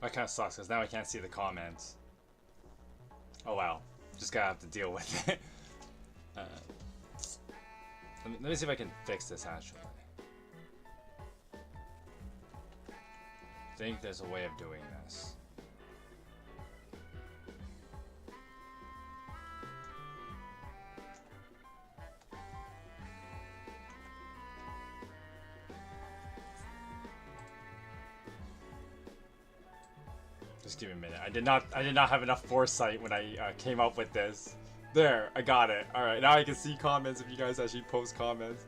That kind of sucks because now I can't see the comments. Oh well, just gotta have to deal with it. uh, let me see if I can fix this actually. I think there's a way of doing this. Just give me a minute. I did not have enough foresight when I came up with this. There, I got it. All right, now I can see comments if you guys actually post comments.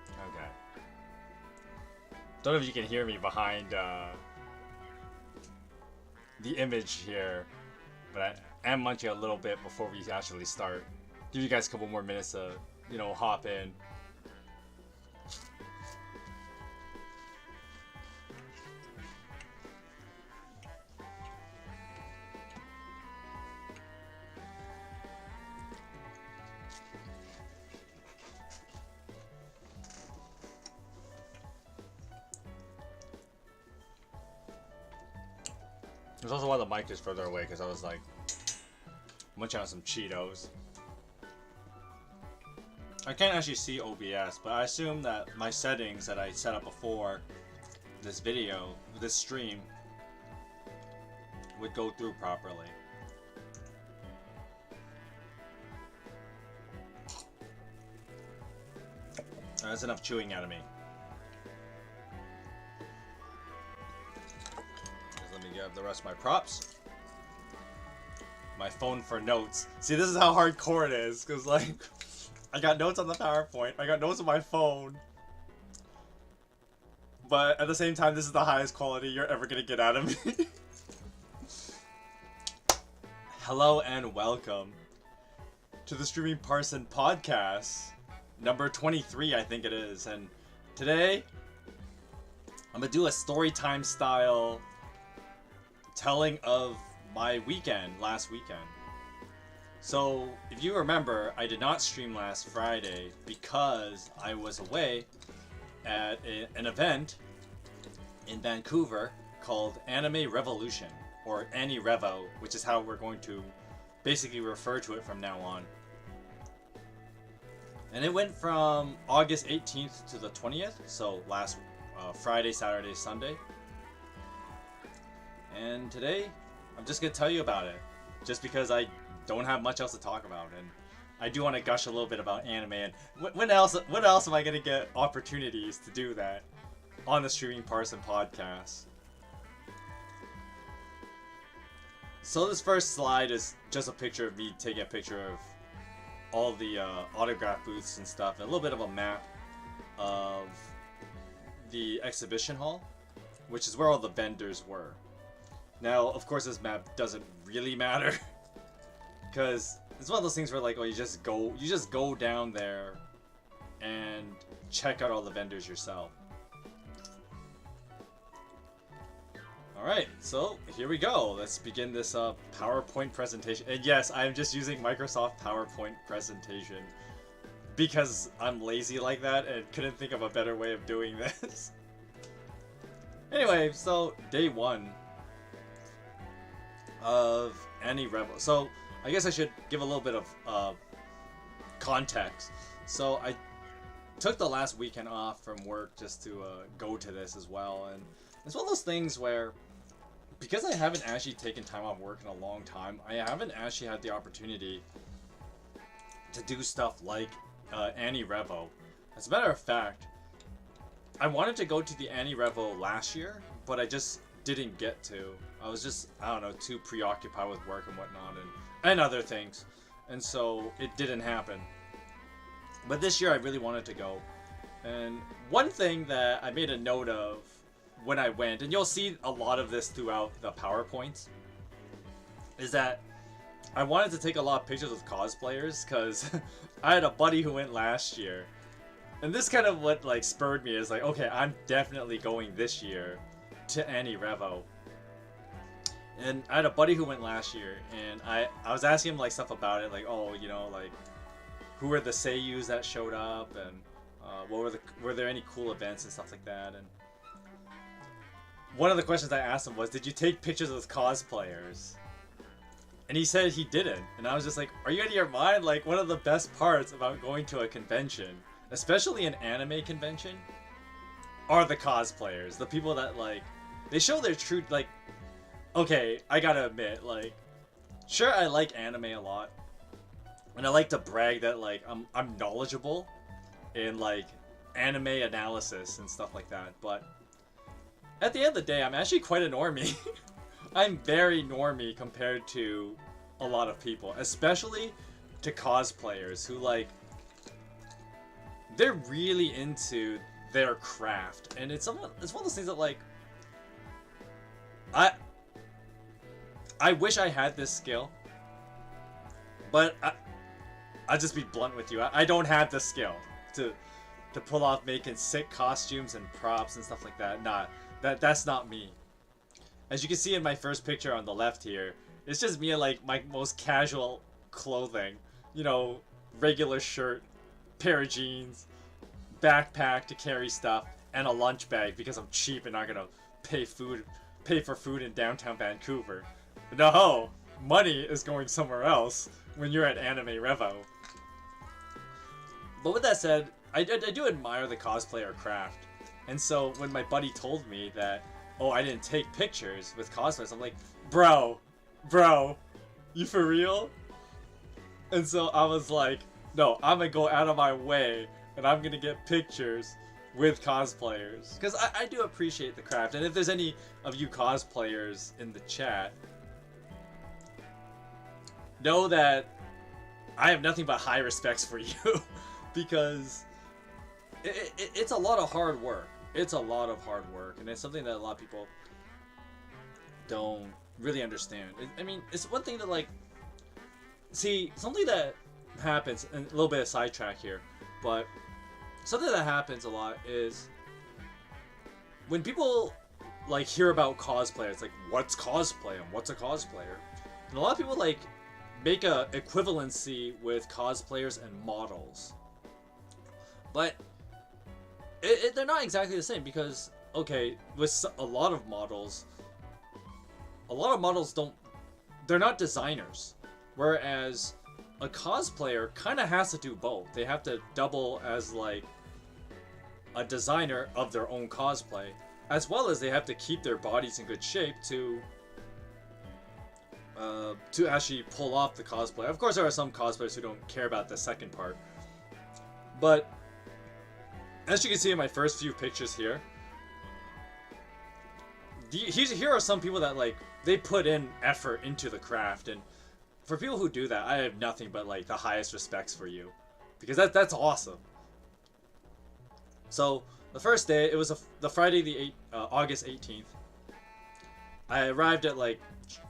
Okay. Don't know if you can hear me behind the image here, but I am munching a little bit before we actually start. Give you guys a couple more minutes to, hop in. There's also why the mic is further away, because I was like munching on some Cheetos. I can't actually see OBS, but I assume that my settings that I set up before this video, this stream, would go through properly. That's enough chewing out of me. Let me grab the rest of my props. My phone for notes. See, this is how hardcore it is, because, like, I got notes on the PowerPoint, I got notes on my phone, but at the same time, this is the highest quality you're ever gonna get out of me. Hello and welcome to the Streaming Parson Podcast, number 23, I think it is, and today, I'm gonna do a story time style telling of my weekend, last weekend. So, if you remember, I did not stream last Friday because I was away at an event in Vancouver called Anime Revolution, or AniRevo, which is how we're going to basically refer to it from now on. And it went from August 18th to the 20th, so last Friday, Saturday, Sunday. And today, I'm just going to tell you about it, just because I don't have much else to talk about, and I do want to gush a little bit about anime, and when else am I going to get opportunities to do that on the Streaming Parson Podcast? So this first slide is just a picture of me taking a picture of all the autograph booths and stuff, and a little bit of a map of the exhibition hall, which is where all the vendors were. Now, of course, this map doesn't really matter, because it's one of those things where, like, oh, you just go down there and check out all the vendors yourself. Alright, so here we go. Let's begin this PowerPoint presentation. And yes, I'm just using Microsoft PowerPoint presentation because I'm lazy like that and couldn't think of a better way of doing this. Anyway, so day one of AniRevo. So I guess I should give a little bit of context. So I took the last weekend off from work just to go to this as well, and it's one of those things where, because I haven't actually taken time off work in a long time, I haven't actually had the opportunity to do stuff like AniRevo. As a matter of fact, I wanted to go to the AniRevo last year, but I just didn't get to. I was just, I don't know, too preoccupied with work and whatnot and other things. And so it didn't happen. But this year I really wanted to go. And one thing that I made a note of when I went, and you'll see a lot of this throughout the PowerPoints, is that I wanted to take a lot of pictures with cosplayers, because I had a buddy who went last year. And this kind of what like spurred me is like, okay, I'm definitely going this year to AniRevo. And I had a buddy who went last year, and I was asking him like stuff about it, like, oh, you know, like who were the seiyus that showed up, and were there any cool events and stuff like that. And one of the questions I asked him was, did you take pictures with cosplayers? And he said he didn't. And I was just like, are you out of your mind? Like, one of the best parts about going to a convention, especially an anime convention, are the cosplayers. The people that, like, they show their true, like, okay, I gotta admit, like, sure, I like anime a lot. And I like to brag that, like, I'm knowledgeable in, like, anime analysis and stuff like that. But at the end of the day, I'm actually quite a normie. I'm very normie compared to a lot of people, especially to cosplayers who, like, they're really into their craft, and it's one of those things that, like, I wish I had this skill, but I'll just be blunt with you. I don't have the skill to pull off making sick costumes and props and stuff like that. Nah, that's not me. As you can see in my first picture on the left here, it's just me in, like, my most casual clothing. You know, regular shirt, pair of jeans, backpack to carry stuff, and a lunch bag because I'm cheap and not gonna pay for food in downtown Vancouver. No, money is going somewhere else when you're at AniRevo. But with that said, I do admire the cosplayer craft. And so when my buddy told me that, oh, I didn't take pictures with cosplayers, I'm like, bro, you for real? And so I was like, no, I'm gonna go out of my way and I'm gonna get pictures with cosplayers. Because I do appreciate the craft. And if there's any of you cosplayers in the chat, know that I have nothing but high respects for you. Because it's a lot of hard work. It's a lot of hard work, and it's something that a lot of people don't really understand. I mean, it's one thing to, like, see, something that happens, and a little bit of sidetrack here, but something that happens a lot is when people, like, hear about cosplay, it's like, what's cosplay and what's a cosplayer? And a lot of people, like, make a equivalency with cosplayers and models. But they're not exactly the same, because, okay, with a lot of models they're not designers. Whereas a cosplayer kind of has to do both. They have to double as, like, a designer of their own cosplay, as well as they have to keep their bodies in good shape to actually pull off the cosplay. Of course, there are some cosplayers who don't care about the second part. But as you can see in my first few pictures here, here are some people that, like, they put in effort into the craft, and for people who do that, I have nothing but, like, the highest respects for you, because that's awesome. So the first day, it was the Friday, August 18th. I arrived at, like,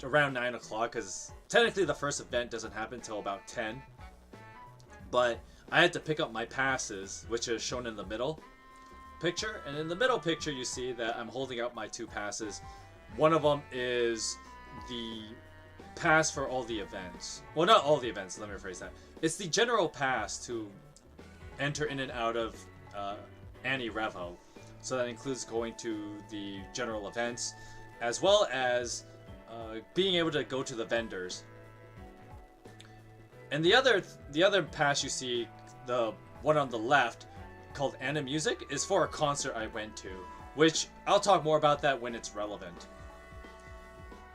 around 9 o'clock, because technically the first event doesn't happen until about 10. But I had to pick up my passes, which is shown in the middle picture. And in the middle picture, you see that I'm holding up my 2 passes. One of them is the pass for all the events. Well, not all the events, let me rephrase that. It's the general pass to enter in and out of AniRevo. So that includes going to the general events, as well as being able to go to the vendors. And the other pass you see, the one on the left, called AniMusic, is for a concert I went to, which I'll talk more about that when it's relevant.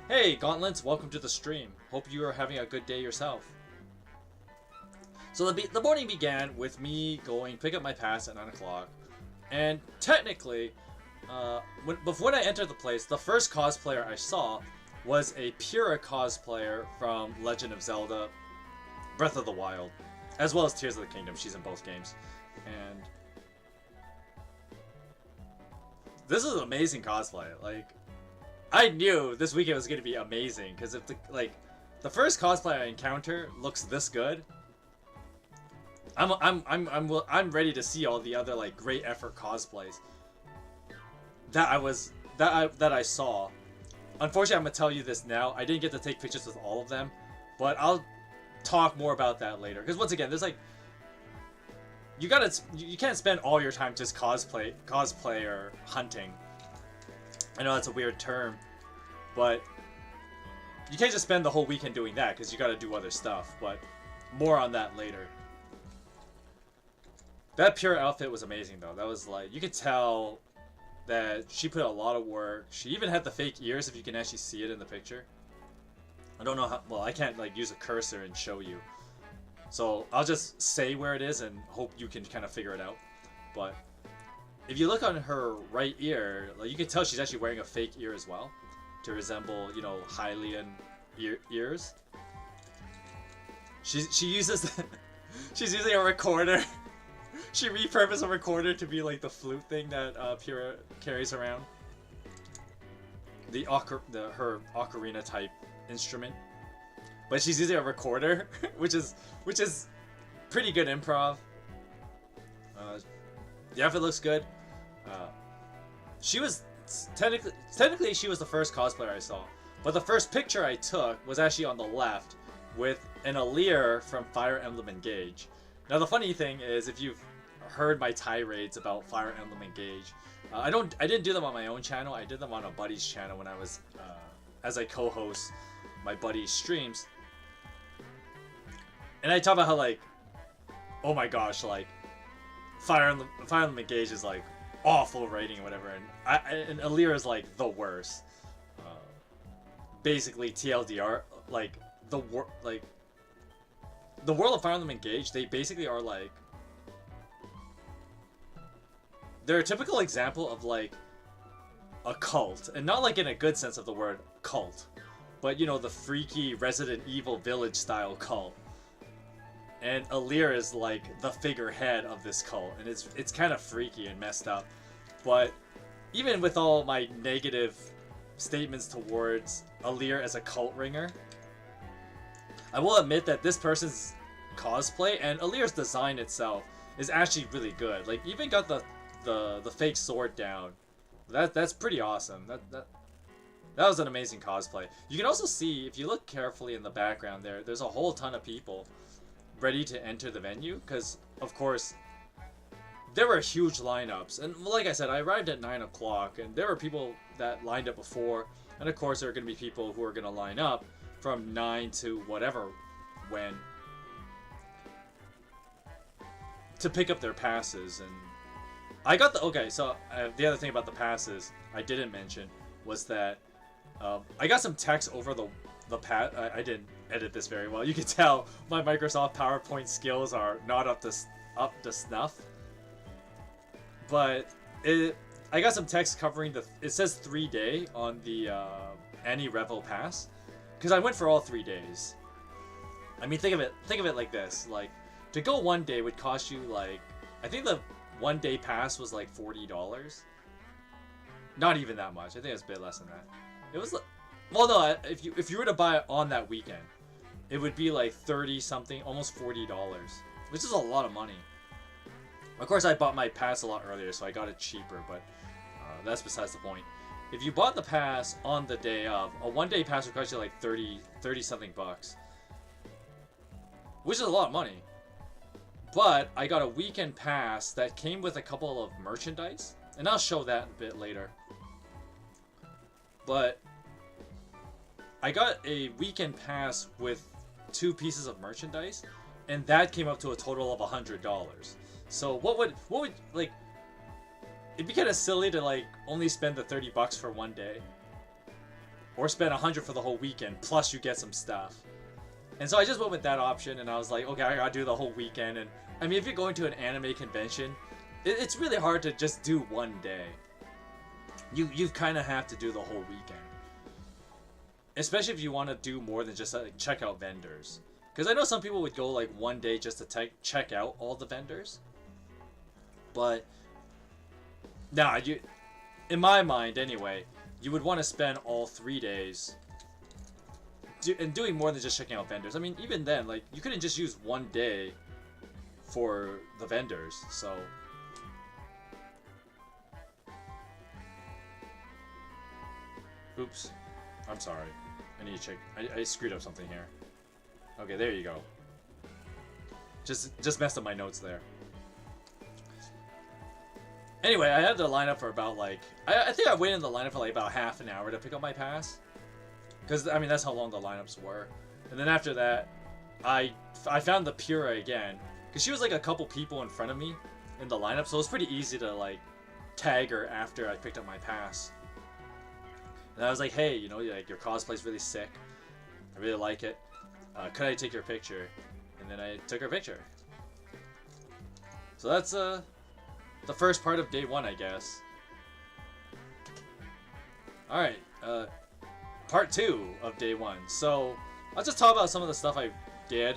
Hey, Gauntlets, welcome to the stream. Hope you are having a good day yourself. So the morning began with me going pick up my pass at 9 o'clock, and technically, when I entered the place, the first cosplayer I saw was a Pura cosplayer from Legend of Zelda Breath of the Wild, as well as Tears of the Kingdom. She's in both games. And this is an amazing cosplay. Like, I knew this weekend was going to be amazing, because if the first cosplay I encounter looks this good, I'm ready to see all the other, like, great effort cosplays that I saw. unfortunately, I'm gonna tell you this now. I didn't get to take pictures with all of them, but I'll talk more about that later. Because once again, there's like you can't spend all your time just cosplay or hunting. I know that's a weird term, but you can't just spend the whole weekend doing that because you got to do other stuff. But more on that later. That pure outfit was amazing though. That was like, you could tell that she put a lot of work. She even had the fake ears, if you can actually see it in the picture. I don't know how, well, I can't like use a cursor and show you. So I'll just say where it is and hope you can kind of figure it out. But if you look on her right ear, like, you can tell she's actually wearing a fake ear as well to resemble, you know, Hylian ears. She uses she's using a recorder. She repurposed a recorder to be like the flute thing that Pyrrha carries around. Her ocarina type instrument. But she's using a recorder, which is pretty good improv. The outfit looks good. She was technically she was the first cosplayer I saw, but the first picture I took was actually on the left with an Aleer from Fire Emblem Engage. Now the funny thing is, if you've heard my tirades about Fire Emblem Engage, I didn't do them on my own channel. I did them on a buddy's channel when I was as I co-host my buddy's streams. And I talk about how, like, oh my gosh, like, Fire Emblem Engage is like awful writing or whatever, and Aleer is like the worst. Basically, TLDR, like the world of Fire Emblem Engage, they basically are like, they're a typical example of like a cult, and not like in a good sense of the word cult, but you know, the freaky Resident Evil Village style cult. And Aleer is like the figurehead of this cult, and it's kind of freaky and messed up. But even with all my negative statements towards Aleer as a cult ringer, I will admit that this person's cosplay and Aleer's design itself is actually really good. Like, even got the fake sword down. That's pretty awesome. That was an amazing cosplay. You can also see, if you look carefully in the background there's a whole ton of people ready to enter the venue, because of course there were huge lineups, and like I said, I arrived at 9 o'clock and there were people that lined up before, and of course there are going to be people who are going to line up from 9 to whatever when to pick up their passes. And I got the other thing about the passes I didn't mention was that I got some text over the pass. I didn't edit this very well. You can tell my Microsoft PowerPoint skills are not up to snuff. But I got some text covering it says 3-day on the AniRevo pass, because I went for all 3 days. I mean, think of it like this: like, to go 1 day would cost you, like, I think the 1 day pass was like $40. Not even that much. I think it's a bit less than that. It was, well, no, if you were to buy it on that weekend, it would be like 30 something, almost $40, which is a lot of money. Of course, I bought my pass a lot earlier, so I got it cheaper, but that's besides the point. If you bought the pass on the day of, a 1 day pass would cost you like 30 something bucks, which is a lot of money. But I got a weekend pass that came with a couple of merchandise, and I'll show that a bit later. But I got a weekend pass with 2 pieces of merchandise, and that came up to a total of $100. So what would like, it'd be kind of silly to like only spend the $30 for 1 day, or spend $100 for the whole weekend plus you get some stuff. And so I just went with that option, and I was like, okay, I gotta do the whole weekend. And I mean, if you're going to an anime convention, it's really hard to just do 1 day. You kind of have to do the whole weekend, especially if you want to do more than just like check out vendors. Because I know some people would go like 1 day just to check out all the vendors. But nah, in my mind anyway, you would want to spend all 3 days and doing more than just checking out vendors. I mean, even then, like, you couldn't just use 1 day for the vendors. So oops. I'm sorry. I need to check. I screwed up something here. Okay, there you go. Just messed up my notes there. Anyway, I had to line up for about like... I think I waited in the lineup for like about half an hour to pick up my pass. Because, I mean, that's how long the lineups were. And then after that, I found the Pura again. Because she was like a couple people in front of me in the lineup. So it was pretty easy to like tag her after I picked up my pass. And I was like, hey, you know, like your cosplay's really sick. I really like it. Could I take your picture? And then I took her picture. So that's the first part of day 1, I guess. Alright, part 2 of day 1. So, I'll just talk about some of the stuff I did.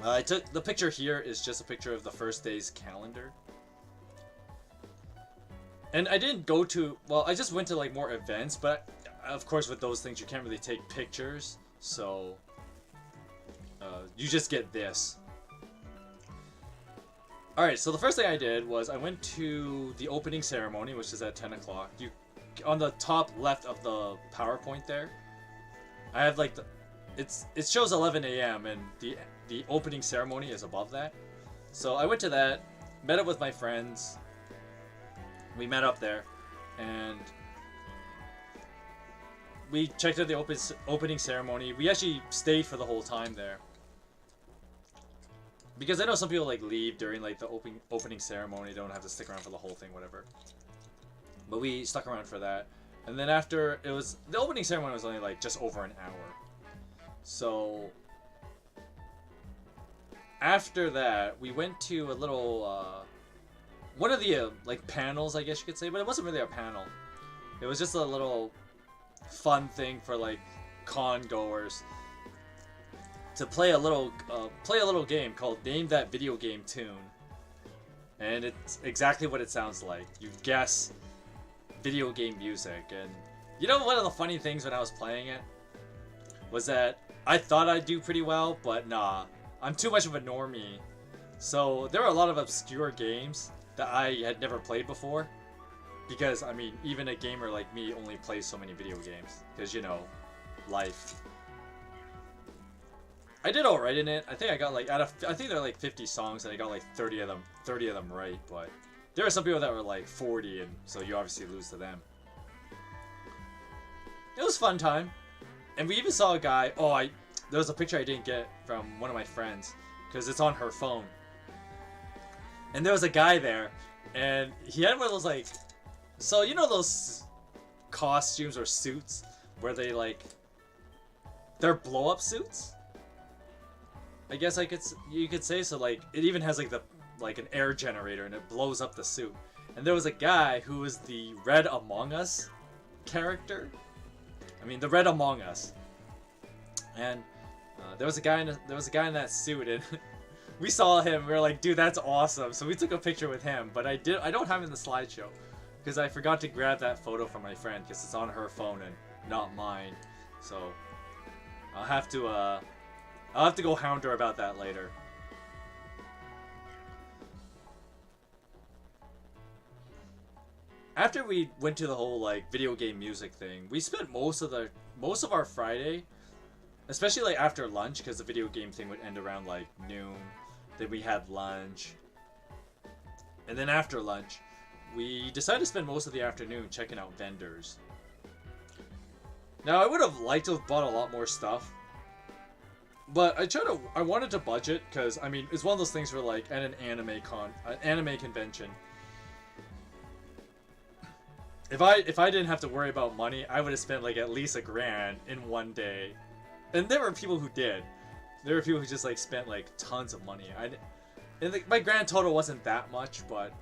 I took the picture here is just a picture of the first day's calendar. And I didn't go to, well, I just went to like more events, but of course with those things you can't really take pictures, so you just get this. Alright, so the first thing I did was I went to the opening ceremony, which is at 10 o'clock. On the top left of the PowerPoint there, I have like it shows 11 a.m. and the opening ceremony is above that. So I went to that, met up with my friends. We met up there, and we checked out the opening ceremony. We actually stayed for the whole time there. Because I know some people like leave during like the opening ceremony, they don't have to stick around for the whole thing, whatever. But we stuck around for that. And then after, the opening ceremony was only like just over an hour. So after that, we went to a little, one of the like panels, I guess you could say, but it wasn't really a panel. It was just a little fun thing for like con goers to play a little game called Name That Video Game Tune. And it's exactly what it sounds like. You guess video game music. And you know, one of the funny things when I was playing it was that I thought I'd do pretty well, but nah, I'm too much of a normie. So there were a lot of obscure games that I had never played before. Because, I mean, even a gamer like me only plays so many video games. Because, you know, life. I did alright in it. I think I got like, I think there are like 50 songs and I got like 30 of them right. But there are some people that were like 40, and so you obviously lose to them. It was a fun time. And we even saw a guy, there was a picture I didn't get from one of my friends. Because it's on her phone. And there was a guy there, and he had one of those like, so you know those costumes or suits where they like, they're blow up suits? I guess you could say so. Like it even has like an air generator and it blows up the suit. And there was a guy who was the Red Among Us character. I mean the Red Among Us. And there was a guy in that suit, and we saw him. We were like, dude, that's awesome. So we took a picture with him, but I don't have it in the slideshow because I forgot to grab that photo from my friend because it's on her phone and not mine. So I'll have to go hound her about that later. After we went to the whole like video game music thing, we spent most of our Friday, especially like after lunch, because the video game thing would end around like noon. Then we had lunch, and then after lunch, we decided to spend most of the afternoon checking out vendors. Now I would have liked to have bought a lot more stuff, but I wanted to budget, because I mean it's one of those things where like at an anime convention, if I didn't have to worry about money, I would have spent like at least $1,000 in one day. And there were people who did. There were people who just like spent like tons of money. My grand total wasn't that much, but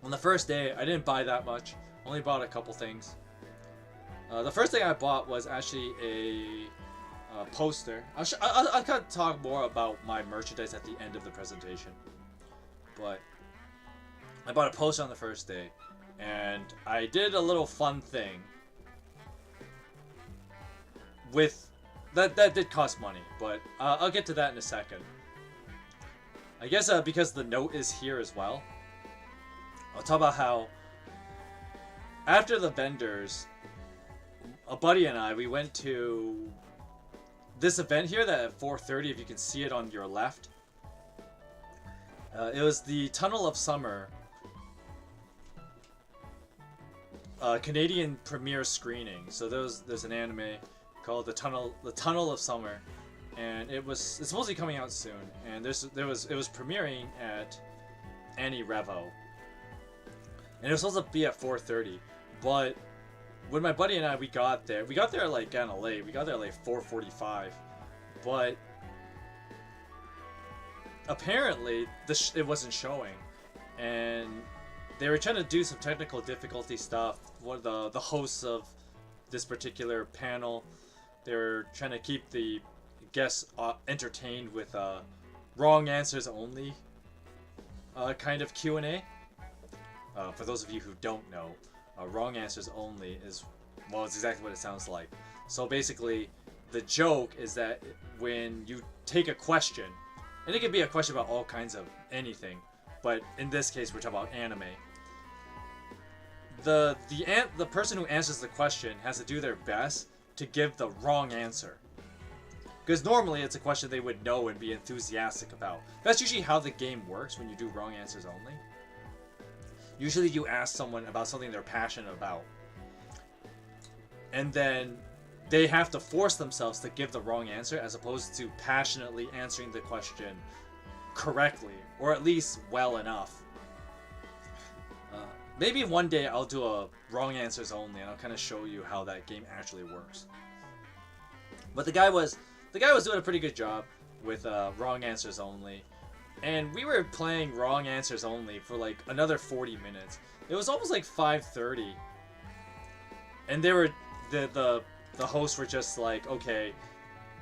on the first day I didn't buy that much. Only bought a couple things. The first thing I bought was actually a poster. I'll kind of talk more about my merchandise at the end of the presentation. But I bought a poster on the first day, and I did a little fun thing with that did cost money, but I'll get to that in a second. I guess because the note is here as well, I'll talk about how after the vendors, a buddy and I, we went to this event here that at 4:30, if you can see it on your left. It was the Tunnel of Summer Canadian premiere screening. So there's an anime called the Tunnel of Summer, and it's supposed to be coming out soon. And it was premiering at AniRevo, and it was supposed to be at 4:30, but when my buddy and I we got there like kind of late. We got there like 4:45, but apparently it wasn't showing, and they were trying to do some technical difficulty stuff. One of the hosts of this particular panel, they were trying to keep the guests entertained with wrong answers only kind of Q&A. For those of you who don't know, wrong answers only is, well, it's exactly what it sounds like. So basically, the joke is that when you take a question, and it could be a question about all kinds of anything, but in this case we're talking about anime. The person who answers the question has to do their best to give the wrong answer. Because normally it's a question they would know and be enthusiastic about. That's usually how the game works when you do wrong answers only. Usually you ask someone about something they're passionate about, and then they have to force themselves to give the wrong answer as opposed to passionately answering the question correctly, or at least well enough. Maybe one day I'll do a wrong answers only, and I'll kind of show you how that game actually works. But the guy was doing a pretty good job with wrong answers only. And we were playing wrong answers only for like another 40 minutes. It was almost like 5:30. And they were the hosts were just like, okay,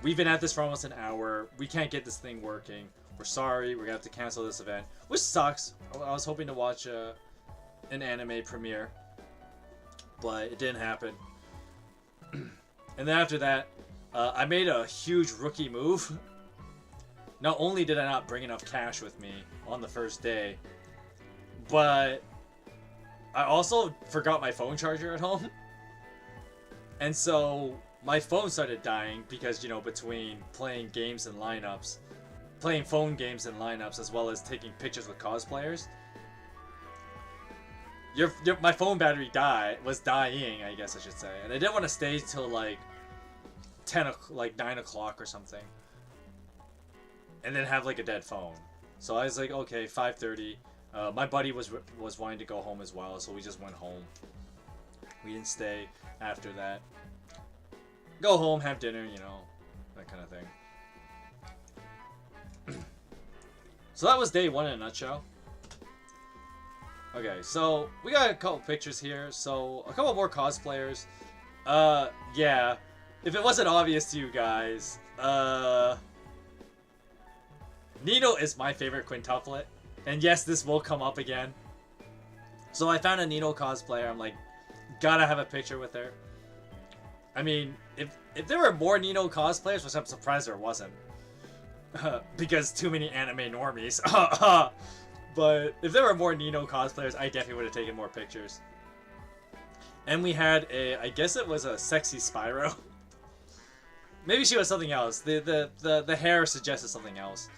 we've been at this for almost an hour. We can't get this thing working. We're sorry. We're gonna have to cancel this event, which sucks. I was hoping to watch an anime premiere, but it didn't happen. And then after that, I made a huge rookie move. Not only did I not bring enough cash with me on the first day, but I also forgot my phone charger at home. And so my phone started dying because, you know, between playing games and lineups, playing phone games and lineups, as well as taking pictures with cosplayers, my phone battery was dying, I guess I should say. And I didn't want to stay till like 9 o'clock or something, and then have like a dead phone. So I was like, okay, 5:30. My buddy was wanting to go home as well, so we just went home. We didn't stay after that. Go home, have dinner, you know, that kind of thing. So that was day one in a nutshell. Okay, so we got a couple pictures here. So a couple more cosplayers. Yeah. If it wasn't obvious to you guys, Nino is my favorite quintuplet. And yes, this will come up again. So I found a Nino cosplayer. I'm like, gotta have a picture with her. I mean, if there were more Nino cosplayers, which I'm surprised there wasn't, because too many anime normies. But if there were more Nino cosplayers, I definitely would have taken more pictures. And we had I guess it was a sexy Spyro. Maybe she was something else. The hair suggested something else.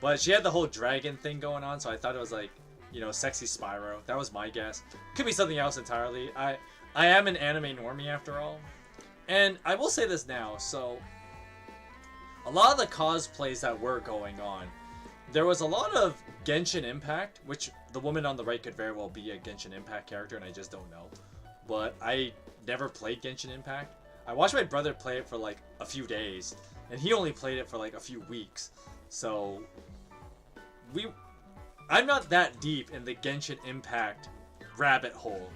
But she had the whole dragon thing going on, so I thought it was like, you know, sexy Spyro. That was my guess. Could be something else entirely. I am an anime normie after all. And I will say this now, so a lot of the cosplays that were going on, there was a lot of Genshin Impact, which the woman on the right could very well be a Genshin Impact character, and I just don't know. But I never played Genshin Impact. I watched my brother play it for like a few days, and he only played it for like a few weeks. So I'm not that deep in the Genshin Impact rabbit hole.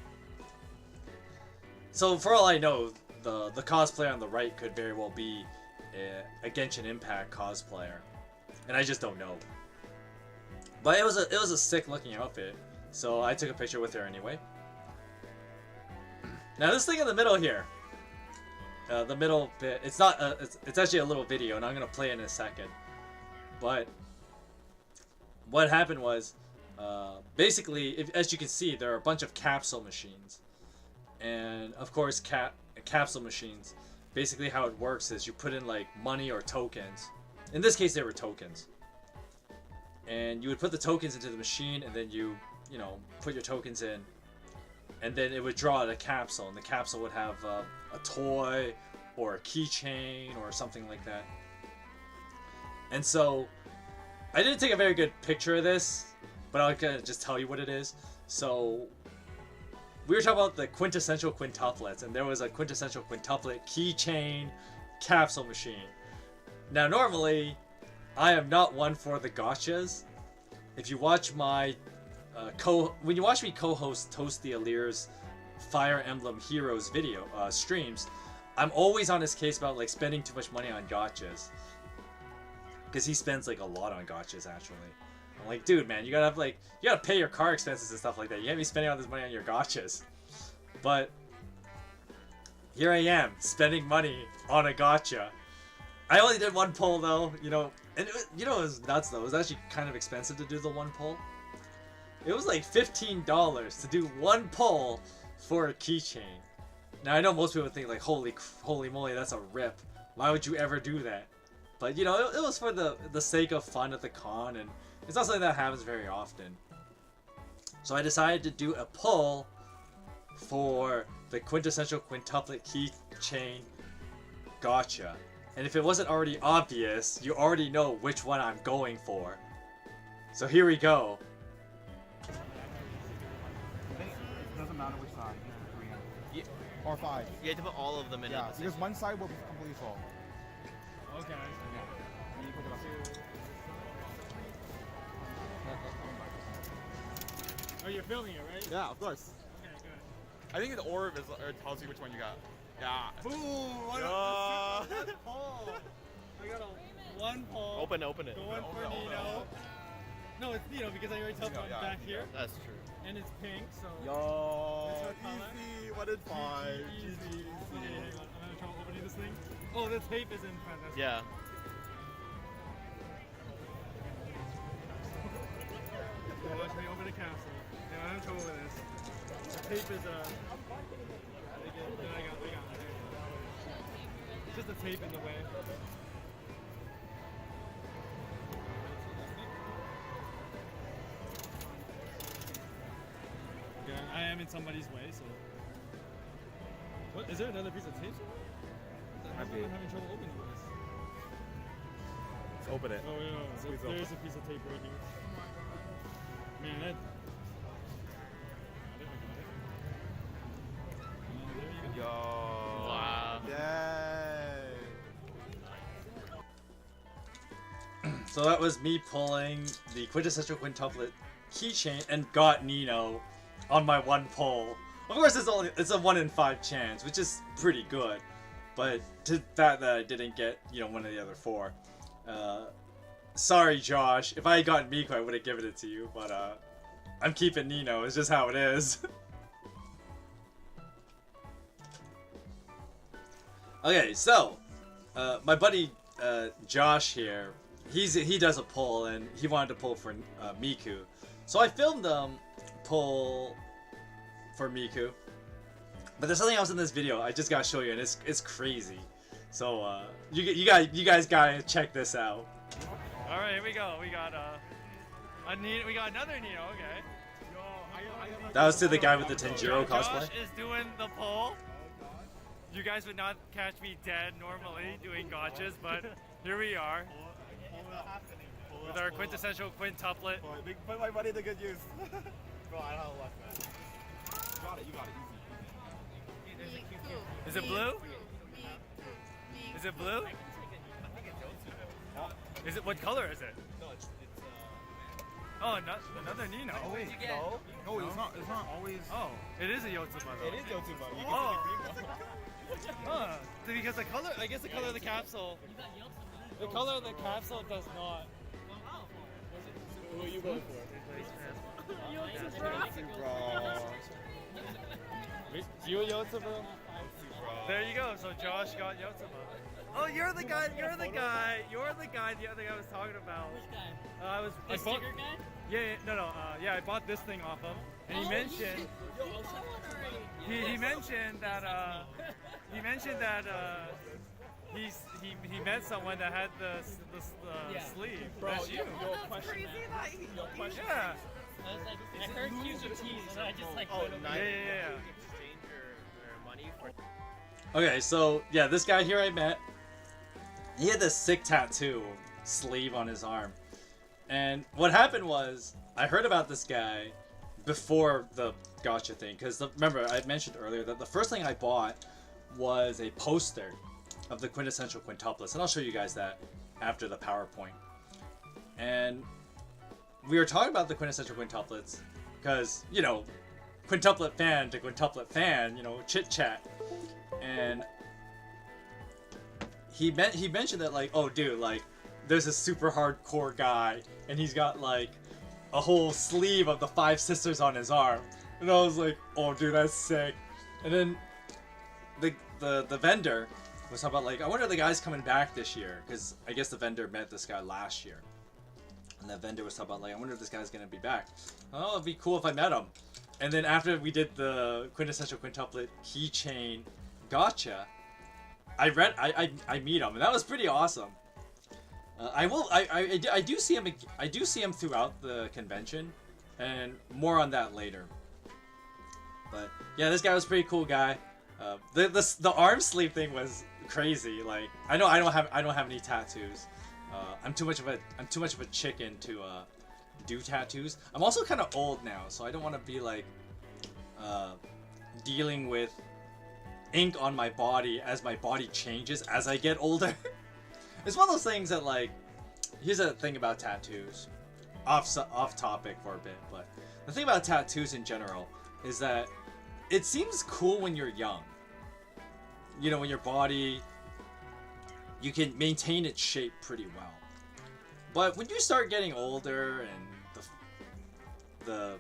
So for all I know, the cosplayer on the right could very well be a Genshin Impact cosplayer, and I just don't know. But it was a sick looking outfit, so I took a picture with her anyway. Now this thing in the middle here, the middle bit, it's not it's actually a little video, and I'm gonna play it in a second. But what happened was, basically, as you can see, there are a bunch of capsule machines, and of course, capsule machines. Basically how it works is you put in like money or tokens. In this case they were tokens. And you would put the tokens into the machine, and then you put your tokens in, and then it would draw out a capsule, and the capsule would have a toy or a keychain or something like that. And so I didn't take a very good picture of this, but I'll kind of just tell you what it is. So we were talking about the quintessential quintuplets, and there was a quintessential quintuplet keychain capsule machine. Now normally I am not one for the gotchas. If you watch my when you watch me co-host Toasty Alir's Fire Emblem Heroes video streams, I'm always on his case about like spending too much money on gotchas, because he spends like a lot on gotchas actually. I'm like, dude, man, you gotta pay your car expenses and stuff like that. You can't be spending all this money on your gotchas. But here I am spending money on a gotcha. I only did one pull though, and it was nuts though. It was actually kind of expensive to do the one pull. It was like $15 to do one pull for a keychain. Now I know most people think like, holy moly, that's a rip. Why would you ever do that? But it was for the sake of fun at the con, and it's not something that happens very often. So I decided to do a pull for the quintessential quintuplet keychain gotcha. And if it wasn't already obvious, you already know which one I'm going for. So here we go. It doesn't matter which side. Yeah. Or 5. You have to put all of them in. Yeah, because one side will be completely full. Okay. Yeah. And you put it up. Oh, you're filming it, right? Yeah, of course. Okay, good. I think the orb tells you which one you got. Yeah. Boom! Yeah. Pull. I got a one pull. Open it. Going for Nino. No, it's Nino because I already told you yeah, back here. That's true. And it's pink, so. Yo. That's her color. Easy. 1 in 5. Easy. Okay, hang on. I'm gonna try opening this thing. Oh, the tape is in front. That's Yeah. So watch me open the capsule. Yeah, I'm trouble with this. The tape is I got it. It's just the tape in the way. Yeah, I am in somebody's way, so. What? Is there another piece of tape somewhere? I'm having trouble opening this. Let's open it. Oh, yeah. There's a piece of tape right here. Man, that. Yo. Wow. Yay. So that was me pulling the quintessential quintuplet keychain and got Nino on my one pull. Of course, it's a 1 in 5 chance, which is pretty good. But to that I didn't get one of the other 4. Sorry, Josh. If I had gotten Miku, I would have given it to you. But I'm keeping Nino. It's just how it is. Okay, so my buddy Josh here, he does a pull, and he wanted to pull for Miku. So I filmed pull for Miku. But there's something else in this video I just gotta show you, and it's crazy. So you guys gotta check this out. All right, here we go. We got we got another Nino. Okay. That was to the guy with the Tanjiro cosplay. Josh is doing the pull. You guys would not catch me dead normally doing gotchas, but here we are with our quintessential quintuplet. Put my money to good use. Bro, I don't left that. You got it, easy. Is it blue? Is it blue? Is it, what color is it? Oh, another Nino. Oh, wait, no, it's not always. Oh, it is a Yotsuba though. It is Yotsuba. You can Oh. see the green one. Because the color, I guess the color of the capsule. The color of the capsule does not. Who are you going for? You Yotsuba? There you go. So Josh got Yotsuba. Oh, you're the guy the other guy was talking about. Which guy? I The bought. sticker guy? Yeah, I bought this thing off him, and he Oh, mentioned. shit. Yo, someone already. He mentioned that he mentioned that he met someone that had the sleeve. Bro, That's you. your question, man. Your question. Yeah. I was like, I heard Q's or T's, and then I just like Oh, went over nice. there. Yeah. Exchange your money for. Okay, so yeah, this guy here I met. He had this sick tattoo sleeve on his arm. And what happened was, I heard about this guy before the gotcha thing. Because remember, I mentioned earlier that the first thing I bought was a poster of the quintessential quintuplets. And I'll show you guys that after the PowerPoint. And we were talking about the quintessential quintuplets because, you know, quintuplet fan to quintuplet fan, you know, chit chat. And he mentioned that, like, oh dude, like, there's a super hardcore guy and he's got like a whole sleeve of the Five Sisters on his arm. And I was like, oh dude, that's sick. And then the vendor was talking about, like, I wonder if the guy's coming back this year, because I guess the vendor met this guy last year. And the vendor was talking about, like, I wonder if this guy's gonna be back. Oh, it'd be cool if I met him. And then after we did the quintessential quintuplet keychain gotcha, I meet him, and that was pretty awesome. I do see him throughout the convention, and more on that later. But yeah, this guy was a pretty cool guy. The arm sleeve thing was crazy. Like, I know I don't have any tattoos. I'm too much of a chicken to do tattoos. I'm also kind of old now, so I don't want to be like dealing with ink on my body as my body changes as I get older. It's one of those things that, like, here's a thing about tattoos, off topic for a bit, but the thing about tattoos in general is that it seems cool when you're young. You know, when your body, you can maintain its shape pretty well. But when you start getting older and the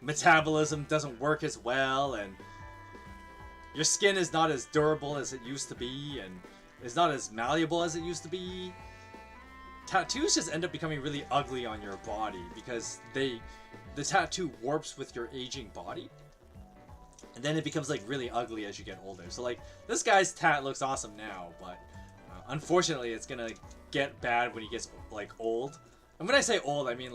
metabolism doesn't work as well, and your skin is not as durable as it used to be, and is not as malleable as it used to be, tattoos just end up becoming really ugly on your body because the tattoo warps with your aging body, and then it becomes like really ugly as you get older. So like, this guy's tat looks awesome now, but unfortunately it's gonna get bad when he gets like old. And when I say old, I mean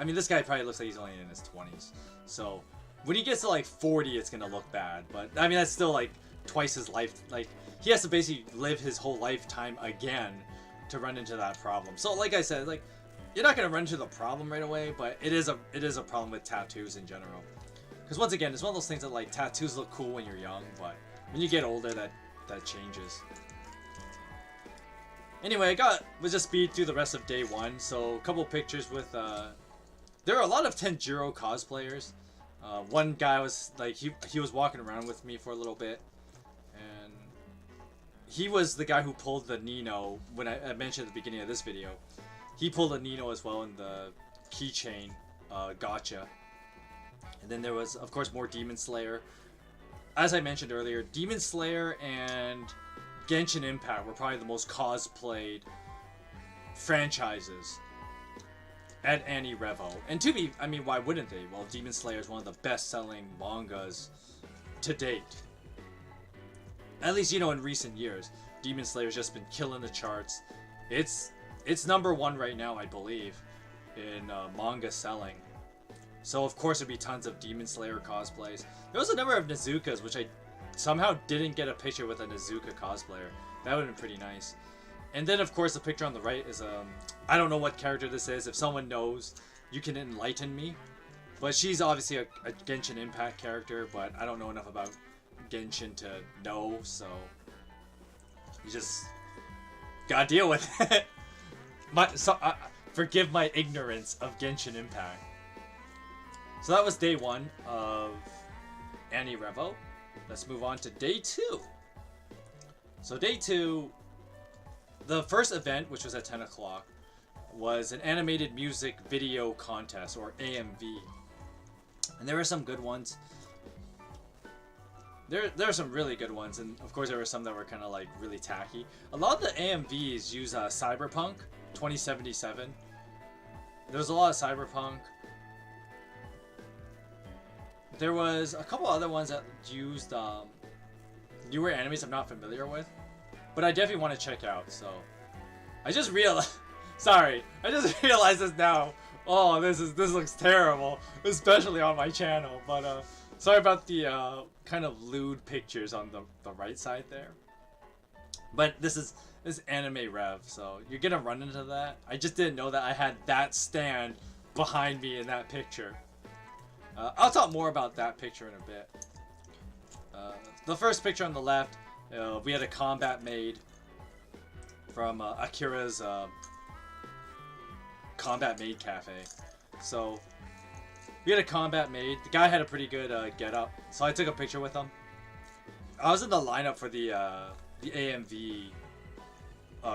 this guy probably looks like he's only in his 20s. So when he gets to like 40, it's gonna look bad. But I mean, that's still like twice his life. Like, he has to basically live his whole lifetime again to run into that problem. So like I said, like, you're not gonna run into the problem right away, but it is a problem with tattoos in general. Because once again, it's one of those things that, like, tattoos look cool when you're young, but when you get older, that changes. Anyway, we'll just speed through the rest of day one. So a couple pictures with there are a lot of Tenjiro cosplayers. One guy was like, he was walking around with me for a little bit, and he was the guy who pulled the Nino when I mentioned at the beginning of this video. He pulled a Nino as well in the keychain gotcha. And then there was, of course, more Demon Slayer. As I mentioned earlier, Demon Slayer and Genshin Impact were probably the most cosplayed franchises at AniRevo. And I mean, why wouldn't they? Well, Demon Slayer is one of the best-selling mangas to date. At least, you know, in recent years. Demon Slayer's just been killing the charts. It's #1 right now, I believe, in manga selling. So, of course, there'd be tons of Demon Slayer cosplays. There was a number of Nezukas, which I somehow didn't get a picture with a Nezuka cosplayer. That would have been pretty nice. And then, of course, the picture on the right is, I don't know what character this is. If someone knows, you can enlighten me. But she's obviously a Genshin Impact character, but I don't know enough about Genshin to know, so you just gotta deal with it. Forgive my ignorance of Genshin Impact. So that was day one of AniRevo. Let's move on to day 2. So day 2, the first event, which was at 10 o'clock, was an animated music video contest, or AMV. And there were some good ones. There are some really good ones, and of course there were some that were kind of like really tacky. A lot of the AMVs use Cyberpunk 2077. There was a lot of Cyberpunk. There was a couple other ones that used newer animes I'm not familiar with, but I definitely want to check out. So I just realized, sorry, I just realized this now. Oh, this looks terrible, especially on my channel. But sorry about the kind of lewd pictures on the right side there. But this is Anime Rev, so you're gonna run into that. I just didn't know that I had that stand behind me in that picture. I'll talk more about that picture in a bit. The first picture on the left, we had a combat maid from Akira's combat maid cafe. So we had a combat maid. The guy had a pretty good get up, so I took a picture with him. I was in the lineup for the AMV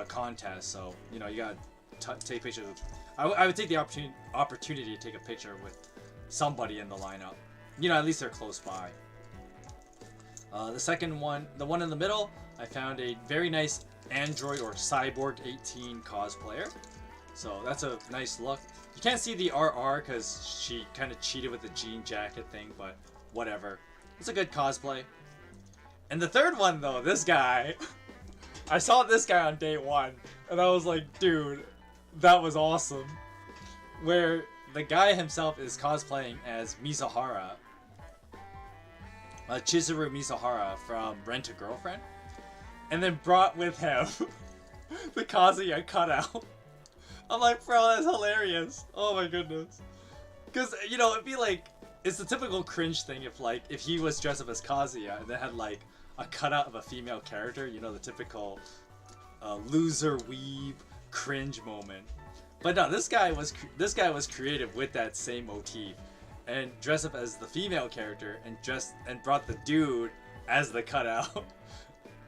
contest, so you know you gotta take pictures. I would take the opportunity to take a picture with somebody in the lineup. You know, at least they're close by. The second one, the one in the middle, I found a very nice Android or Cyborg 18 cosplayer. So that's a nice look. You can't see the RR because she kind of cheated with the jean jacket thing, but whatever. It's a good cosplay. And the third one though, this guy, I saw this guy on day one, and I was like, dude, that was awesome. Where the guy himself is cosplaying as Mizuhara, Chizuru Mizuhara from Rent a Girlfriend, and then brought with him the Kazuya cutout. I'm like, bro, that's hilarious. Oh my goodness. Because, you know, it'd be like, it's the typical cringe thing if he was dressed up as Kazuya and then had like a cutout of a female character, you know, the typical loser weeb cringe moment. But no, this guy was creative with that same motif and dressed up as the female character and brought the dude as the cutout.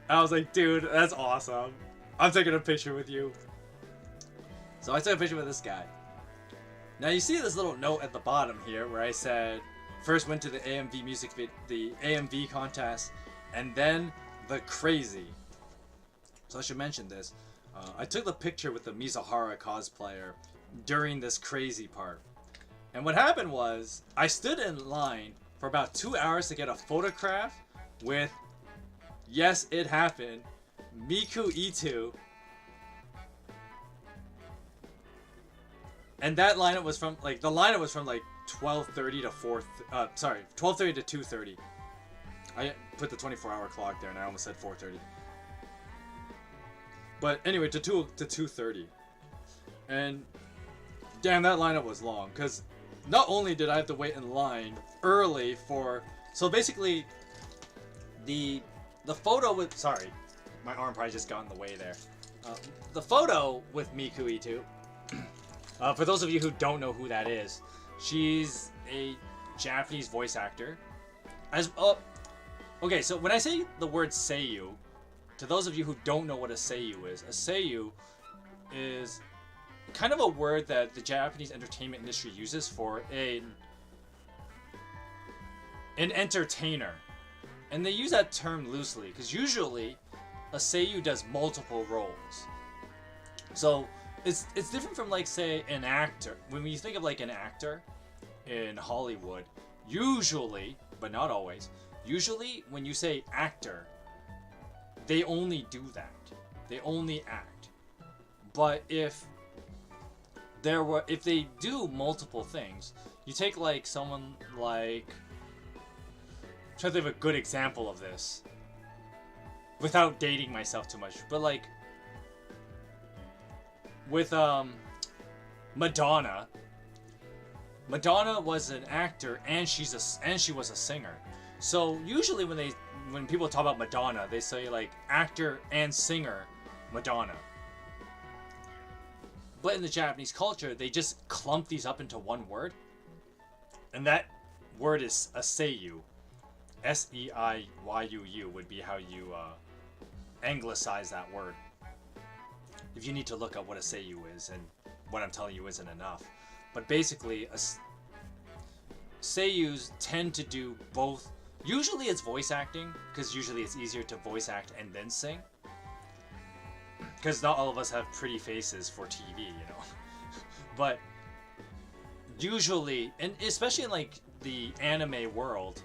I was like, dude, that's awesome. I'm taking a picture with you. So I took a picture with this guy. Now you see this little note at the bottom here where I said first went to the AMV contest, and then the crazy. So I should mention this. I took the picture with the Mizuhara cosplayer during this crazy part. And what happened was, I stood in line for about 2 hours to get a photograph with, yes, it happened, Miku Ito. And that lineup was from, like, the lineup was from, like, 12:30 to 12:30 to 2:30. I put the 24-hour clock there, and I almost said 4:30. But anyway, to 2:30. And damn, that lineup was long, because not only did I have to wait in line early for... So basically, the photo with... Sorry, my arm probably just got in the way there. The photo with Miku Ito, for those of you who don't know who that is, she's a Japanese voice actor. Okay, so when I say the word seiyuu, to those of you who don't know what a seiyuu is kind of a word that the Japanese entertainment industry uses for an entertainer. And they use that term loosely, because usually a seiyuu does multiple roles. So it's different from, like, say, an actor. When you think of, like, an actor in Hollywood, usually, but not always, usually when you say actor, they only do that. They only act. But if they do multiple things, you take, like, someone like... I'm trying to think of a good example of this without dating myself too much, but, like, with Madonna. Madonna was an actor and she was a singer. So usually when people talk about Madonna, they say, like, actor and singer Madonna. But in the Japanese culture, they just clump these up into one word, and that word is a seiyuu. S-E-I-Y-U-U would be how you anglicize that word. If you need to look up what a seiyuu is, and what I'm telling you isn't enough. But basically, seiyus tend to do both. Usually it's voice acting, because usually it's easier to voice act and then sing. Because not all of us have pretty faces for TV, you know. But usually, and especially in, like, the anime world,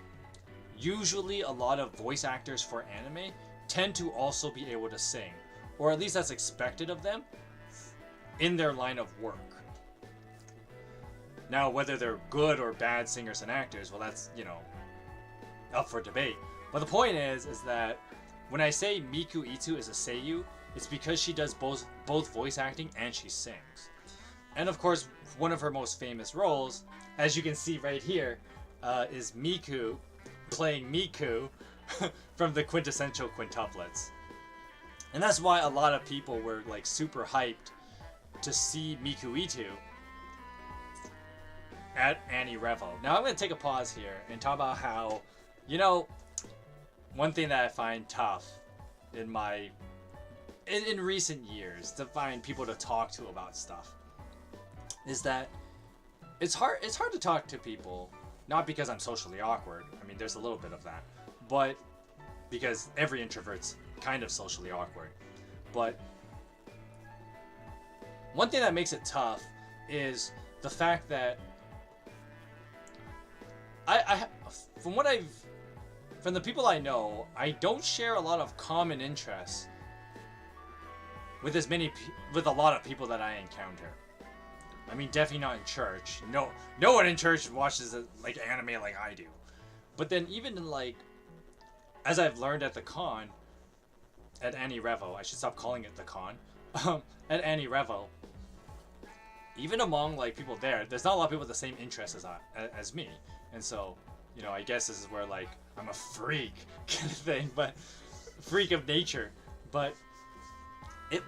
usually a lot of voice actors for anime tend to also be able to sing, or at least that's expected of them in their line of work. Now, whether they're good or bad singers and actors, well, that's, up for debate. But the point is that when I say Miku Ito is a seiyuu, it's because she does both voice acting and she sings. And of course, one of her most famous roles, as you can see right here, is Miku playing Miku from the quintessential quintuplets. And that's why a lot of people were like super hyped to see Miku Ito at AniRevo. Now I'm going to take a pause here and talk about how, one thing that I find tough in recent years to find people to talk to about stuff is that it's hard to talk to people, not because I'm socially awkward. I mean, there's a little bit of that, but because every introvert's kind of socially awkward. But one thing that makes it tough is the fact that from the people I know, I don't share a lot of common interests with a lot of people that I encounter. I mean, definitely not in church. No one in church watches like anime like I do. But then even in as I've learned at the con, at AniRevo, I should stop calling it the con. At AniRevo, even among people there's not a lot of people with the same interests as me, and so I guess this is where I'm a freak kind of thing, but freak of nature. But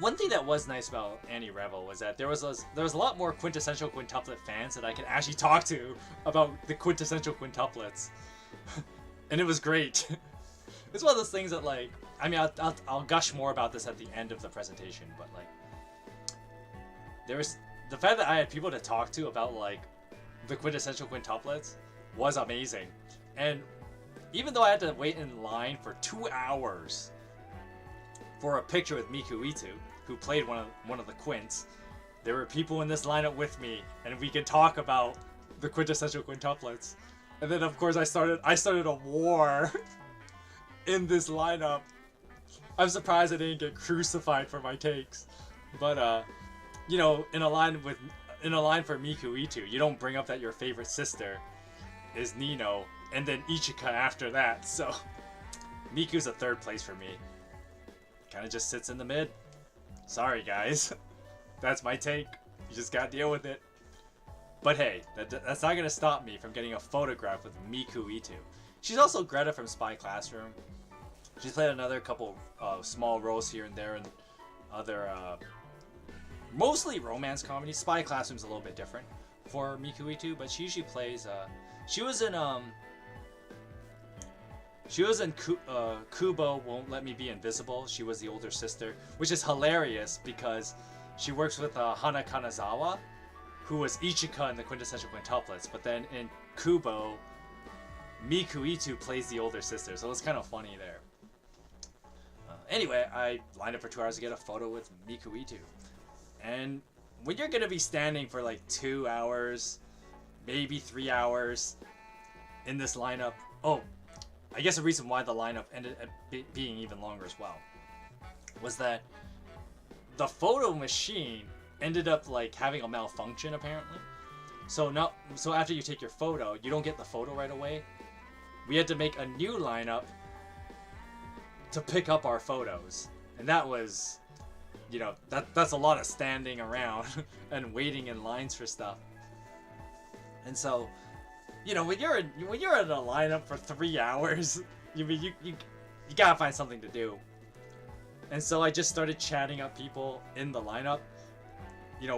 one thing that was nice about AniRevo was that there was a lot more quintessential quintuplet fans that I could actually talk to about the quintessential quintuplets, and it was great. It's one of those things that I'll gush more about this at the end of the presentation, but there was the fact that I had people to talk to about the quintessential quintuplets was amazing. And even though I had to wait in line for 2 hours for a picture with Miku Ito, who played one of the quints, there were people in this lineup with me, and we could talk about the quintessential quintuplets. And then of course I started a war in this lineup. I'm surprised I didn't get crucified for my takes. But in a line for Miku Ito, you don't bring up that your favorite sister is Nino, and then Ichika after that. So Miku's a third place for me. Kind of just sits in the mid. Sorry guys, that's my take. You just gotta deal with it. But hey, that's not gonna stop me from getting a photograph with Miku Ito. She's also Greta from Spy Classroom. She's played another couple small roles here and there in other mostly romance comedies. Spy Classroom's a little bit different for Miku Ito, but she usually plays she was in Kubo Won't Let Me Be Invisible. She was the older sister, which is hilarious because she works with Hana Kanazawa, who was Ichika in the quintessential quintuplets, but then in Kubo, Miku Ito plays the older sister, so it's kind of funny there. Anyway, I lined up for 2 hours to get a photo with Miku Ito. And when you're going to be standing for 2 hours, maybe 3 hours in this lineup, I guess the reason why the lineup ended up being even longer as well was that the photo machine ended up having a malfunction apparently. So after you take your photo, you don't get the photo right away. We had to make a new lineup to pick up our photos, and that was, that's a lot of standing around and waiting in lines for stuff. And so, when you're in a lineup for 3 hours, you gotta find something to do. And so I just started chatting up people in the lineup.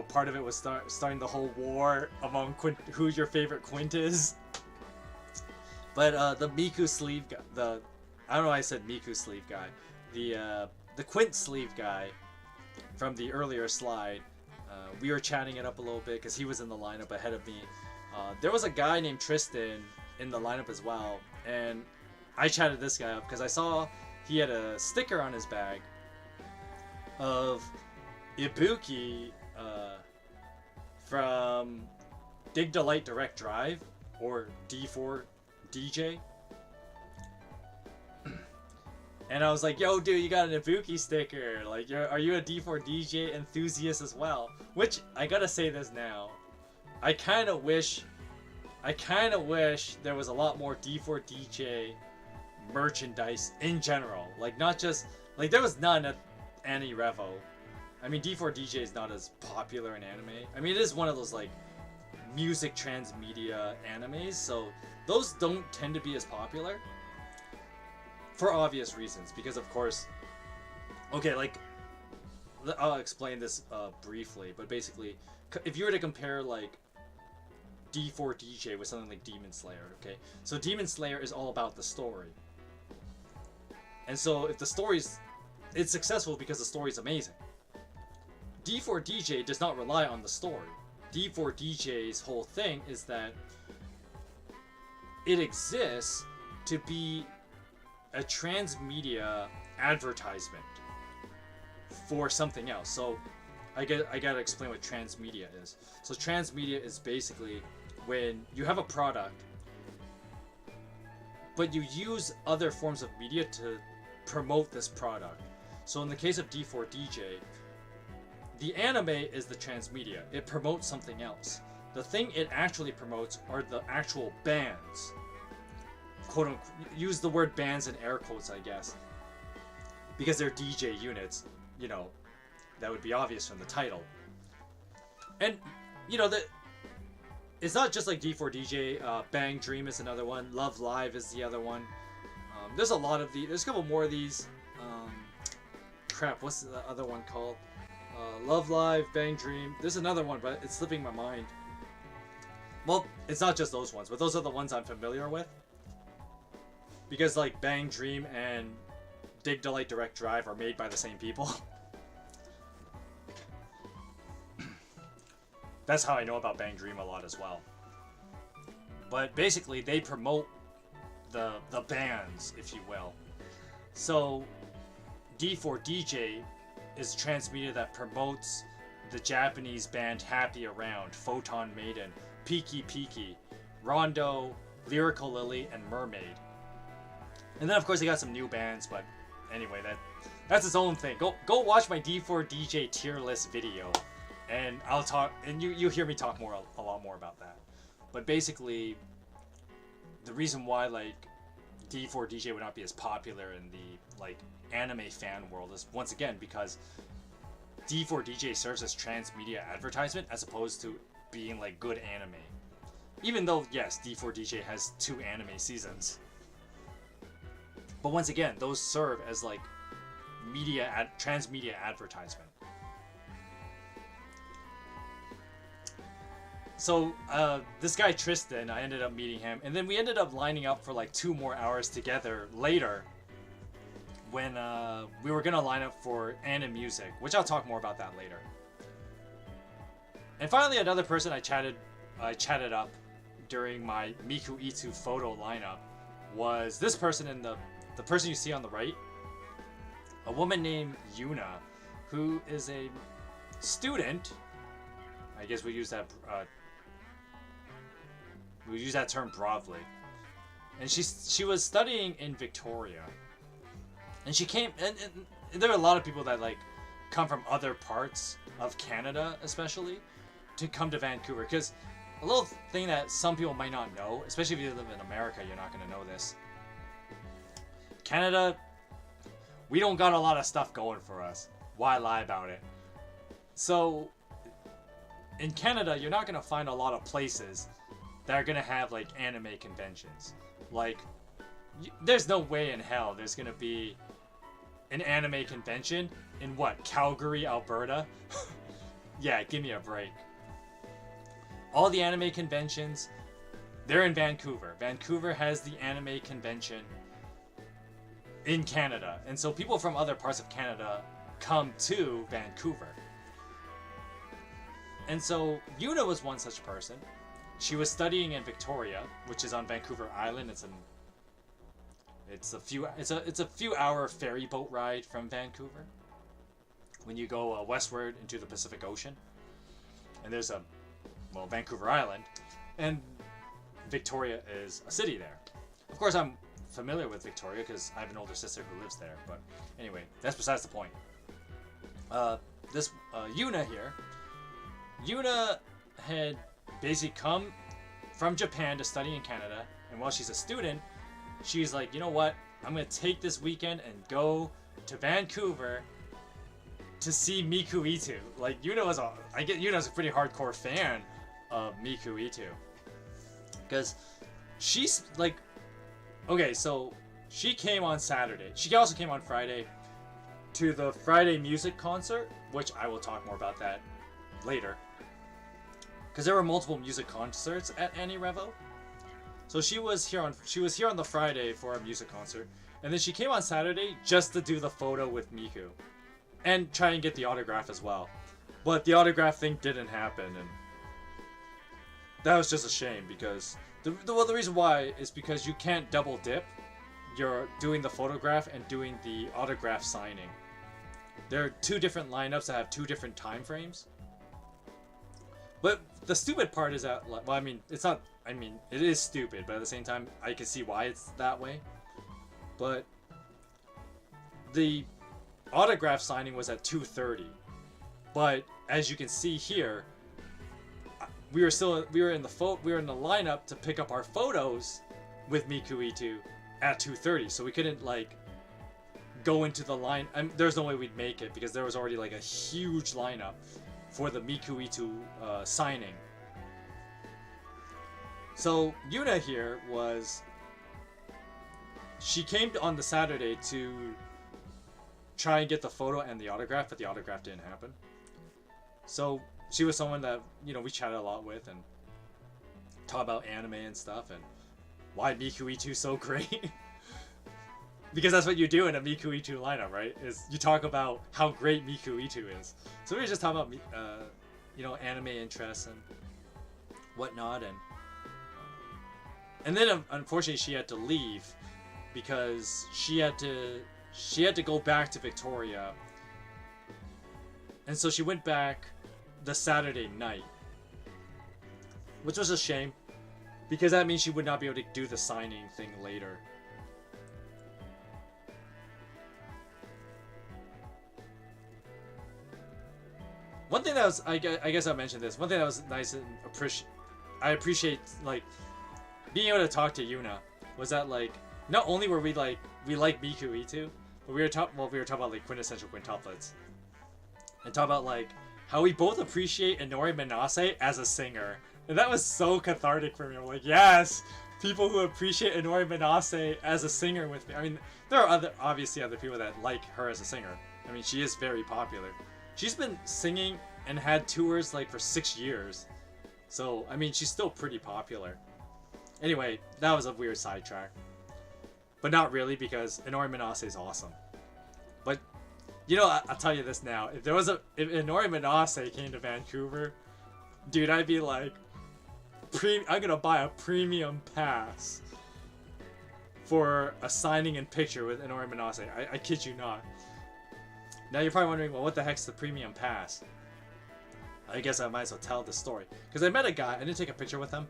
Part of it was starting the whole war among who's your favorite quint is. But the Miku sleeve guy, I don't know why I said Miku sleeve guy. The quint sleeve guy from the earlier slide, we were chatting it up a little bit because he was in the lineup ahead of me. There was a guy named Tristan in the lineup as well, and I chatted this guy up because I saw he had a sticker on his bag of Ibuki from Dig Delight Direct Drive, or D4 DJ. And I was like, yo, dude, you got an Ibuki sticker. Like, are you a D4DJ enthusiast as well? Which, I gotta say this now. I kind of wish there was a lot more D4DJ merchandise in general. Like, not just... Like, there was none at AniRevo. I mean, D4DJ is not as popular in anime. I mean, it is one of those, like, music transmedia animes, so those don't tend to be as popular. For obvious reasons, because of course... Okay, like... I'll explain this briefly, but basically, if you were to compare, like, D4DJ with something like Demon Slayer, okay? So Demon Slayer is all about the story. And so if the story's... It's successful because the story's amazing. D4DJ does not rely on the story. D4DJ's whole thing is that it exists to be a transmedia advertisement for something else. So I gotta explain what transmedia is. So transmedia is basically when you have a product, but you use other forms of media to promote this product. So in the case of D4DJ, the anime is the transmedia. It promotes something else. The thing it actually promotes are the actual bands. Quote unquote, use the word bands in air quotes, I guess. Because they're DJ units, you know, that would be obvious from the title. And, you know, it's not just like D4DJ, Bang Dream is another one, Love Live is the other one. There's a lot of there's a couple more of these. Crap, what's the other one called? Love Live, Bang Dream. There's another one, but it's slipping my mind. Well, it's not just those ones, but those are the ones I'm familiar with. Because, like, Bang Dream and Dig Delight Direct Drive are made by the same people. That's how I know about Bang Dream a lot as well. But basically, they promote the bands, if you will. So, D4DJ is transmedia that promotes the Japanese band Happy Around, Photon Maiden, Piki Piki, Rondo, Lyrical Lily, and Mermaid. And then of course they got some new bands, but anyway, that's its own thing. Go watch my D4DJ tier list video, and I'll talk, and you hear me talk a lot more about that. But basically, the reason why like D4DJ would not be as popular in the like anime fan world is once again because D4DJ serves as transmedia advertisement as opposed to being like good anime. Even though yes, D4DJ has 2 anime seasons. But once again, those serve as like transmedia advertisement. So this guy Tristan, I ended up meeting him, and then we ended up lining up for like 2 more hours together later when we were gonna line up for Anime Music, which I'll talk more about that later. And finally, another person I chatted up during my Miku Itu photo lineup was this person in the person you see on the right, a woman named Yuna, who is a student. I guess we use that term broadly. And she was studying in Victoria. And she came, and there are a lot of people that like come from other parts of Canada, especially, to come to Vancouver. Because a little thing that some people might not know, especially if you live in America, you're not going to know this. Canada, we don't got a lot of stuff going for us. Why lie about it? So, in Canada, you're not going to find a lot of places that are going to have like anime conventions. Like, there's no way in hell there's going to be an anime convention in what, Calgary, Alberta? Yeah, give me a break. All the anime conventions, they're in Vancouver. Vancouver has the anime convention in Canada. And so people from other parts of Canada come to Vancouver. And so Yuna was one such person. She was studying in Victoria, which is on Vancouver Island. It's a few hour ferry boat ride from Vancouver when you go westward into the Pacific Ocean. And there's Vancouver Island, and Victoria is a city there. Of course, I'm familiar with Victoria because I have an older sister who lives there. But anyway, that's besides the point. This Yuna here. Yuna had basically come from Japan to study in Canada, and while she's a student, she's like, you know what? I'm gonna take this weekend and go to Vancouver to see Miku Ito. Like Yuna's a pretty hardcore fan of Miku Ito, because she's like, okay, so she came on Saturday. She also came on Friday to the Friday music concert, which I will talk more about that later. Because there were multiple music concerts at AniRevo. So she was here on the Friday for a music concert, and then she came on Saturday just to do the photo with Miku, and try and get the autograph as well. But the autograph thing didn't happen, and that was just a shame because the reason why is because you can't double dip. You're doing the photograph and doing the autograph signing. There are two different lineups that have two different time frames. But the stupid part is that, well, I mean, it's not, I mean, it is stupid, but at the same time, I can see why it's that way. But the autograph signing was at 2:30. But as you can see here, we were in the lineup to pick up our photos with Miku Ito at 2:30, so we couldn't like go into the line. There's no way we'd make it because there was already like a huge lineup for the Miku Ito signing. So Yuna here she came on the Saturday to try and get the photo and the autograph, but the autograph didn't happen. So she was someone that, you know, we chatted a lot with and talk about anime and stuff and why Miku Ito so great. Because that's what you do in a Miku Ito lineup, right? Is you talk about how great Miku Ito is. So we were just talking about, you know, anime interests and whatnot, and then unfortunately she had to leave because she had to go back to Victoria, and so she went back the Saturday night, which was a shame because that means she would not be able to do the signing thing later. One thing that was, I guess I mentioned this, one thing that was nice and I appreciate, like, being able to talk to Yuna, was that, like, not only were we like Miku Ito, but we were talking about, like, quintessential quintuplets. And talk about, like, how we both appreciate Inori Minase as a singer. And that was so cathartic for me. I'm like, yes! People who appreciate Inori Minase as a singer with me. I mean, there are obviously other people that like her as a singer. I mean, she is very popular. She's been singing and had tours like for 6 years. So, I mean, she's still pretty popular. Anyway, that was a weird sidetrack. But not really, because Inori Minase is awesome. But, you know, I'll tell you this now. If Inori Minase came to Vancouver, dude, I'd be like, I'm gonna buy a premium pass for a signing and picture with Inori Minase. I kid you not. Now you're probably wondering, well, what the heck's the premium pass? I guess I might as well tell the story. Because I met a guy, I didn't take a picture with him.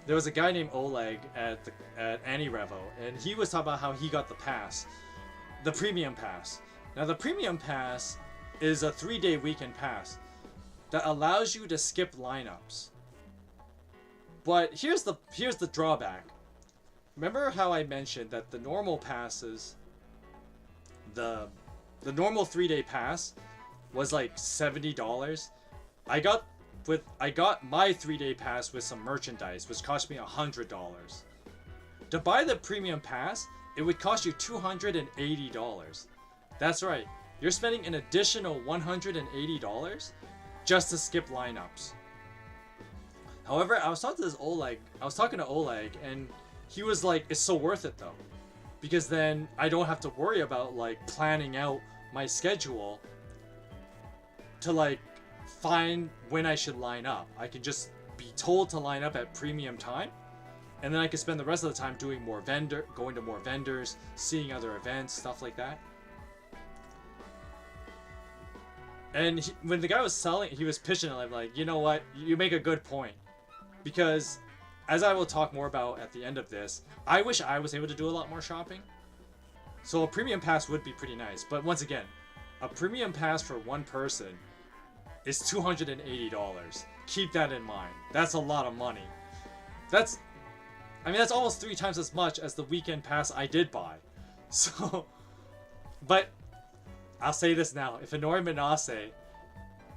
There was a guy named Oleg at AniRevo, and he was talking about how he got the pass. The premium pass. Now the premium pass is a 3-day weekend pass that allows you to skip lineups. But here's the drawback. Remember how I mentioned that the normal passes, the normal 3-day pass was like $70. I got my 3-day pass with some merchandise, which cost me $100. To buy the premium pass, it would cost you $280. That's right, you're spending an additional $180 just to skip lineups. However, I was talking to Oleg, and he was like, it's so worth it though. Because then I don't have to worry about like planning out my schedule to like find when I should line up. I can just be told to line up at premium time, and then I can spend the rest of the time doing going to more vendors, seeing other events, stuff like that. And when the guy was selling, he was pitching it like, you know what, you make a good point. Because as I will talk more about at the end of this, I wish I was able to do a lot more shopping. So a premium pass would be pretty nice. But once again, a premium pass for one person is $280. Keep that in mind. That's a lot of money. That's almost 3 times as much as the weekend pass I did buy. So, but I'll say this now. If Inori Minase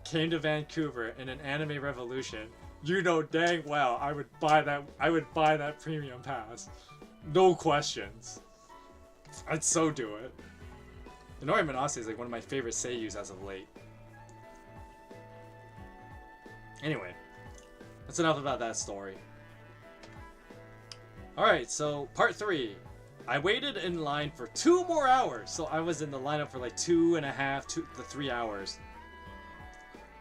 came to Vancouver in an anime revolution, you know dang well I would buy that premium pass. No questions. I'd so do it. Inori Minase is like one of my favorite seiyus as of late. Anyway, that's enough about that story. Alright, so part 3. I waited in line for 2 more hours. So I was in the lineup for like 2.5 to 3 hours.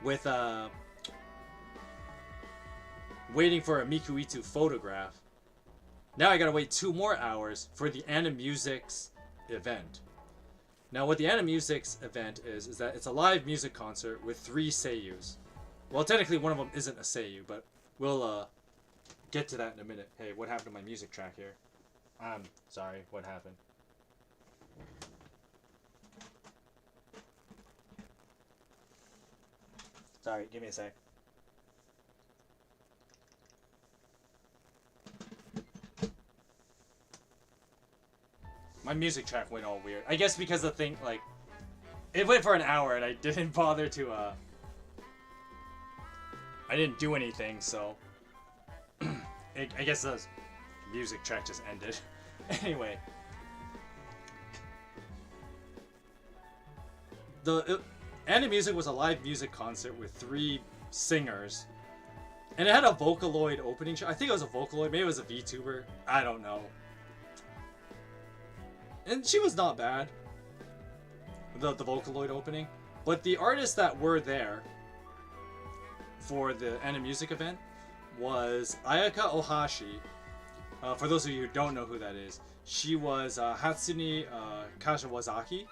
With waiting for a Mikuitu photograph. Now I gotta wait 2 more hours for the AniMusic's event. Now what the AniMusic's event is that it's a live music concert with 3 seiyus. Well, technically one of them isn't a seiyu, but we'll get to that in a minute. Hey, what happened to my music track here? I'm sorry, what happened? Sorry, give me a sec. My music track went all weird. I guess because the thing, like, it went for an hour and I didn't bother to, I didn't do anything, so I guess the music track just ended. Anyway. AniMusic was a live music concert with 3 singers. And it had a Vocaloid opening show. I think it was a Vocaloid. Maybe it was a VTuber. I don't know. And she was not bad. The Vocaloid opening. But the artists that were there for the AniMusic event was Ayaka Ohashi. For those of you who don't know who that is, she was Hatsune Kashiwazaki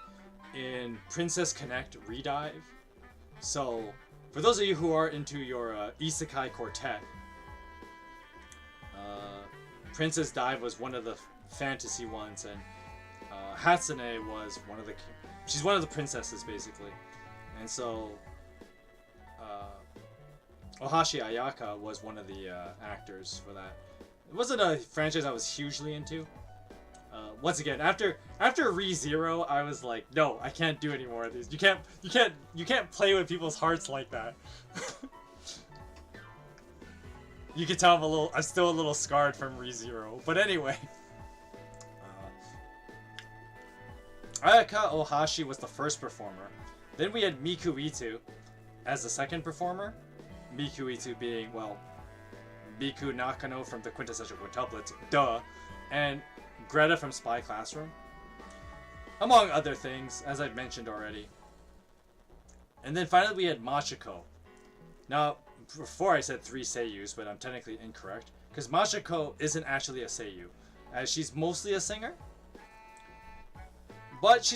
in Princess Connect Redive. So, for those of you who are into your Isekai Quartet, Princess Dive was one of the fantasy ones, and Hatsune was she's one of the princesses, basically. And so, Ohashi Ayaka was one of the actors for that. It wasn't a franchise I was hugely into. Once again, after ReZero, I was like, no, I can't do any more of these. You can't play with people's hearts like that. You can tell I'm still a little scarred from ReZero. But anyway, Ayaka Ohashi was the first performer. Then we had Mikuitu as the second performer. Mikuitu being, well, Miku Nakano from the Quintessential Quintuplets, duh, and Greta from Spy Classroom, among other things, as I've mentioned already. And then finally we had Machiko. Now, before I said 3 seiyus, but I'm technically incorrect, because Machiko isn't actually a seiyu, as she's mostly a singer. But she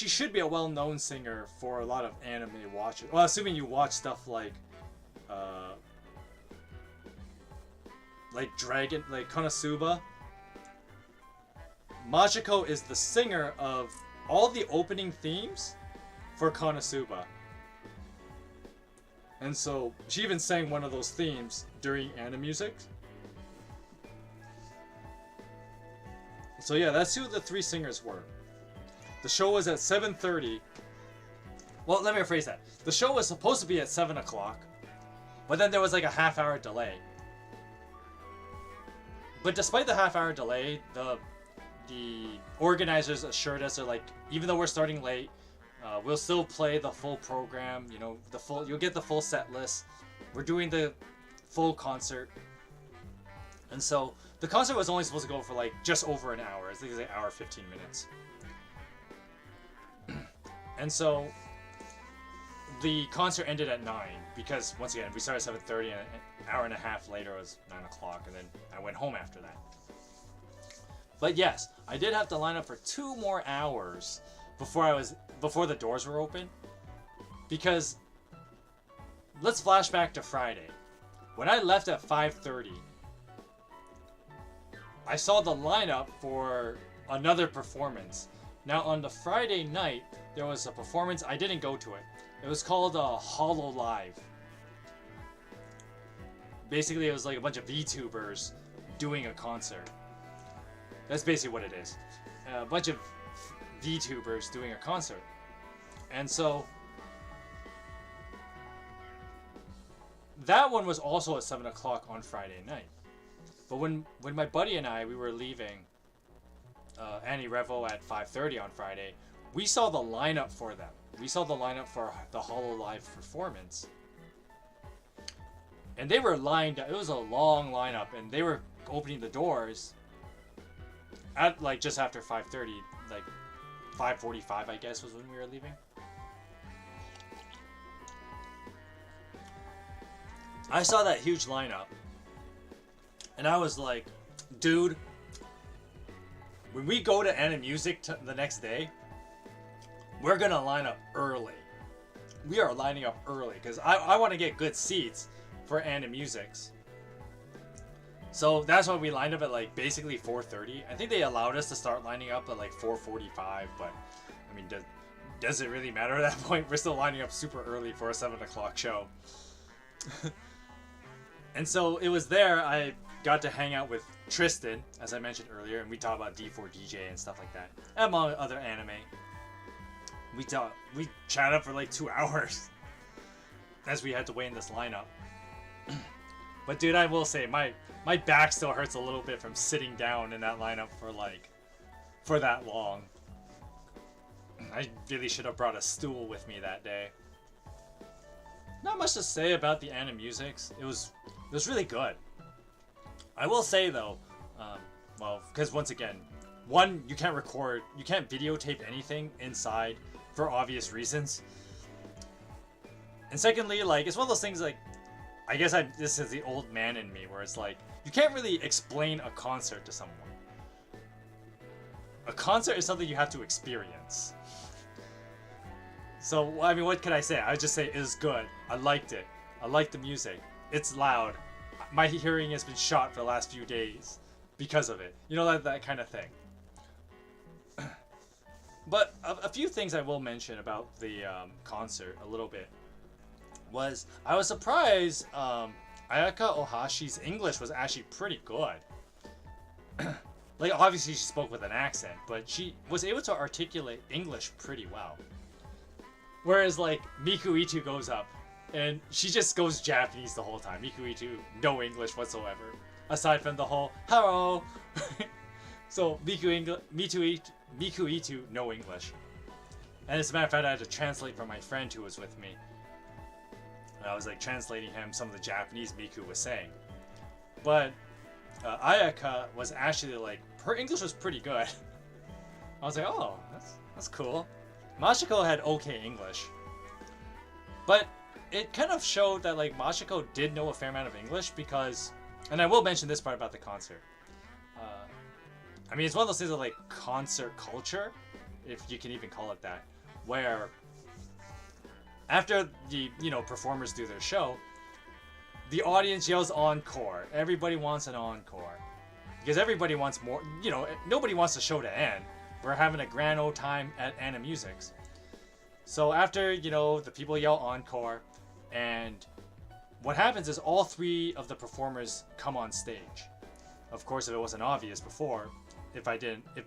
should be a well-known singer for a lot of anime watchers. Well, assuming you watch stuff like Konosuba. Machiko is the singer of all the opening themes for Konosuba. And so, she even sang one of those themes during AniMusic. So yeah, that's who the 3 singers were. The show was at 7:30. Well, let me rephrase that. The show was supposed to be at 7 o'clock, but then there was like a half-hour delay. But despite the half-hour delay, the organizers assured us, they're like, even though we're starting late, we'll still play the full program. You know, you'll get the full set list. We're doing the full concert, and so the concert was only supposed to go for like just over an hour. I think it's like an hour 15 minutes. And so the concert ended at 9 because, once again, we started at 7:30 and an hour and a half later it was 9 o'clock, and then I went home after that. But yes, I did have to line up for 2 more hours before the doors were open, because let's flash back to Friday. When I left at 5:30, I saw the lineup for another performance. Now on the Friday night, there was a performance. I didn't go to it. It was called Hollow Live. Basically, it was like a bunch of VTubers doing a concert. That's basically what it is. A bunch of VTubers doing a concert. And so that one was also at 7 o'clock on Friday night. But when my buddy and I, we were leaving AniRevo at 5:30 on Friday, we saw the lineup for them. We saw the lineup for the Hollow Live performance. And they were lined up. It was a long lineup, and they were opening the doors at like just after 5:30, like 5:45, I guess, was when we were leaving. I saw that huge lineup, and I was like, dude, when we go to AniMusic the next day, we're gonna line up early. We are lining up early because I want to get good seats for AniMusics. So that's why we lined up at like basically 4:30. I think they allowed us to start lining up at like 4:45, but I mean, does it really matter at that point? We're still lining up super early for a 7 o'clock show. And so it was there I got to hang out with Tristan, as I mentioned earlier, and we talked about D4DJ and stuff like that, among other anime. We chatted for like 2 hours as we had to wait in this lineup. But dude, I will say my back still hurts a little bit from sitting down in that lineup for that long. I really should have brought a stool with me that day. Not much to say about the AniMusics. It was really good. I will say though, well, because once again, one, you can't videotape anything inside for obvious reasons. And secondly, like, it's one of those things like, I guess this is the old man in me, where it's like, you can't really explain a concert to someone. A concert is something you have to experience. So, I mean, what can I say? I would just say it was good. I liked it. I liked the music. It's loud. My hearing has been shot for the last few days because of it. You know, that kind of thing. But a few things I will mention about the concert a little bit was I was surprised Ayaka Ohashi's English was actually pretty good. Like, obviously she spoke with an accent, but she was able to articulate English pretty well. Whereas, like, Miku Itu goes up, and she just goes Japanese the whole time. Miku Itu, no English whatsoever. Aside from the whole, hello! So, Miku Itu, no English. And as a matter of fact, I had to translate for my friend who was with me. And I was, like, translating him some of the Japanese Miku was saying. But Ayaka was actually, like, her English was pretty good. I was like, oh, that's cool. Machiko had okay English. But it kind of showed that, like, Machiko did know a fair amount of English because, and I will mention this part about the concert. I mean, it's one of those things of, like, concert culture, if you can even call it that, where after the, performers do their show, the audience yells encore. Everybody wants an encore. Because everybody wants more, nobody wants the show to end. We're having a grand old time at AniMusics. So after, the people yell encore, and what happens is all 3 of the performers come on stage. Of course, if it wasn't obvious before, if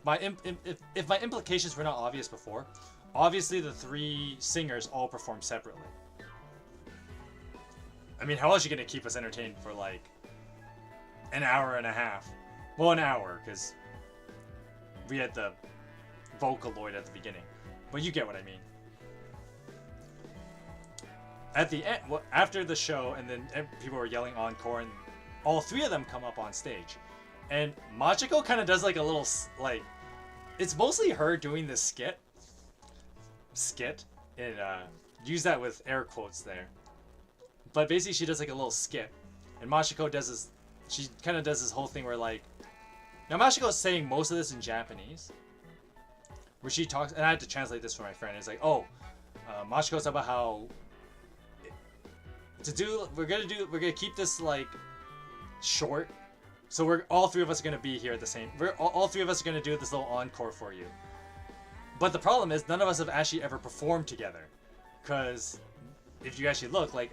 my implications were not obvious before, obviously the 3 singers all perform separately. I mean, how else are you gonna keep us entertained for like an hour and a half? Well, an hour, because we had the Vocaloid at the beginning. But you get what I mean. At the end, after the show, and then people were yelling encore, and all 3 of them come up on stage. And Machiko kind of does like a little, like, it's mostly her doing this skit, and use that with air quotes there. But basically she does like a little skit, and Machiko does this, she kind of does this whole thing where, like, now Machiko's saying most of this in Japanese, where she talks, and I had to translate this for my friend. It's like, Machiko's about how we're gonna keep this like short, So we're all three of us are gonna be here at the same. We're all three of us are gonna do this little encore for you. But the problem is none of us have actually ever performed together, because if you actually look, like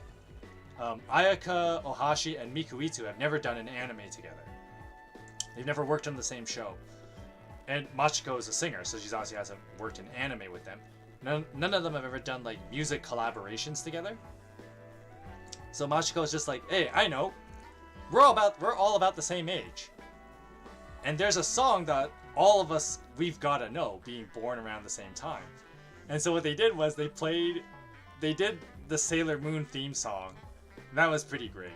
Ayaka, Ohashi, and Mikuitsu have never done an anime together. They've never worked on the same show. And Machiko is a singer, so she obviously hasn't worked in anime with them. None of them have ever done like music collaborations together. So Machiko is just like, hey, I know. We're all about the same age. And there's a song that all of us, we've got to know, being born around the same time. And so what they did was they did the Sailor Moon theme song. And that was pretty great.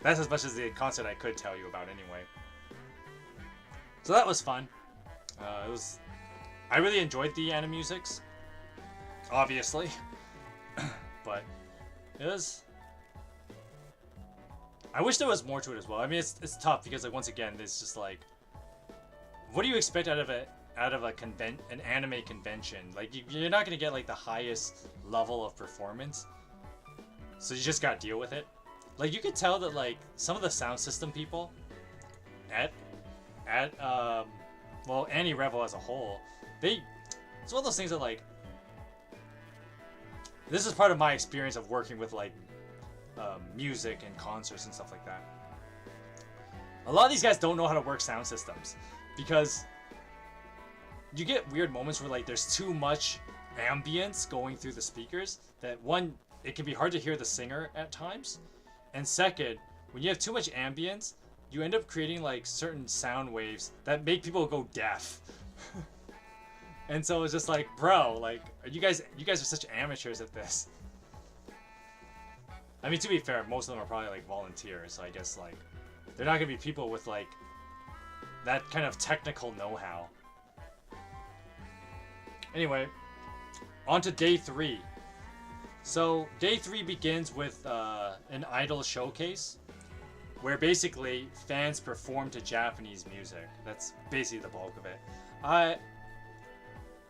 That's as much as the concert I could tell you about anyway. So that was fun. I really enjoyed the Animusics, obviously. But it was... I wish there was more to it as well. I mean, it's tough because, like, once again, it's just like, what do you expect out of an anime convention? Like, you're not gonna get like the highest level of performance, so you just gotta deal with it. Like, you could tell that like some of the sound system people at well, AniRevo as a whole, it's one of those things that, like, this is part of my experience of working with like music and concerts and stuff like that. A lot of these guys don't know how to work sound systems because you get weird moments where like there's too much ambience going through the speakers that, one, it can be hard to hear the singer at times, and second, when you have too much ambience, you end up creating like certain sound waves that make people go deaf. And so it's just like, bro, like, you guys are such amateurs at this. I mean, to be fair, most of them are probably like volunteers, so I guess like they're not gonna be people with like that kind of technical know-how. Anyway, on to day 3. So day 3 begins with an idol showcase, where basically fans perform to Japanese music. That's basically the bulk of it.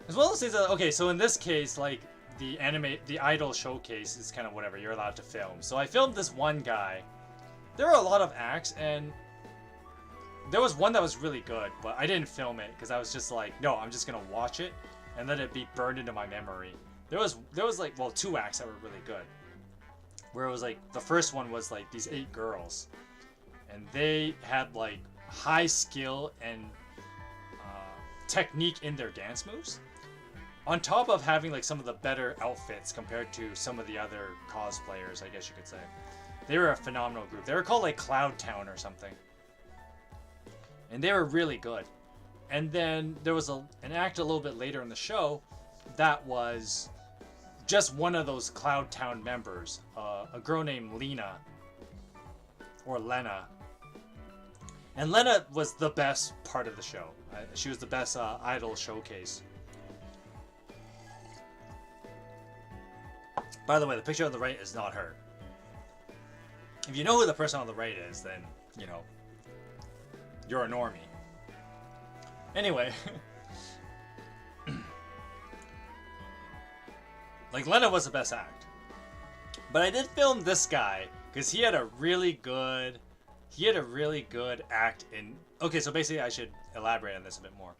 As well as things that, okay, so in this case, like, the idol showcase is kind of whatever, you're allowed to film. So I filmed this one guy. There were a lot of acts, and there was one that was really good, but I didn't film it because I was just like, no, I'm just gonna watch it and let it be burned into my memory. There was like, well, 2 acts that were really good, where it was like, the first one was like these 8 girls, and they had like high skill and technique in their dance moves, on top of having like some of the better outfits compared to some of the other cosplayers, I guess you could say. They were a phenomenal group. They were called like Cloud Town or something, and they were really good. And then there was an act a little bit later in the show that was just one of those Cloud Town members, a girl named Lena, or Lena. And Lena was the best part of the show. She was the best idol showcase. By the way, the picture on the right is not her. If you know who the person on the right is, then, you know, you're a normie. Anyway. Like, Lena was the best act. But I did film this guy, because he had a really good act in... Okay, so basically I should elaborate on this a bit more.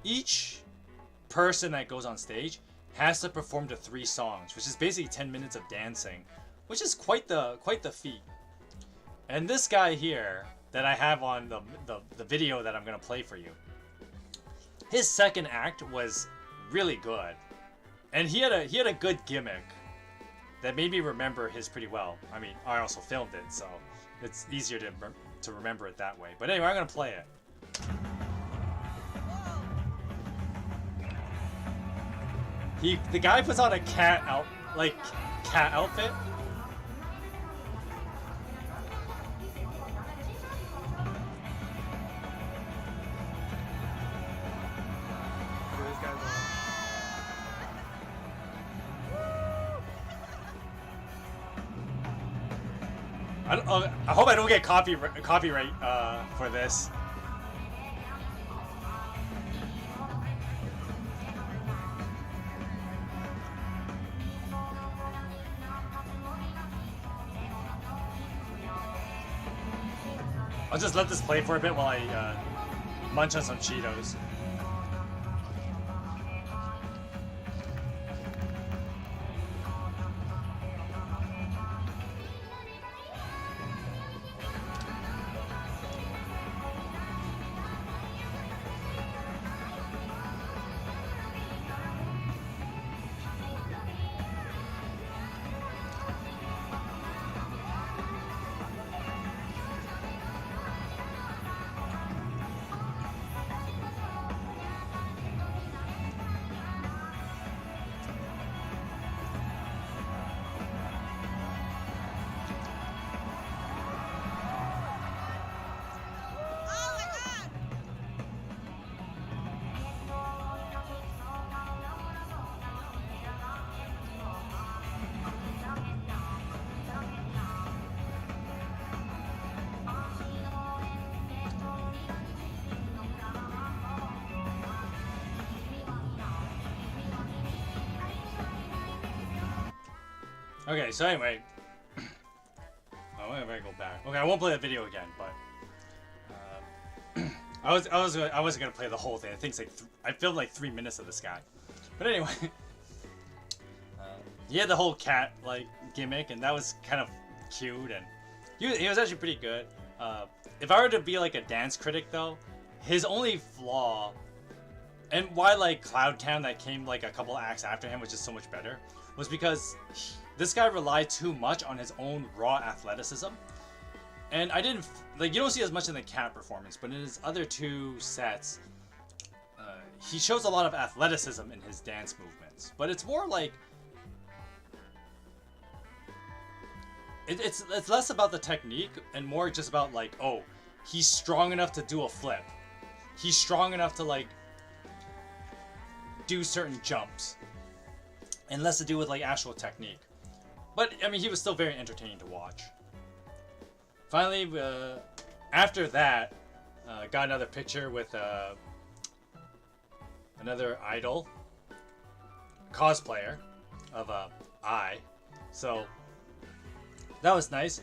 Each person that goes on stage has to perform to 3 songs, which is basically 10 minutes of dancing, which is quite the feat. And this guy here that I have on the video that I'm gonna play for you, his second act was really good, and he had a good gimmick that made me remember his pretty well. I mean, I also filmed it, so it's easier to remember it that way. But anyway, I'm gonna play it. The guy puts on a cat outfit. I hope I don't get copyright for this. I'll just let this play for a bit while I munch on some Cheetos. Okay, so anyway, I'm gonna go back. Okay, I won't play the video again, but I wasn't gonna play the whole thing. I think it's like I filmed like 3 minutes of this guy, but anyway, he had the whole cat like gimmick, and that was kind of cute, and he was actually pretty good. If I were to be like a dance critic though, his only flaw, and why like Cloud Town that came like a couple acts after him, which is so much better, was because this guy relied too much on his own raw athleticism. And I didn't, like, you don't see as much in the cat performance, but in his other 2 sets, he shows a lot of athleticism in his dance movements. But it's more like, it's less about the technique and more just about like, oh, he's strong enough to do a flip. He's strong enough to like, do certain jumps. And less to do with like actual technique. But, I mean, he was still very entertaining to watch. Finally, after that, got another picture with another idol cosplayer of I. So, that was nice.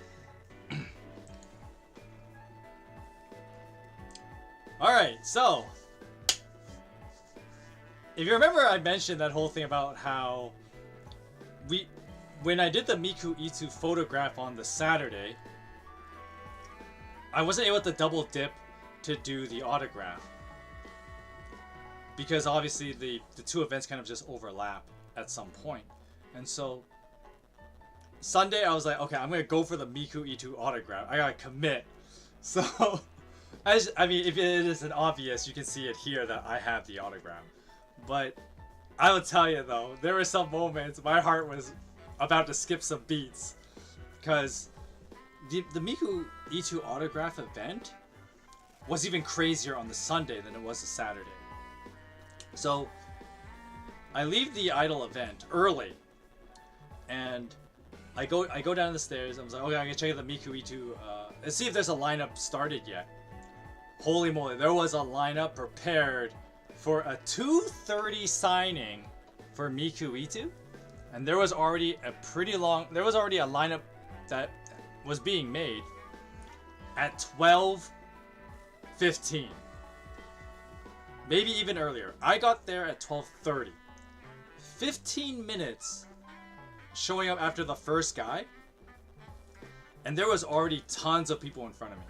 Alright, so, if you remember, I mentioned that whole thing about how when I did the Miku Itu photograph on the Saturday, I wasn't able to double dip to do the autograph. Because obviously the 2 events kind of just overlap at some point. And so, Sunday I was like, okay, I'm going to go for the Miku Itu autograph. I got to commit. So, I mean, if it isn't obvious, you can see it here that I have the autograph. But I will tell you though, there were some moments my heart was about to skip some beats, because the Miku Itu autograph event was even crazier on the Sunday than it was the Saturday. So I leave the idol event early, and I go down the stairs. I was like, okay, I'm gonna check out the Miku Itu and see if there's a lineup started yet. Holy moly, there was a lineup prepared for a 2:30 signing for Miku Itu, and there was already a lineup that was being made at 12:15. Maybe even earlier. I got there at 12:30. 15 minutes showing up after the first guy, and there was already tons of people in front of me.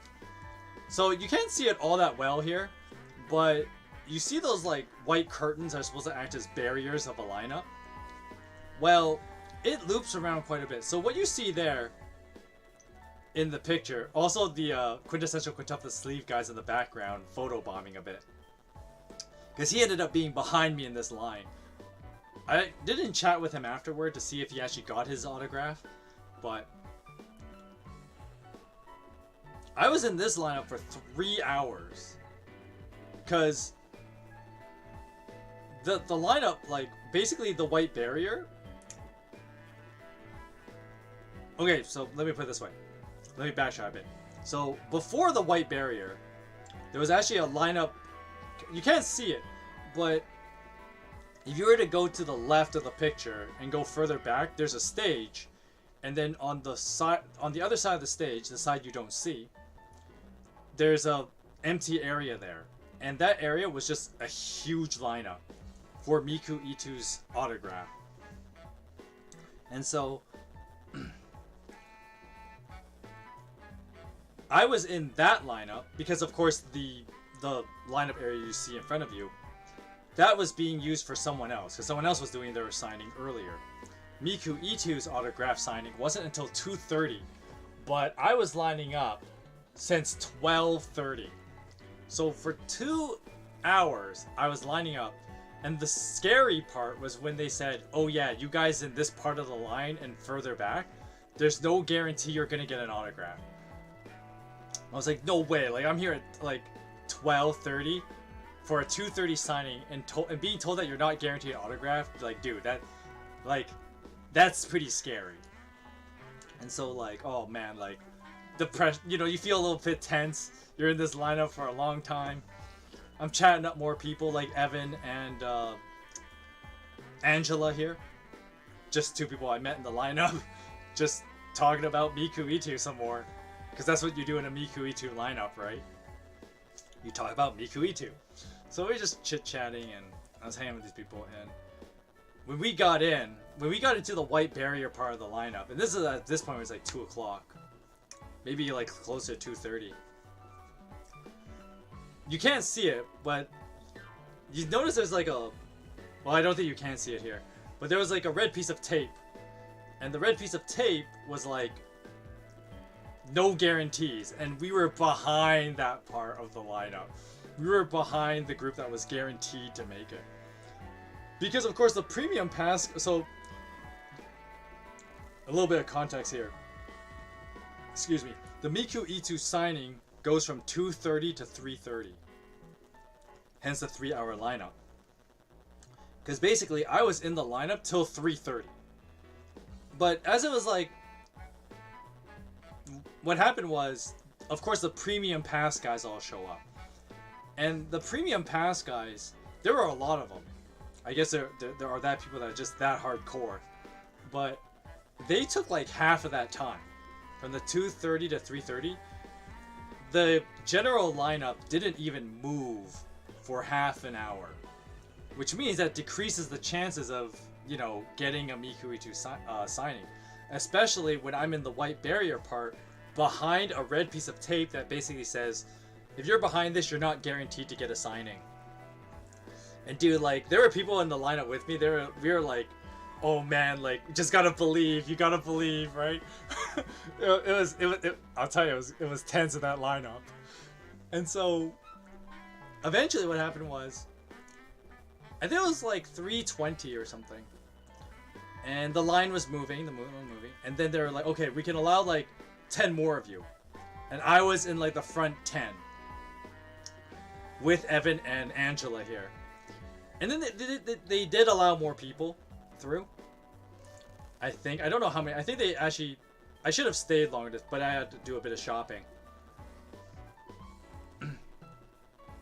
So you can't see it all that well here, but you see those like white curtains that are supposed to act as barriers of a lineup? Well, it loops around quite a bit. So what you see there in the picture, also the quintessential quintuplets sleeve guys in the background photobombing a bit, because he ended up being behind me in this line. I didn't chat with him afterward to see if he actually got his autograph, but I was in this lineup for 3 hours, because the lineup, like, basically the white barrier. Okay, so let me put it this way. Let me backtrack a bit. So before the white barrier, there was actually a lineup. You can't see it, but if you were to go to the left of the picture and go further back, there's a stage, and then on the side, on the other side of the stage, the side you don't see, there's a empty area there, and that area was just a huge lineup for Miku Ito's autograph. And so I was in that lineup because, of course, the lineup area you see in front of you, that was being used for someone else, because someone else was doing their signing earlier. Miku Ito's autograph signing wasn't until 2:30, but I was lining up since 12:30. So for 2 hours, I was lining up, and the scary part was when they said, "Oh yeah, you guys in this part of the line and further back, there's no guarantee you're gonna get an autograph." I was like, no way, like I'm here at like 12:30 for a 2:30 signing and being told that you're not guaranteed an autograph. Like, dude, that's pretty scary. And so, like, oh man, like the press, you feel a little bit tense. You're in this lineup for a long time. I'm chatting up more people like Evan and Angela here. Just 2 people I met in the lineup. Just talking about Miku Ito some more. Because that's what you do in a Miku Ito lineup, right? You talk about Miku Ito. So we were just chit-chatting, and I was hanging with these people, and when we got into the white barrier part of the lineup, and at this point it was like 2 o'clock. Maybe like closer to 2:30. You can't see it, but you notice there's like well, I don't think you can see it here, but there was like a red piece of tape, and the red piece of tape was like no guarantees, and we were behind that part of the lineup. We were behind the group that was guaranteed to make it, because of course the premium pass. So a little bit of context here. Excuse me. The Miku Ito signing goes from 2:30 to 3:30. Hence the 3-hour lineup. Because basically I was in the lineup till 3:30. But as it was like, what happened was, of course, the premium pass guys all show up. And the premium pass guys, there were a lot of them. I guess there are that people that are just that hardcore. But they took like half of that time. From the 2:30 to 3:30, the general lineup didn't even move for half an hour. Which means that decreases the chances of, getting a Miku Ito signing. Especially when I'm in the white barrier part, behind a red piece of tape that basically says, if you're behind this, you're not guaranteed to get a signing. And dude, like, there were people in the lineup with me, we were like, oh man, like, just gotta believe, you gotta believe, right? I'll tell you, it was tense in that lineup. And so, eventually what happened was, I think it was like 3:20 or something. And the line was moving, and then they were like, okay, we can allow like 10 more of you. And I was in like the front 10 with Evan and Angela here. And then they did allow more people through. I think. I don't know how many. I think they actually... I should have stayed longer, but I had to do a bit of shopping.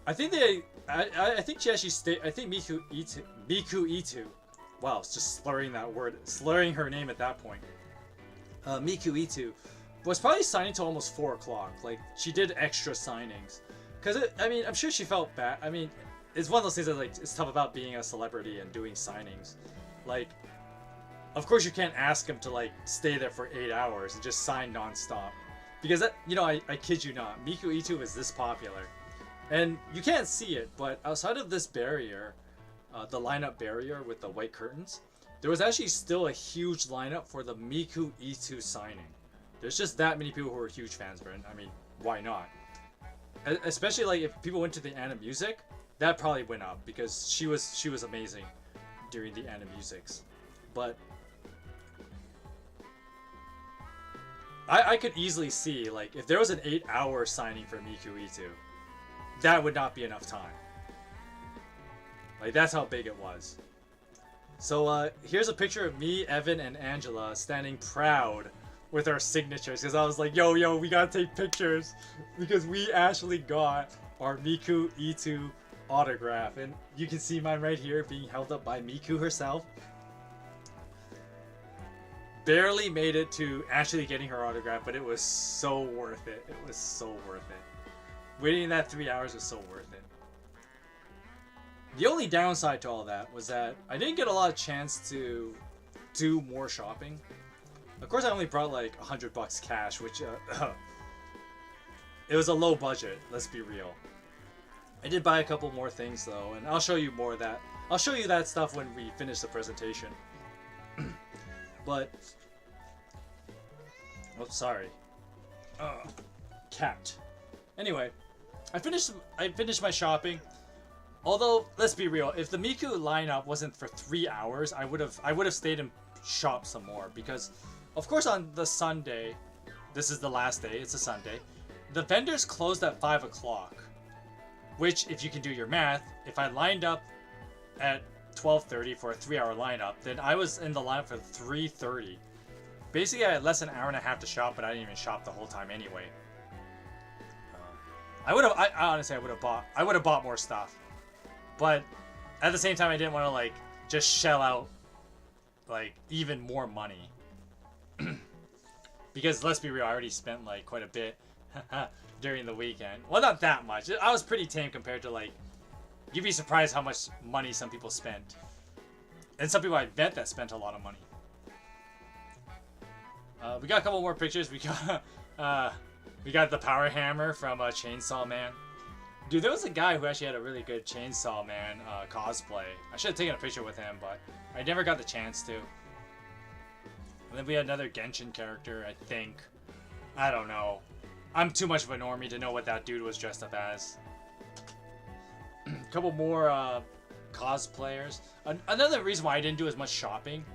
I think I think she actually stayed... I think Miku Ito... Wow, it's just slurring that word. Slurring her name at that point. Miku Ito was probably signing till almost 4 o'clock. Like, she did extra signings. Because, I'm sure she felt bad. I mean, it's one of those things that, like, it's tough about being a celebrity and doing signings. Like, of course you can't ask him to, like, stay there for 8 hours and just sign non-stop. Because, that, I kid you not, Miku Ito is this popular. And you can't see it, but outside of this barrier, the lineup barrier with the white curtains, there was actually still a huge lineup for the Miku Ito signing. There's just that many people who are huge fans, Brent. I mean, why not? Especially like if people went to the AniMusic, that probably went up because she was amazing during the AniMusics. But I could easily see, like, if there was an 8-hour signing for Miku Ito, that would not be enough time. Like, that's how big it was. So, here's a picture of me, Evan, and Angela standing proud with our signatures. Because I was like, yo, we gotta take pictures. Because we actually got our Miku Ito autograph. And you can see mine right here being held up by Miku herself. Barely made it to actually getting her autograph, but it was so worth it. It was so worth it. waiting that 3 hours was so worth it. The only downside to all that was that I didn't get a lot of chance to do more shopping. Of course, I only brought like $100 cash, which it was a low budget. Let's be real. I did buy a couple more things though, and I'll show you more of that. I'll show you that stuff when we finish the presentation. But oh, sorry. Cat. Anyway, I finished my shopping. Although, let's be real, if the Miku lineup wasn't for 3 hours, I would have stayed and shopped some more, because of course on the Sunday, this is the last day, it's a Sunday, the vendors closed at 5 o'clock. Which, if you can do your math, if I lined up at 12:30 for a 3-hour lineup, then I was in the line for 3:30. Basically, I had less than an hour and a half to shop, but I didn't even shop the whole time anyway. I honestly would have bought more stuff, but at the same time, I didn't want to like just shell out like even more money. Because let's be real, I already spent like quite a bit during the weekend. Well, not that much. I was pretty tame compared to like, you'd be surprised how much money some people spent. And some people I bet that spent a lot of money. We got a couple more pictures. We got the Power Hammer from Chainsaw Man. Dude, there was a guy who actually had a really good Chainsaw Man cosplay. I should have taken a picture with him, but I never got the chance to. And then we had another Genshin character, I think. I don't know. I'm too much of a normie to know what that dude was dressed up as. A couple more cosplayers. Another reason why I didn't do as much shopping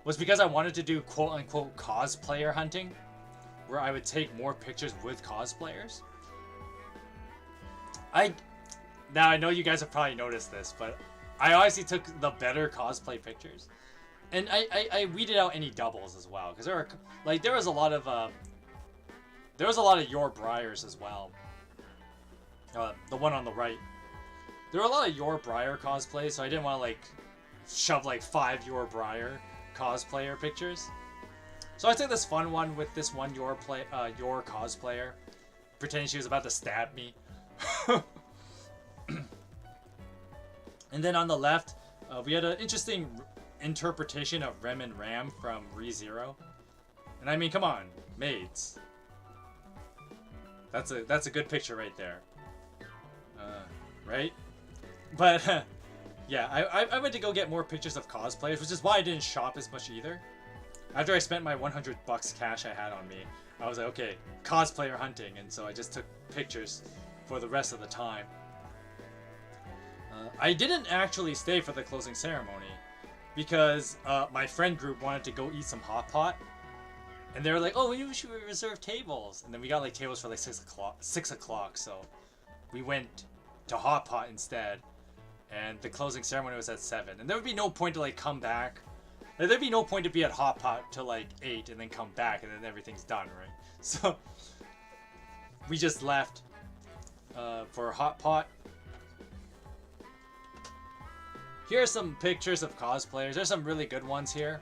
was because I wanted to do quote-unquote cosplayer hunting, where I would take more pictures with cosplayers. Now I know you guys have probably noticed this, but I honestly took the better cosplay pictures. And I weeded out any doubles as well, because there was a lot of Yor Briars as well. The one on the right. There were a lot of Yor Briar cosplays, so I didn't want to like shove like 5 Yor Briar cosplayer pictures. So I took this fun one with this one Yor cosplayer, pretending she was about to stab me. And then on the left, we had an interesting interpretation of Rem and Ram from ReZero. And I mean, come on, maids. That's a good picture right there. Right? But yeah, I went to go get more pictures of cosplayers, which is why I didn't shop as much either. After I spent my $100 cash I had on me, I was like, okay, cosplayer hunting, and so I just took pictures for the rest of the time. I didn't actually stay for the closing ceremony because my friend group wanted to go eat some hot pot, and they were like, "Oh, we should reserve tables," and then we got like tables for like 6 o'clock. So we went to hot pot instead, and the closing ceremony was at 7. And there would be no point to like come back. There'd be no point to be at hot pot till like 8 and then come back and then everything's done, right? So we just left for hot pot. Here are some pictures of cosplayers. There's some really good ones here.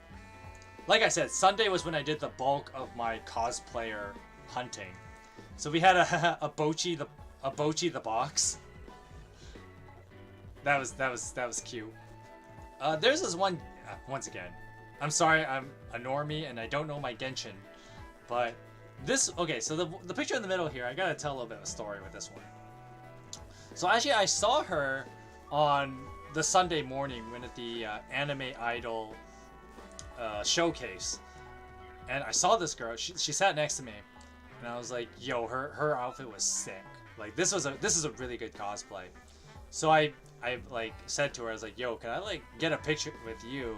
Like I said, Sunday was when I did the bulk of my cosplayer hunting. So we had a Bochi the box. That was cute. There's this one. Once again, I'm sorry, I'm a normie and I don't know my Genshin, but this. Okay, so the picture in the middle here, I gotta tell a little bit of a story with this one. So actually, I saw her on the Sunday morning when at the Anime Idol showcase, and I saw this girl. She sat next to me, and I was like, "Yo, her outfit was sick. Like this is a really good cosplay." So I like said to her, I was like, "Yo, can I like get a picture with you?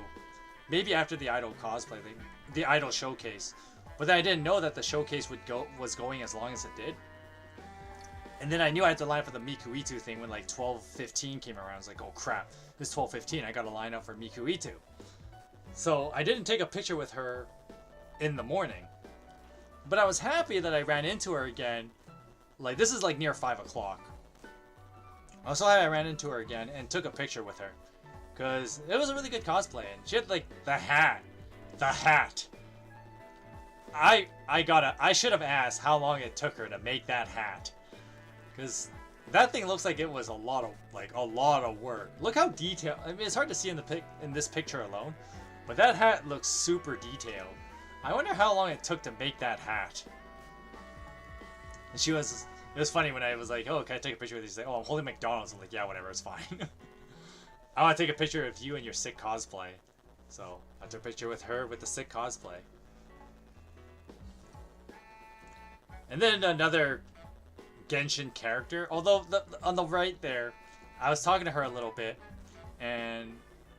Maybe after the Idol cosplay thing, the Idol showcase." But then I didn't know that the showcase was going as long as it did. And then I knew I had to line up for the Miku Itu thing when like 12:15 came around. I was like, "Oh crap, it's 12:15. I got to line up for Miku Itu." So I didn't take a picture with her in the morning, but I was happy that I ran into her again. Like this is like near 5 o'clock. I was so happy I ran into her again and took a picture with her, because it was a really good cosplay, and she had like the hat. I should have asked how long it took her to make that hat, because that thing looks like it was a lot of work. Look how detailed. I mean, it's hard to see in this picture alone, but that hat looks super detailed. I wonder how long it took to make that hat. And it was funny when I was like, oh, can I take a picture with you? She's like, oh, I'm holding McDonald's. I'm like, yeah, whatever, it's fine. I want to take a picture of you and your sick cosplay. So I took a picture with her with the sick cosplay. And then another Genshin character. Although on the right there, I was talking to her a little bit, and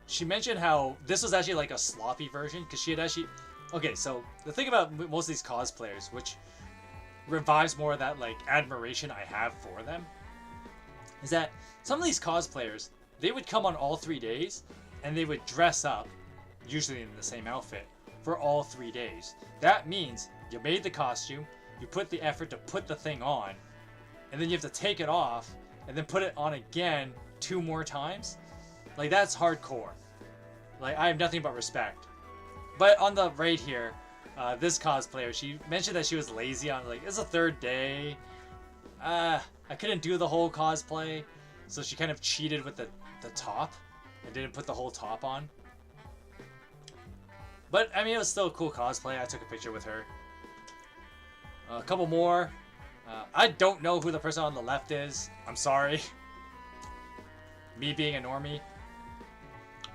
she mentioned how this was actually like a sloppy version, because she had actually... Okay, so the thing about most of these cosplayers, which revives more of that like admiration I have for them, is that some of these cosplayers, they would come on all 3 days, and they would dress up, usually in the same outfit, for all 3 days. That means you made the costume, you put the effort to put the thing on, and then you have to take it off, and then put it on again 2 more times. Like, that's hardcore. Like, I have nothing but respect. But on the right here, this cosplayer, she mentioned that she was lazy on, like, it's the 3rd day. I couldn't do the whole cosplay, so she kind of cheated with the top and didn't put the whole top on. But, I mean, it was still a cool cosplay. I took a picture with her. A couple more. I don't know who the person on the left is. I'm sorry. Me being a normie.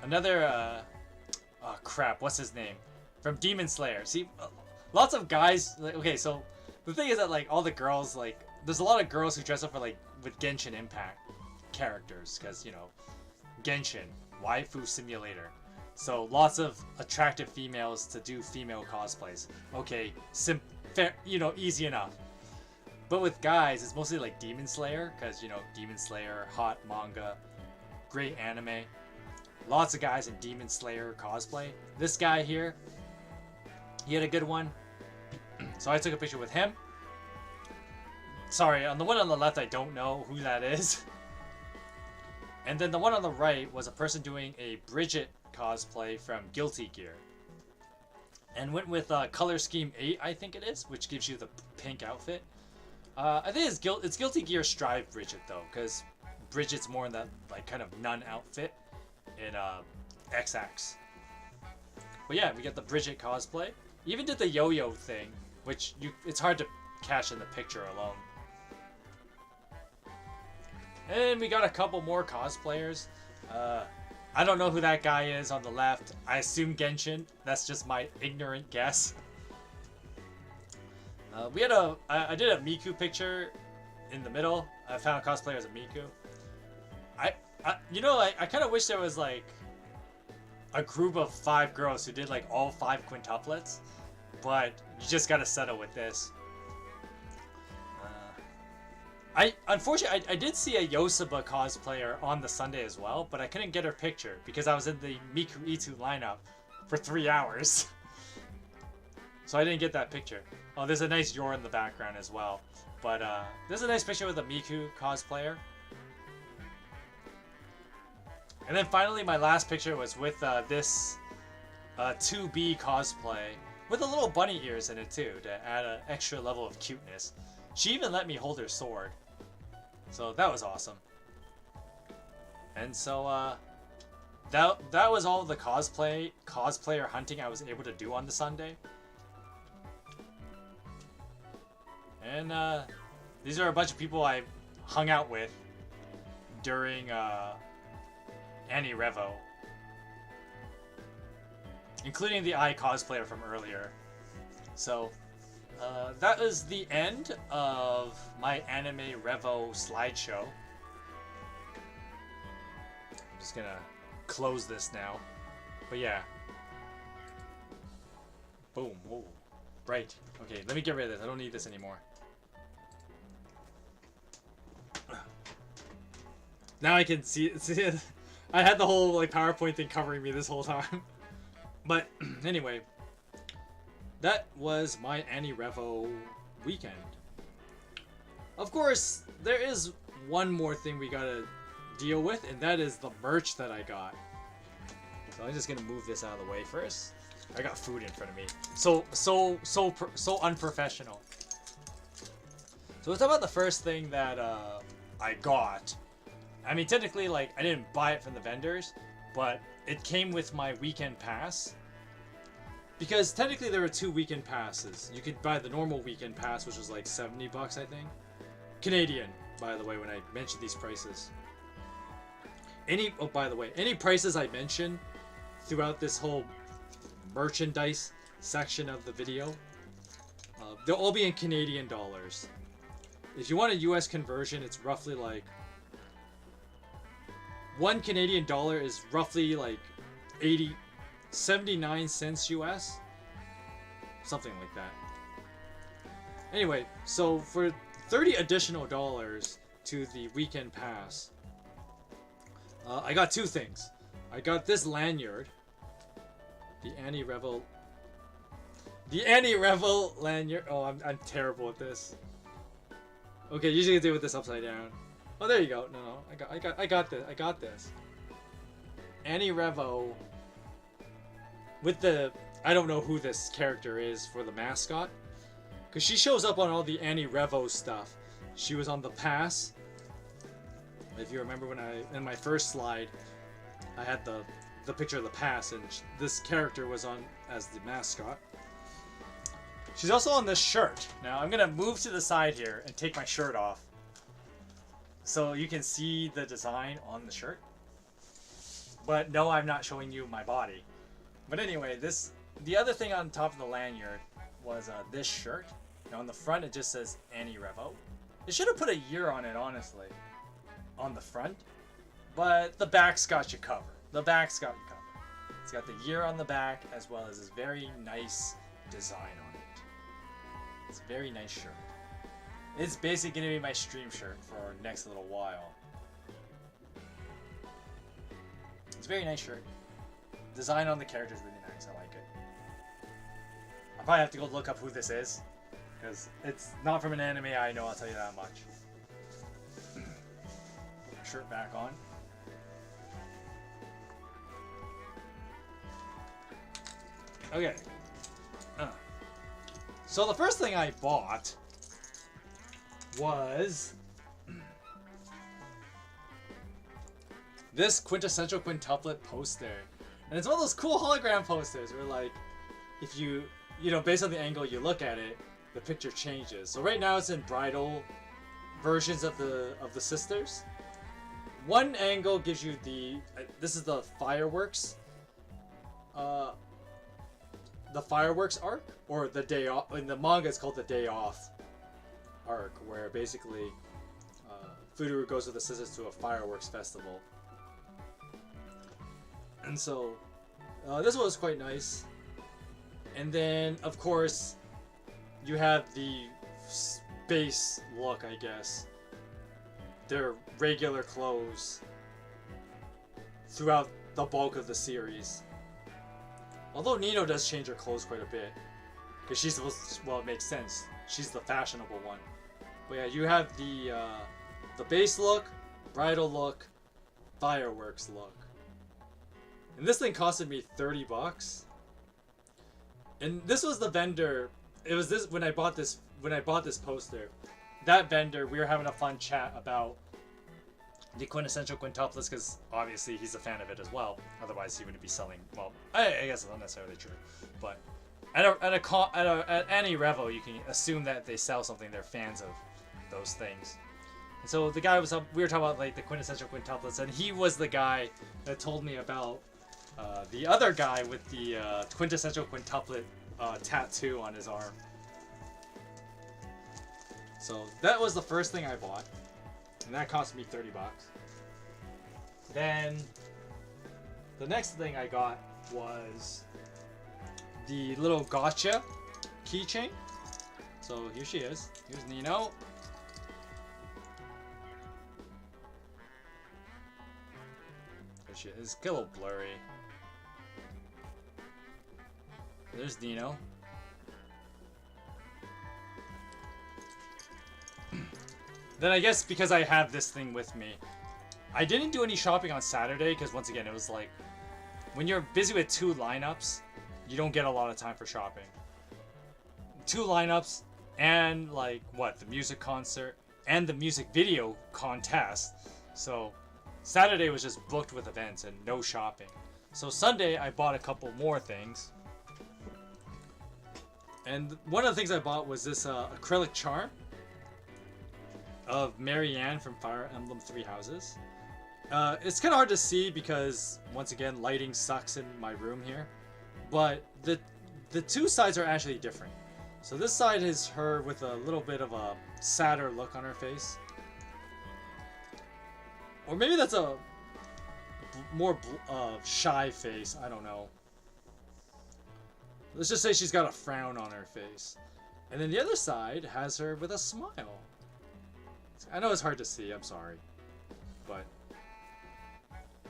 Another, oh crap, what's his name? From Demon Slayer. See, lots of guys, like, okay, so the thing is that, like, all the girls, like, there's a lot of girls who dress up for, like, with Genshin Impact characters, because, you know, Genshin, waifu simulator. So, lots of attractive females to do female cosplays. Okay, fair, you know, easy enough. But with guys, it's mostly like Demon Slayer, because, you know, Demon Slayer, hot manga, great anime. Lots of guys in Demon Slayer cosplay. This guy here, he had a good one. So I took a picture with him. Sorry, on the one on the left, I don't know who that is. And then the one on the right was a person doing a Bridget cosplay from Guilty Gear. And went with Color Scheme 8, I think it is, which gives you the pink outfit. I think it's Guilty Gear Strive Bridget, though, because Bridget's more in that, like, kind of nun outfit in XX. But yeah, we got the Bridget cosplay. Even did the yo-yo thing, which it's hard to catch in the picture alone. And we got a couple more cosplayers. I don't know who that guy is on the left. I assume Genshin. That's just my ignorant guess. I did a Miku picture in the middle. I found a cosplayer as a Miku. I kind of wish there was like a group of 5 girls who did like all 5 quintuplets, but you just gotta settle with this. Unfortunately, I did see a Yosaba cosplayer on the Sunday as well, but I couldn't get her picture because I was in the Miku Itu lineup for 3 hours. So I didn't get that picture. Oh, there's a nice Yor in the background as well. But there's a nice picture with a Miku cosplayer. And then finally, my last picture was with this 2B cosplay with a little bunny ears in it too, to add an extra level of cuteness. She even let me hold her sword. So that was awesome. And so that was all the cosplayer hunting I was able to do on the Sunday. And these are a bunch of people I hung out with during AniRevo, including the cosplayer from earlier. So that is the end of my AniRevo slideshow. I'm just gonna close this now. But yeah. Boom. Whoa. Right. Okay, let me get rid of this. I don't need this anymore. Now I can see it. I had the whole like PowerPoint thing covering me this whole time. But anyway, that was my AniRevo weekend. Of course, there is one more thing we gotta deal with, and that is the merch that I got. So I'm just gonna move this out of the way first. I got food in front of me. So unprofessional. So So let's talk about the first thing that I got. I mean, technically, like, I didn't buy it from the vendors, but it came with my weekend pass. Because technically there were 2 weekend passes. You could buy the normal weekend pass, which was like $70, I think. Canadian, by the way, when I mentioned these prices. By the way, any prices I mention throughout this whole merchandise section of the video, they'll all be in Canadian dollars. If you want a US conversion, it's roughly like 1 Canadian dollar is roughly like 79 cents US, something like that. Anyway, so for $30 additional to the weekend pass, I got 2 things. I got this lanyard, the AniRevo lanyard. Oh, I'm terrible at this. Okay, usually I do with this upside down. Oh, there you go. No, I got this. AniRevo with the, I don't know who this character is for the mascot, because she shows up on all the AniRevo stuff. She was on the pass. If you remember when in my first slide, I had the picture of the pass, and this character was on as the mascot. She's also on this shirt. Now I'm gonna move to the side here and take my shirt off, so you can see the design on the shirt. But no, I'm not showing you my body. But anyway, the other thing on top of the lanyard was this shirt. Now on the front it just says AniRevo. It should have put a year on it, honestly, on the front. But the back's got you covered. The back's got you covered. It's got the year on the back as well as this very nice design on it. It's a very nice shirt. It's basically going to be my stream shirt for our next little while. It's a very nice shirt. Design on the character is really nice. I like it. I'll probably have to go look up who this is, because it's not from an anime I know, I'll tell you that much. Put my shirt back on. Okay. So the first thing I bought was this quintessential quintuplet poster. And it's one of those cool hologram posters where, like, if you know, based on the angle you look at it, the picture changes. So right now it's in bridal versions of the sisters. One angle gives you this is the fireworks. The fireworks arc, or the day off. In the manga, it's called the day off arc, where basically Fuduru goes with the sisters to a fireworks festival. And so this one was quite nice. And then, of course, you have the base look, I guess. Their regular clothes throughout the bulk of the series. Although Nino does change her clothes quite a bit. Because she's supposed to, well, it makes sense. She's the fashionable one. But yeah, you have the base look, bridal look, fireworks look. And this thing costed me $30. And this was the vendor. It was this when I bought this poster. That vendor, we were having a fun chat about the quintessential quintuplets, because obviously he's a fan of it as well. Otherwise, he wouldn't be selling. Well, I guess it's not necessarily true, but at AniRevo, you can assume that they sell something. They're fans of those things. And so the guy was up. We were talking about like the quintessential quintuplets, and he was the guy that told me about the other guy with the quintessential quintuplet tattoo on his arm. So that was the first thing I bought, and that cost me $30. Then the next thing I got was the little gotcha keychain. So here she is. Here's Nino. There she is. It's a little blurry. There's Nino. Then I guess because I have this thing with me, I didn't do any shopping on Saturday because once again it was like, when you're busy with 2 lineups, you don't get a lot of time for shopping. 2 lineups, and like the music concert and the music video contest. So Saturday was just booked with events and no shopping. So Sunday I bought a couple more things. And one of the things I bought was this acrylic charm of Marianne from Fire Emblem Three Houses. It's kind of hard to see because, once again, lighting sucks in my room here. But the two sides are actually different. So this side is her with a little bit of a sadder look on her face. Or maybe that's a more shy face, I don't know. Let's just say she's got a frown on her face. And then the other side has her with a smile. I know it's hard to see, I'm sorry. But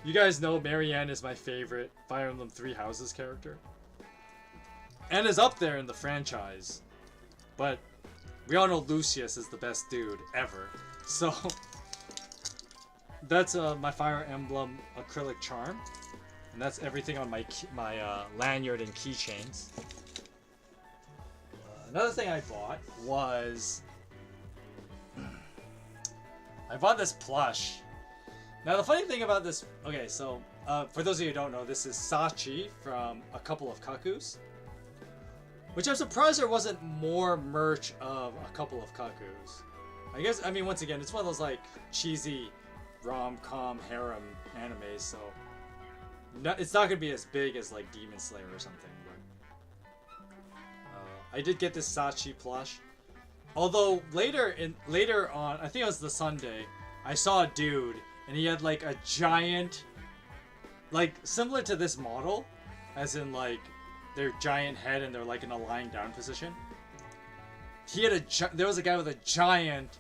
you guys know Marianne is my favorite Fire Emblem Three Houses character. And is up there in the franchise. But we all know Lucius is the best dude ever. So that's my Fire Emblem acrylic charm. And that's everything on my lanyard and keychains. Another thing I bought was I bought this plush. Now the funny thing about this, okay, so for those of you who don't know, this is Sachi from A Couple of Cuckoos, which I'm surprised there wasn't more merch of A Couple of Cuckoos. I guess, I mean, once again, it's one of those like cheesy rom-com harem animes, so it's not gonna be as big as like Demon Slayer or something. But I did get this Sachi plush. Although later on, I think it was the Sunday, I saw a dude and he had like a giant, like similar to this model, as in like their giant head and they're like in a lying down position. He had there was a guy with a giant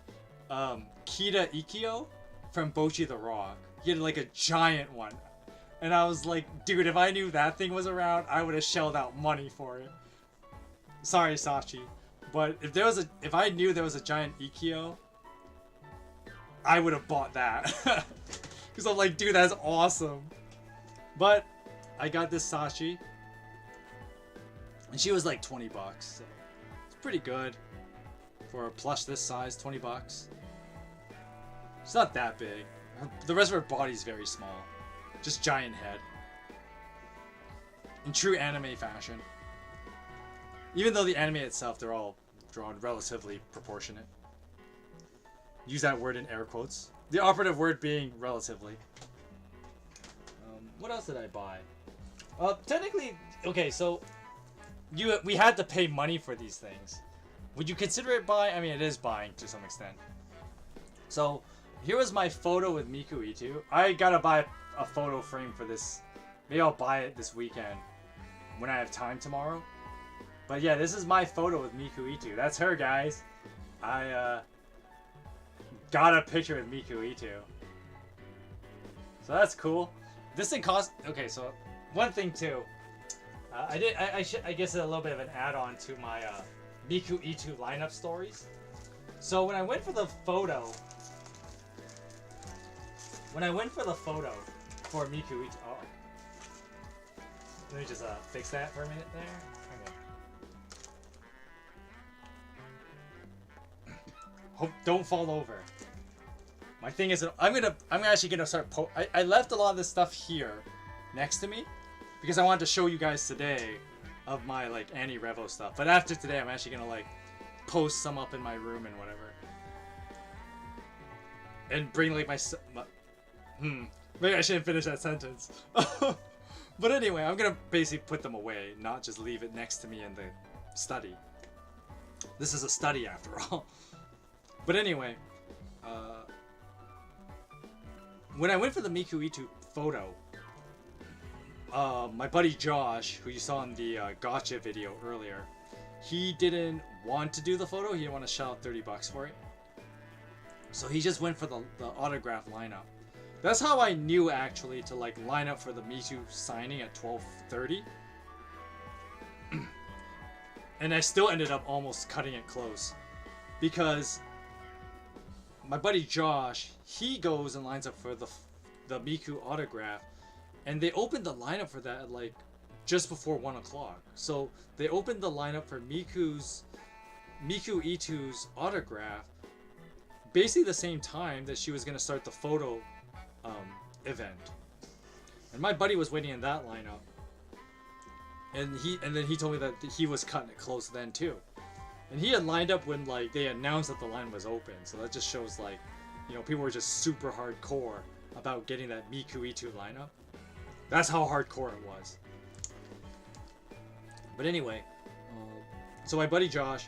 Kita Ikkyo from Bocchi the Rock. He had like a giant one. And I was like, dude, if I knew that thing was around, I would have shelled out money for it. Sorry, Sachi. But if I knew there was a giant Ikkyo, I would have bought that. Because I'm like, dude, that's awesome. But I got this Sachi. And she was like 20 bucks. So it's pretty good. For a plush this size, 20 bucks. It's not that big. The rest of her body's very small. Just giant head. In true anime fashion. Even though the anime itself, they're all drawn relatively proportionate. Use that word in air quotes. The operative word being relatively. What else did I buy? Technically, okay, so we had to pay money for these things. Would you consider it buying? I mean, it is buying to some extent. So here was my photo with Miku Itu. I gotta buy a photo frame for this. Maybe I'll buy it this weekend when I have time tomorrow. But yeah, this is my photo with Miku Itu. That's her, guys. I got a picture with Miku Itu. So that's cool. This thing cost. Okay, so one thing too. I guess a little bit of an add-on to my Miku Itu lineup stories. So when I went for the photo for Miku Itu, oh, let me just fix that for a minute there. Okay. Hope don't fall over. My thing is, I'm actually gonna start. I left a lot of this stuff here, next to me, because I wanted to show you guys today of my like AniRevo stuff. But after today, I'm actually gonna like post some up in my room and whatever, and bring like my maybe I shouldn't finish that sentence. But anyway, I'm gonna basically put them away, not just leave it next to me in the study. This is a study after all. But anyway, when I went for the Miku Itu photo, my buddy Josh, who you saw in the gotcha video earlier, he didn't want to do the photo. He didn't want to shell out 30 bucks for it. So he just went for the autograph lineup. That's how I knew actually to like line up for the Miku signing at 12:30. And I still ended up almost cutting it close, because my buddy Josh, he goes and lines up for the Miku autograph, and they opened the lineup for that at like just before 1 o'clock. So they opened the lineup for Miku's Miku Ito's autograph basically the same time that she was going to start the photo event. And my buddy was waiting in that lineup. And then he told me that he was cutting it close then too. And he had lined up when like they announced that the line was open. So that just shows like, you know, people were just super hardcore about getting that Miku Ito lineup. That's how hardcore it was. But anyway, so my buddy Josh,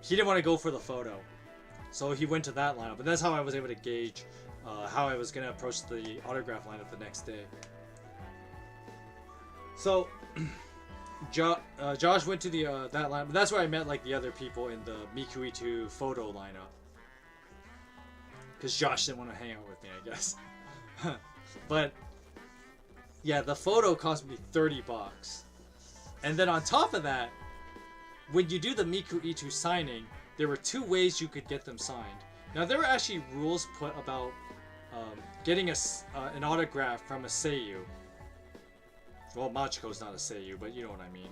he didn't want to go for the photo. So he went to that lineup. And that's how I was able to gauge how I was going to approach the autograph lineup the next day. So Josh went to the that lineup. That's where I met like the other people in the Miku Ito photo lineup. Because Josh didn't want to hang out with me, I guess. But yeah, the photo cost me $30. And then on top of that, when you do the Miku Ito signing, there were 2 ways you could get them signed. Now there were actually rules put about getting an autograph from a Seiyu. Well, Machiko's not a Seiyu, but you know what I mean.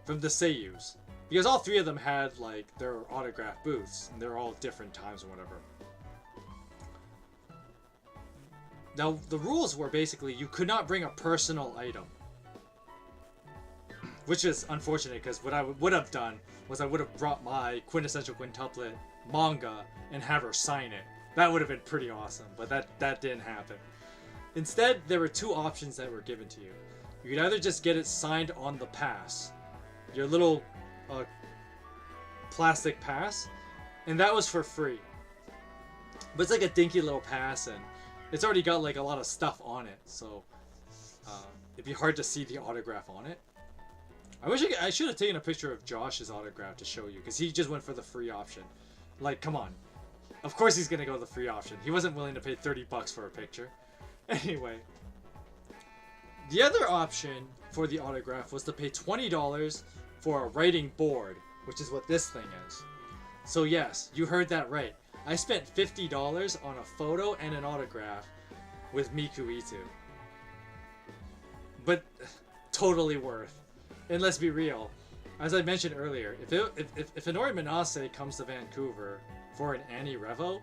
From the Seiyus. Because all 3 of them had like their autograph booths, and they're all different times or whatever. Now, the rules were basically you could not bring a personal item. Which is unfortunate, because what I would have done was I would have brought my quintessential quintuplet manga and have her sign it. That would have been pretty awesome, but that didn't happen. Instead, there were 2 options that were given to you. You could either just get it signed on the pass, your little plastic pass, and that was for free. But it's like a dinky little pass, and it's already got like a lot of stuff on it, so it'd be hard to see the autograph on it. I wish I should have taken a picture of Josh's autograph to show you, because he just went for the free option. Like, come on. Of course he's gonna go the free option. He wasn't willing to pay $30 for a picture. Anyway. The other option for the autograph was to pay $20 for a writing board, which is what this thing is. So yes, you heard that right. I spent $50 on a photo and an autograph with Miku Ito. But totally worth. And let's be real, as I mentioned earlier, if Inori Minase comes to Vancouver for an AniRevo,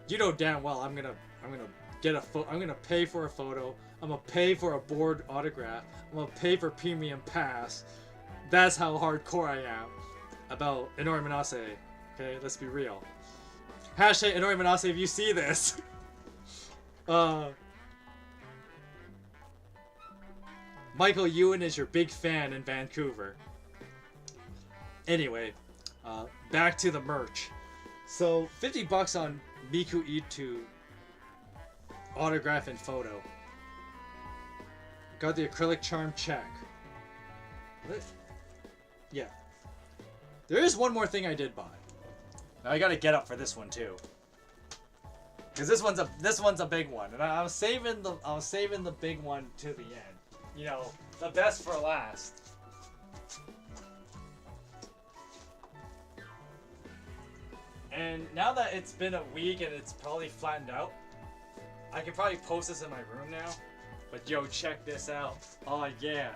you know damn well I'm gonna pay for a photo, I'm gonna pay for a board autograph, I'm gonna pay for premium pass. That's how hardcore I am about Inori Minase. Okay, let's be real. Hashtag Inori Minase if you see this. Michael Ewan is your big fan in Vancouver. Anyway, back to the merch. So, $50 on Miku Ito autograph and photo. Got the acrylic charm check. What? Yeah. There is one more thing I did buy. Now I gotta get up for this one too. Cause this one's a big one, and I was saving the big one to the end. You know, the best for last. And now that it's been a week and it's probably flattened out, I can probably post this in my room now. But yo, check this out. Oh yeah,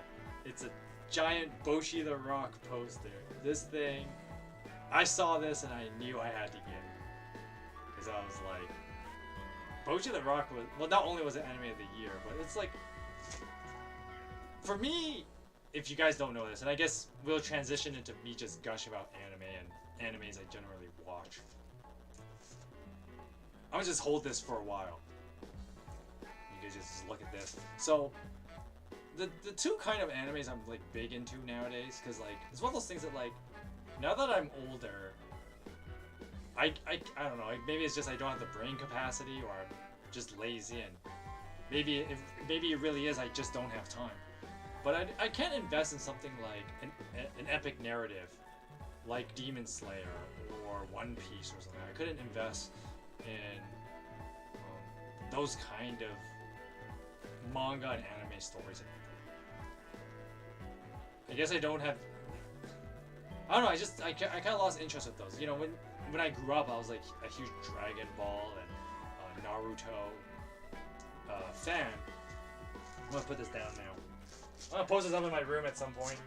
it's a giant Boshi the Rock poster. This thing, I saw this and I knew I had to get it. Because I was like, Boshi the Rock was, well, not only was it anime of the year, but it's like, for me, if you guys don't know this, and I guess we'll transition into me just gush about anime and animes I generally watch. I'm gonna just hold this for a while. You guys just look at this. So, the 2 kind of animes I'm like big into nowadays, because like, it's one of those things that like, now that I'm older, I don't know, maybe it's just I don't have the brain capacity, or I'm just lazy, and maybe it really is I just don't have time. But I can't invest in something like an epic narrative, like Demon Slayer or One Piece or something. I couldn't invest in those kind of manga and anime stories anymore. I guess I don't have. I don't know. I kind of lost interest with those. You know, when I grew up, I was like a huge Dragon Ball and Naruto fan. I'm gonna put this down now. I'm gonna post this up in my room at some point.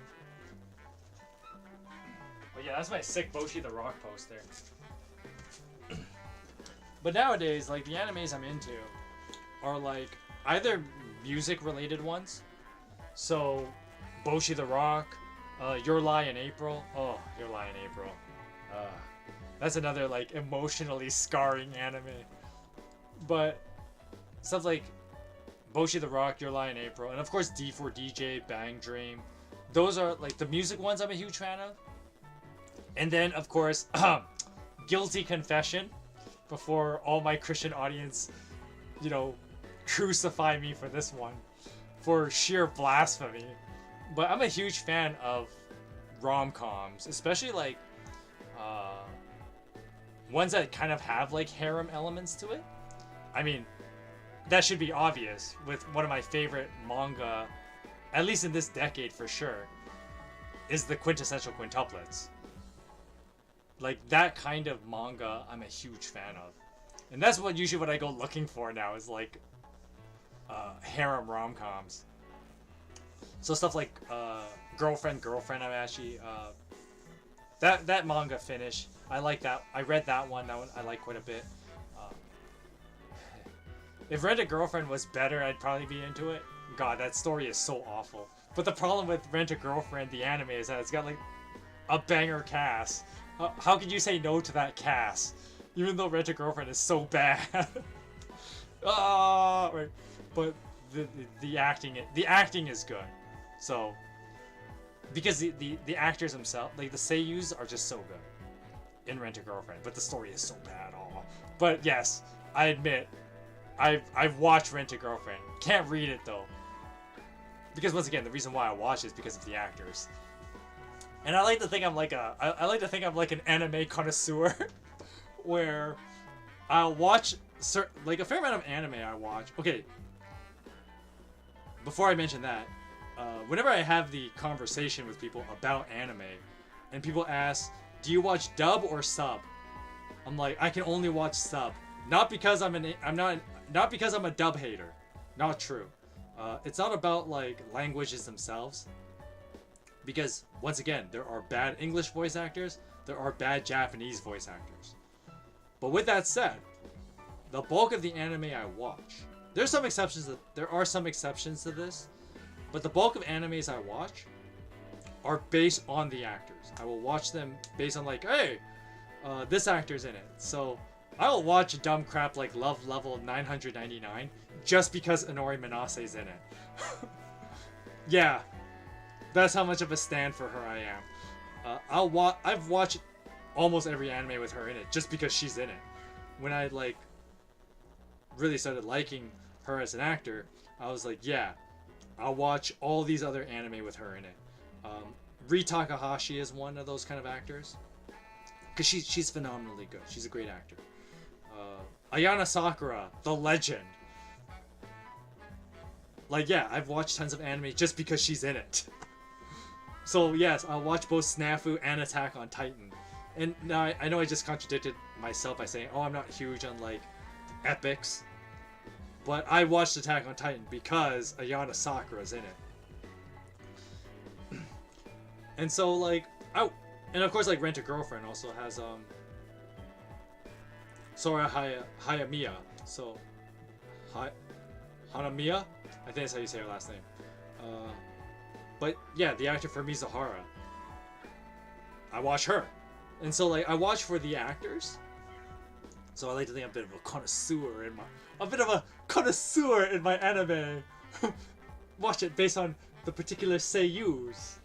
yeah, that's my sick Boshi the Rock poster. But nowadays, like, the animes I'm into are, like, either music-related ones. So, Boshi the Rock, Your Lie in April. Oh, Your Lie in April. That's another, like, emotionally scarring anime. But stuff like Boshi the Rock, Your Lie in April, and of course D4DJ, Bang Dream. Those are, like, the music ones I'm a huge fan of. And then, of course, Guilty Confession, before all my Christian audience, you know, crucify me for this one, for sheer blasphemy. But I'm a huge fan of rom-coms, especially, like, ones that kind of have, like, harem elements to it. I mean, that should be obvious with one of my favorite manga, at least in this decade for sure, is the quintessential quintuplets. Like, that kind of manga I'm a huge fan of. And that's usually what I go looking for now, is like harem rom-coms. So stuff like Girlfriend I'm actually that manga finished. I like that. I read that one I like quite a bit. If Rent a Girlfriend was better, I'd probably be into it. God, that story is so awful. But the problem with Rent a Girlfriend, the anime, is that it's got like a banger cast. How could you say no to that cast? Even though Rent a Girlfriend is so bad. Right. But the acting is good. So because the actors themselves, like the seiyus, are just so good in Rent a Girlfriend, but the story is so bad. But yes, I admit, I've watched Rent a Girlfriend. Can't read it though, because once again, the reason why I watch it is because of the actors. And I like to think I'm like an anime connoisseur, where I'll watch like a fair amount of anime I watch. Okay, before I mention that, whenever I have the conversation with people about anime, and people ask, "Do you watch dub or sub?" I'm like, I can only watch sub, not because I'm a dub hater. Not true. It's not about like languages themselves. Because, once again, there are bad English voice actors, there are bad Japanese voice actors. But with that said, the bulk of the anime I watch, there are some exceptions to this, but the bulk of animes I watch are based on the actors. I will watch them based on like, hey, this actor's in it. So, I will watch dumb crap like Love Level 999 just because Inori Manase's in it. Yeah. That's how much of a stand for her I am. I've watched almost every anime with her in it just because she's in it. When I like really started liking her as an actor, I was like, yeah, I'll watch all these other anime with her in it. Ri Takahashi is one of those kind of actors, because she's phenomenally good. She's a great actor. Ayana Sakura, the legend. Like, yeah, I've watched tons of anime just because she's in it. So yes, I'll watch both Snafu and Attack on Titan. And now I know I just contradicted myself by saying, oh, I'm not huge on like epics, but I watched Attack on Titan because Ayana Sakura's in it. And so like, and of course like Rent a Girlfriend also has Sora Hayamiya. So Hanamiya? I think that's how you say her last name. But yeah, the actor for Mizuhara, I watch her. And so like I watch for the actors. So I like to think I'm a bit of a connoisseur in my anime. Watch it based on the particular seiyus.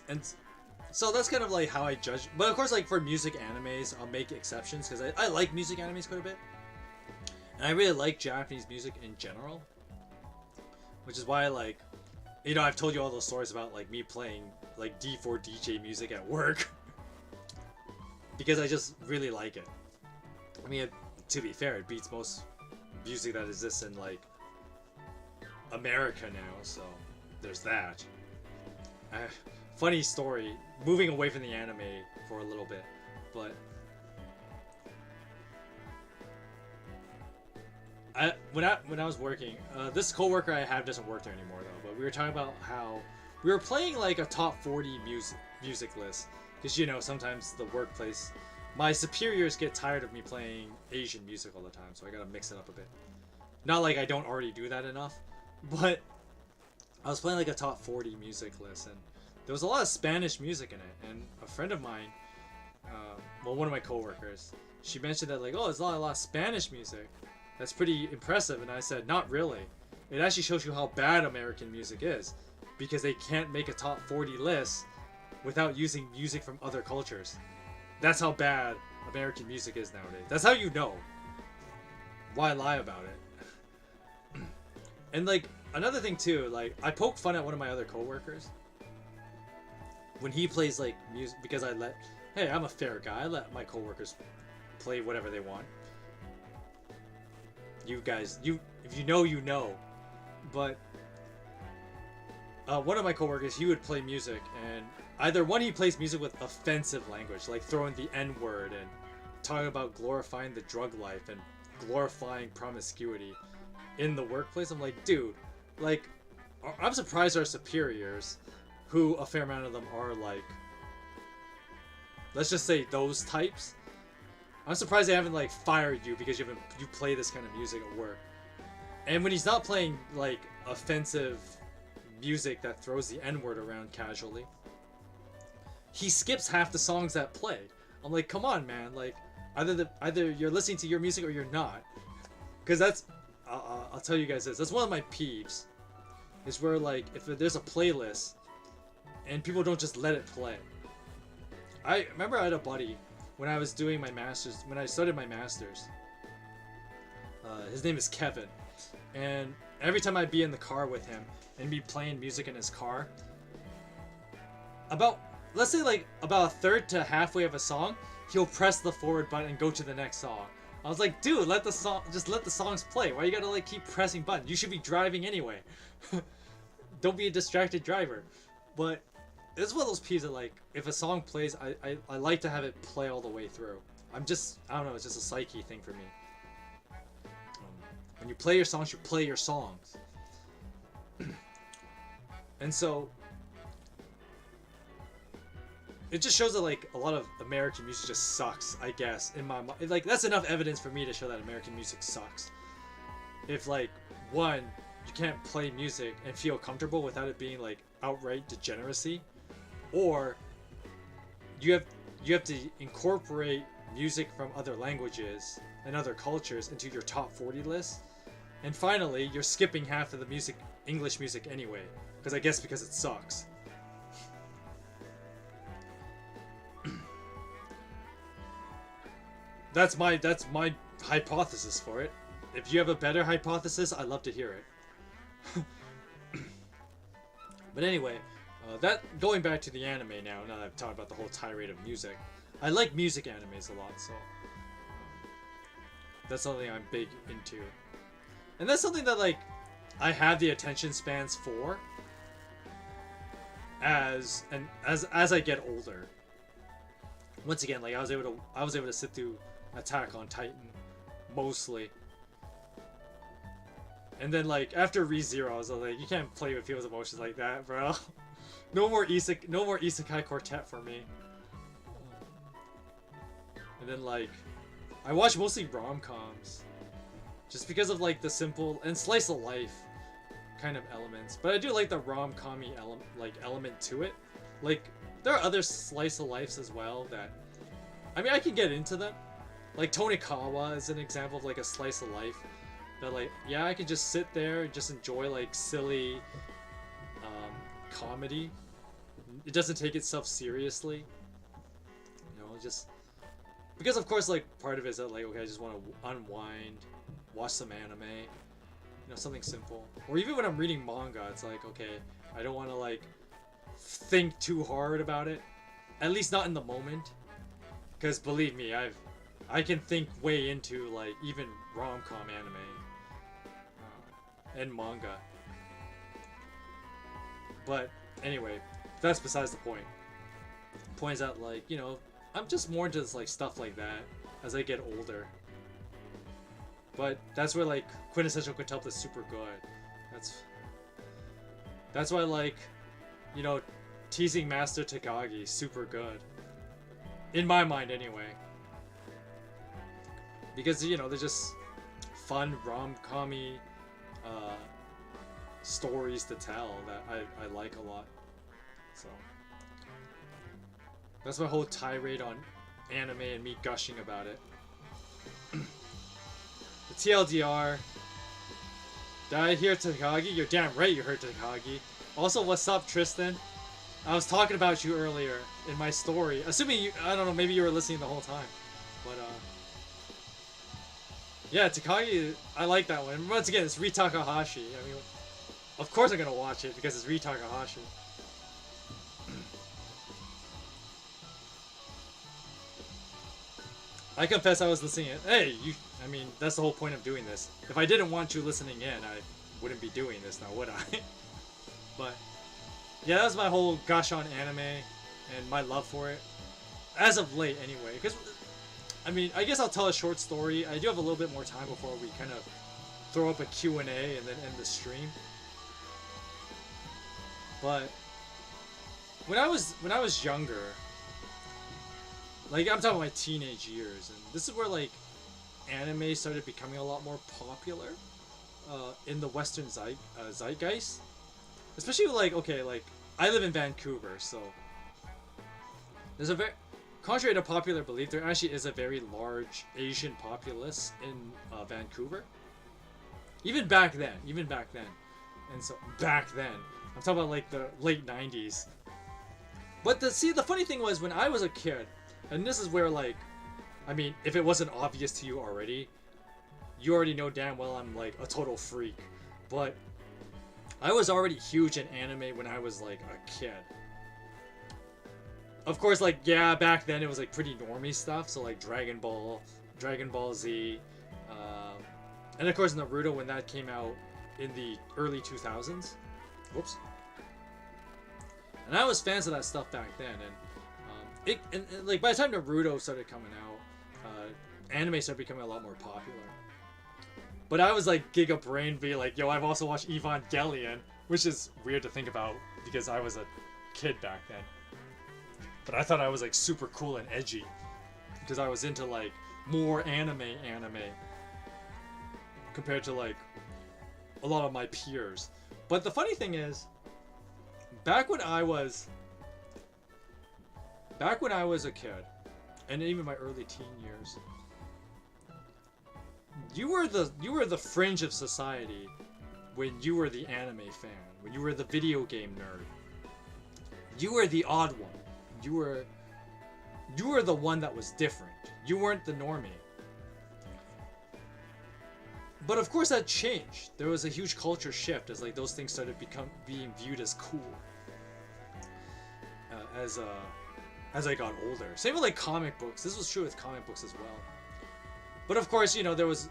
And so that's kind of like how I judge. But of course, like for music animes, I'll make exceptions because I like music animes quite a bit. And I really like Japanese music in general. Which is why, like, you know, I've told you all those stories about, like, me playing, like, D4DJ music at work. Because I just really like it. I mean, to be fair, it beats most music that exists in, like, America now, so there's that. Funny story, moving away from the anime for a little bit, but when I was working, this coworker I have doesn't work there anymore though. But we were talking about how we were playing like a top 40 music list, because you know sometimes the workplace, my superiors get tired of me playing Asian music all the time, so I gotta mix it up a bit. Not like I don't already do that enough, but I was playing like a top 40 music list, and there was a lot of Spanish music in it. And a friend of mine, well, one of my coworkers, she mentioned that like, oh, there's a lot of Spanish music. That's pretty impressive. And I said, not really. It actually shows you how bad American music is, because they can't make a top 40 list without using music from other cultures. That's how bad American music is nowadays. That's how you know. Why lie about it? And like another thing too, like I poke fun at one of my other coworkers when he plays like music, because hey, I'm a fair guy. I let my coworkers play whatever they want. You guys, if you know, you know. But one of my coworkers, he would play music, and either one, he plays music with offensive language, like throwing the N-word and talking about glorifying the drug life and glorifying promiscuity in the workplace. I'm like, dude, like, I'm surprised our superiors, who a fair amount of them are like, let's just say those types. I'm surprised they haven't like fired you because you play this kind of music at work. And when he's not playing like offensive music that throws the N-word around casually, he skips half the songs that play. I'm like, come on, man. Like, either you're listening to your music or you're not. Because that's, I'll tell you guys this. That's one of my peeves. Is where like, if there's a playlist and people don't just let it play. I remember I had a buddy when I was doing my masters. When I started my masters, his name is Kevin, and every time I'd be in the car with him and be playing music in his car, let's say like about a third to halfway of a song, he'll press the forward button and go to the next song. I was like, dude, let the songs play. Why you gotta like keep pressing buttons? You should be driving anyway. Don't be a distracted driver. But it's one of those peeves that like, if a song plays, I like to have it play all the way through. I don't know, it's just a psyche thing for me. When you play your songs, you play your songs. And so it just shows that like a lot of American music just sucks, I guess, in my mind. Like, that's enough evidence for me to show that American music sucks. If like, one, you can't play music and feel comfortable without it being like outright degeneracy, or you have to incorporate music from other languages and other cultures into your top 40 list, and finally you're skipping half of the music, English music anyway, because it sucks. That's my hypothesis for it. If you have a better hypothesis, I'd love to hear it. But anyway, that going back to the anime now that I've talked about the whole tirade of music, I like music animes a lot, so that's something I'm big into. And that's something that like I have the attention spans for as I get older. Once again, like I was able to sit through Attack on Titan mostly. And then like after ReZero, I was like, you can't play with people's emotions like that, bro. No more Isekai Quartet for me. And then like I watch mostly rom-coms, just because of like the simple and slice of life kind of elements. But I do like the rom-com-y element to it. Like there are other slice of lives as well that, I mean, I can get into them. Like Tonikawa is an example of like a slice of life that like, yeah, I can just sit there and just enjoy like silly comedy. It doesn't take itself seriously, you know, just because of course like part of it is that like, okay, I just want to unwind, watch some anime, you know, something simple. Or even when I'm reading manga, it's like, okay, I don't want to like think too hard about it, at least not in the moment, because believe me, I can think way into like even rom-com anime and manga. But anyway, that's besides the point. The point is that like, you know, I'm just more into this, like stuff like that as I get older. But that's where like quintessential quintuple is super good. That's why like, you know, teasing Master Takagi super good. In my mind anyway. Because, you know, they're just fun rom-com-y stories to tell that I like a lot. So that's my whole tirade on anime and me gushing about it. The TLDR. Did I hear Takagi? You're damn right you heard Takagi. Also, what's up, Tristan? I was talking about you earlier in my story. Assuming you, I don't know, maybe you were listening the whole time. But, yeah, Takagi, I like that one. Once again, it's Ri Takahashi. I mean, of course I'm gonna watch it because it's Ri Takahashi. I confess I was listening. Hey, I mean, that's the whole point of doing this. If I didn't want you listening in, I wouldn't be doing this now, would I? But yeah, that was my whole gush on anime and my love for it. As of late, anyway. Because, I mean, I guess I'll tell a short story. I do have a little bit more time before we kind of throw up a Q&A and then end the stream. But when I was younger, like, I'm talking about my teenage years, and this is where, like, anime started becoming a lot more popular in the Western zeitgeist. Especially, like, okay, like, I live in Vancouver, so there's a very, contrary to popular belief, there actually is a very large Asian populace in Vancouver. Even back then. And so, back then. I'm talking about, like, the late 90s. But, the funny thing was, when I was a kid, and this is where, like, I mean, if it wasn't obvious to you already, you already know damn well I'm, like, a total freak. But I was already huge in anime when I was, like, a kid. Of course, like, yeah, back then it was, like, pretty normie stuff. So, like, Dragon Ball Z, and, of course, Naruto when that came out in the early 2000s. Whoops. And I was fans of that stuff back then, and like, by the time Naruto started coming out, anime started becoming a lot more popular. But I was like Giga Brain be like, yo, I've also watched Evangelion, which is weird to think about because I was a kid back then. But I thought I was like super cool and edgy because I was into like more anime compared to like a lot of my peers. But the funny thing is, back when I was a kid, and even my early teen years, you were the fringe of society when you were the anime fan, when you were the video game nerd. You were the odd one. You were the one that was different. You weren't the normie. But of course that changed. There was a huge culture shift as like those things started being viewed as cool. As I got older. Same with like comic books. This was true with comic books as well. But of course, you know, there was,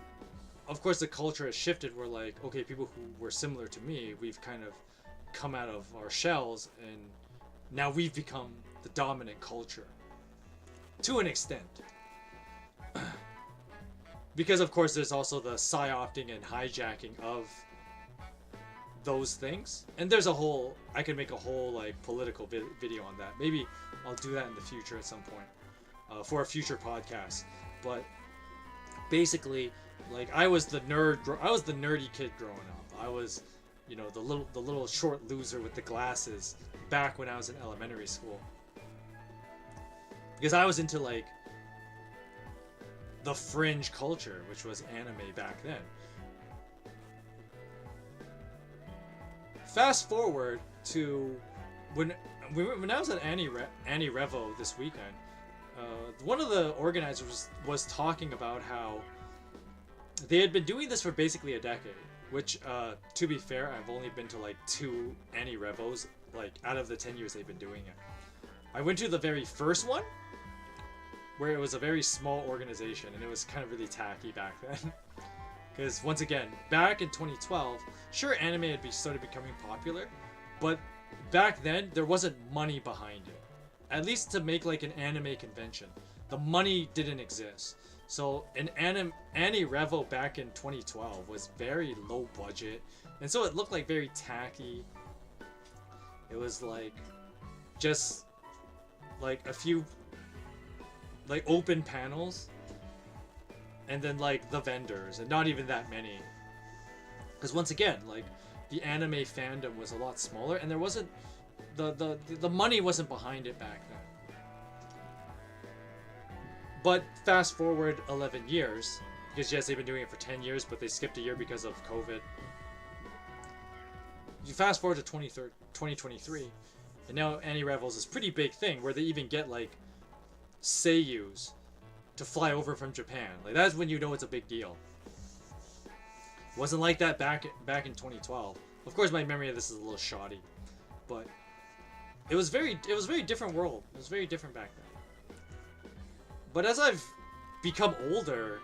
of course the culture has shifted where like, okay, people who were similar to me, we've kind of come out of our shells and now we've become the dominant culture. To an extent. Because of course there's also the psyopting and hijacking of those things. And there's a whole, I could make a whole like political video on that. Maybe I'll do that in the future at some point for a future podcast. But basically, like I was the nerdy kid growing up. I was, you know, the little short loser with the glasses back when I was in elementary school. Because I was into like the fringe culture, which was anime back then. Fast forward to when I was at AniRevo this weekend, one of the organizers was talking about how they had been doing this for basically a decade, which, to be fair, I've only been to like 2 AniRevos, like out of the 10 years they've been doing it. I went to the very first one, where it was a very small organization, and it was kind of really tacky back then. Because, once again, back in 2012, sure, anime had started becoming popular, but back then, there wasn't money behind it. At least to make, like, an anime convention. The money didn't exist. So an AniRevo back in 2012 was very low budget, and so it looked like very tacky. It was like just like a few like open panels, and then like the vendors, and not even that many. Because once again, like the anime fandom was a lot smaller, and there wasn't the money wasn't behind it back then. But fast forward 11 years, because yes, they've been doing it for 10 years, but they skipped a year because of COVID. You fast forward to 2023, and now AniRevo is this pretty big thing where they even get like seiyus to fly over from Japan. Like that's when you know it's a big deal. Wasn't like that back in 2012. Of course, my memory of this is a little shoddy, but it was very different world. It was very different back then. But as I've become older,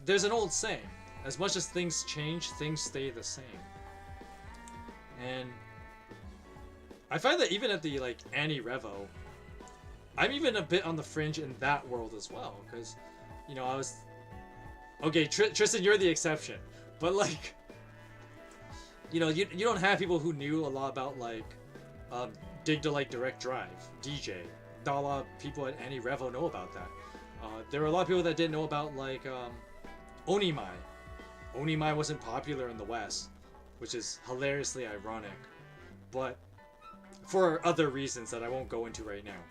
there's an old saying: as much as things change, things stay the same. And I find that even at the like AniRevo, I'm even a bit on the fringe in that world as well, because you know I was okay. Tristan, you're the exception, but like you know you don't have people who knew a lot about like Dig to like Direct Drive, DJ. Not a lot of people at AniRevo know about that. There were a lot of people that didn't know about like Onimai. Onimai wasn't popular in the West, which is hilariously ironic, but for other reasons that I won't go into right now.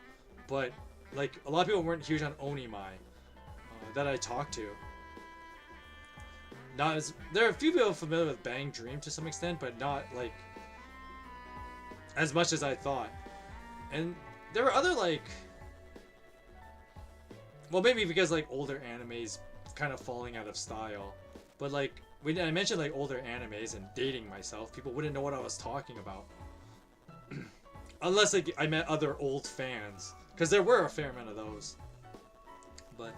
But like a lot of people weren't huge on Onimai that I talked to. There are a few people familiar with Bang Dream to some extent, but not like as much as I thought. And there were other like, well, maybe because like older animes kind of falling out of style, but like when I mentioned like older animes and dating myself, people wouldn't know what I was talking about unless like I met other old fans, because there were a fair amount of those. But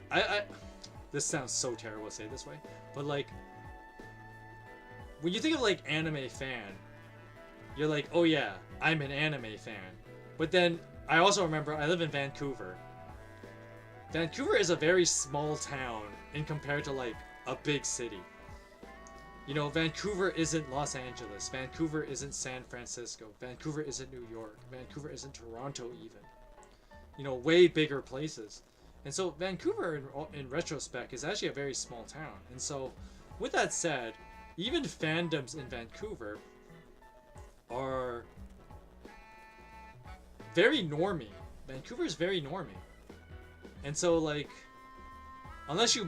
I this sounds so terrible to say this way, but like when you think of like anime fan, you're like, oh yeah, I'm an anime fan. But then I also remember I live in Vancouver. Vancouver is a very small town in compared to like a big city. You know, Vancouver isn't Los Angeles. Vancouver isn't San Francisco. Vancouver isn't New York. Vancouver isn't Toronto even. You know, way bigger places. And so Vancouver in retrospect is actually a very small town. And so with that said, even fandoms in Vancouver are very normie. Vancouver's very normie. And so like unless you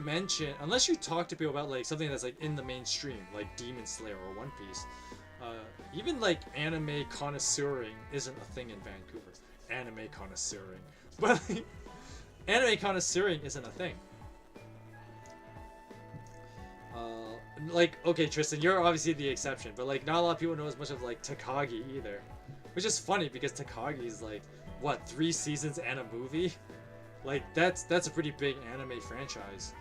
talk to people about like something that's like in the mainstream, like Demon Slayer or One Piece, even like anime connoisseuring isn't a thing in Vancouver. Anime connoisseuring. But like, anime connoisseuring isn't a thing. Like, okay, Tristan, you're obviously the exception, but like not a lot of people know as much of like Takagi either, which is funny because Takagi's like what, 3 seasons and a movie. Like that's a pretty big anime franchise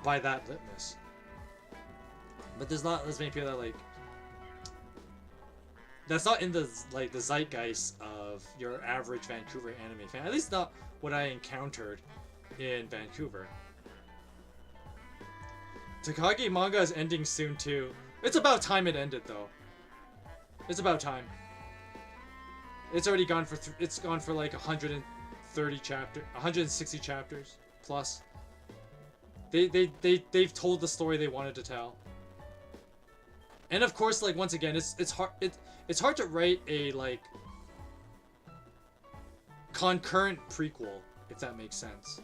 by that litmus. But there's not as many people that like that's not in the like the zeitgeist of your average Vancouver anime fan. At least not what I encountered in Vancouver. Takagi manga is ending soon too. It's about time it ended though. It's about time. It's already gone for it's gone for like 160 chapters plus. They've told the story they wanted to tell. And of course, like once again, it's hard to write a like concurrent prequel, if that makes sense.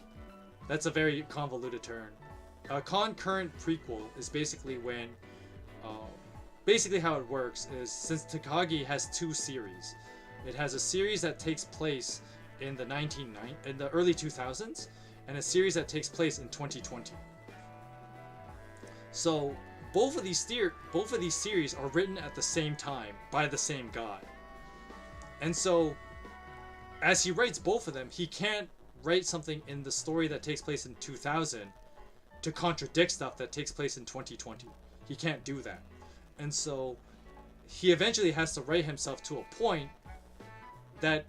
That's a very convoluted term. A concurrent prequel is basically when, basically how it works is since Takagi has 2 series, it has a series that takes place in the early 2000s, and a series that takes place in 2020. So both of these series are written at the same time by the same guy, and so as he writes both of them, he can't write something in the story that takes place in 2000 to contradict stuff that takes place in 2020. He can't do that. And so he eventually has to write himself to a point that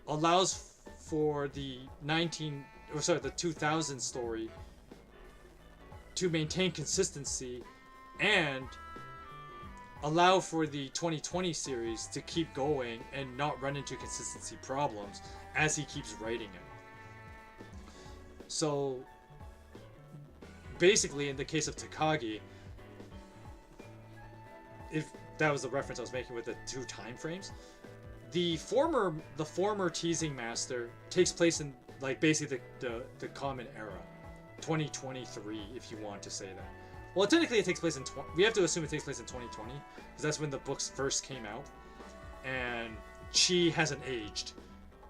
allows for the 2000 story to maintain consistency and allow for the 2020 series to keep going and not run into consistency problems as he keeps writing it. So basically, in the case of Takagi, if that was the reference I was making with the two time frames, the former teasing master takes place in like basically the common era, 2023, if you want to say that. Well, technically it takes place in we have to assume it takes place in 2020 because that's when the books first came out, and Chi hasn't aged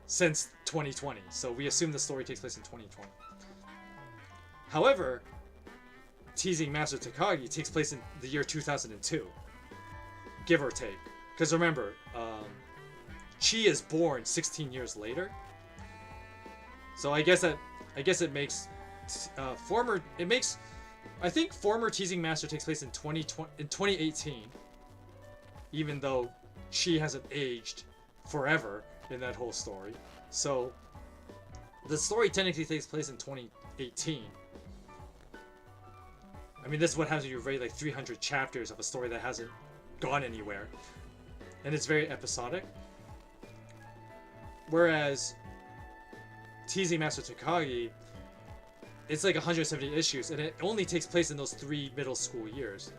since 2020, so we assume the story takes place in 2020. However, teasing master Takagi takes place in the year 2002, give or take, because remember, Chi is born 16 years later. So I guess it makes I think former teasing master takes place in 2018, even though Chi hasn't aged forever in that whole story. So the story technically takes place in 2018. I mean, this is what happens when you write like 300 chapters of a story that hasn't gone anywhere, and it's very episodic. Whereas teasing master Takagi, it's like 170 issues, and it only takes place in those 3 middle school years.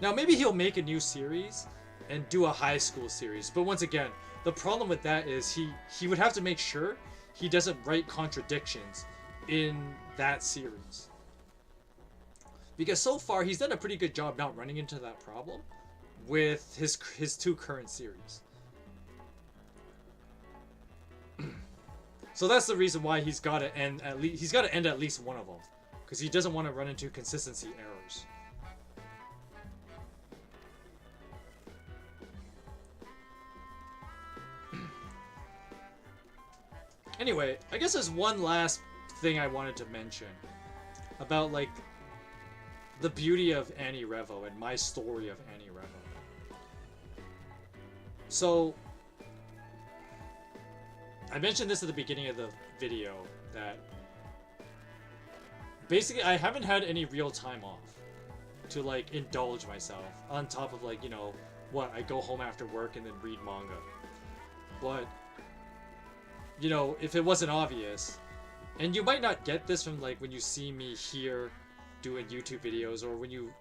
Now, maybe he'll make a new series and do a high school series, but once again, the problem with that is he would have to make sure he doesn't write contradictions in that series. Because so far, he's done a pretty good job not running into that problem with his 2 current series. So that's the reason why he's got to end at least one of them, because he doesn't want to run into consistency errors. Anyway, I guess there's one last thing I wanted to mention about like the beauty of AniRevo and my story of AniRevo. So I mentioned this at the beginning of the video, that basically I haven't had any real time off to like indulge myself, on top of like, you know, what, I go home after work and then read manga. But, you know, if it wasn't obvious, and you might not get this from like when you see me here doing YouTube videos, or when you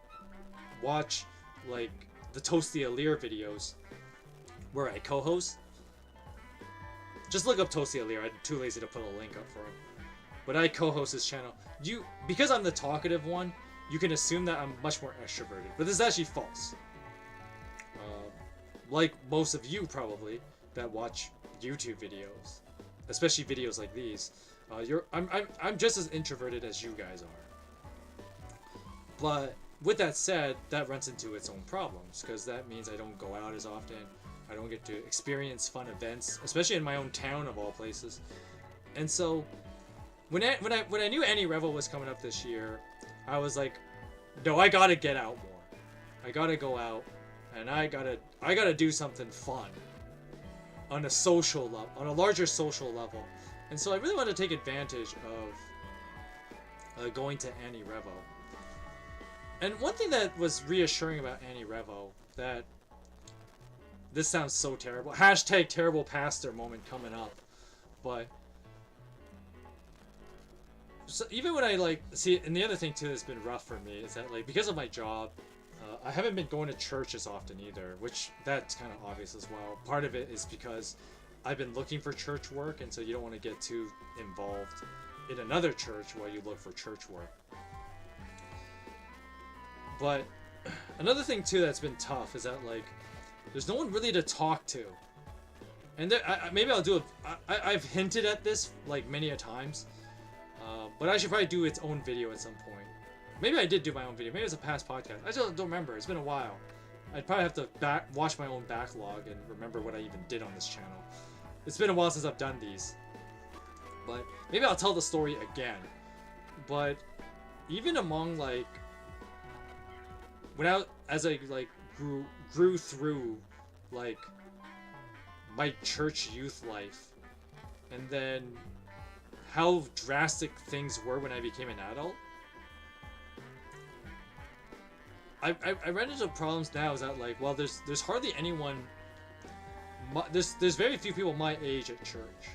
watch like the Toasty Alir videos where I co-host. Just look up Toasty Alir. I'm too lazy to put a link up for him. But I co-host his channel. Because I'm the talkative one, you can assume that I'm much more extroverted. But this is actually false. Like most of you probably that watch YouTube videos, especially videos like these, I'm just as introverted as you guys are. But with that said, that runs into its own problems, because that means I don't go out as often. I don't get to experience fun events, especially in my own town of all places. And so, when I knew AniRevo was coming up this year, I was like, no, I gotta get out more. I gotta go out, and I gotta do something fun on a social level, on a larger social level. And so I really want to take advantage of going to AniRevo. And one thing that was reassuring about AniRevo, that this sounds so terrible. Hashtag terrible pastor moment coming up. But so even when I like see, and the other thing too that's been rough for me is that like because of my job, I haven't been going to church as often either, which that's kind of obvious as well. Part of it is because I've been looking for church work, and so you don't want to get too involved in another church while you look for church work. But another thing too that's been tough is that like there's no one really to talk to, and maybe I'll do I've hinted at this like many a times, but I should probably do its own video at some point. Maybe I did do my own video. Maybe it was a past podcast. I just don't remember. It's been a while. I'd probably have to watch my own backlog and remember what I even did on this channel. It's been a while since I've done these, but maybe I'll tell the story again. But even among like as I like grew through like my church youth life, and then how drastic things were when I became an adult. I run into problems now is that like, well, there's hardly anyone. There's very few people my age at church,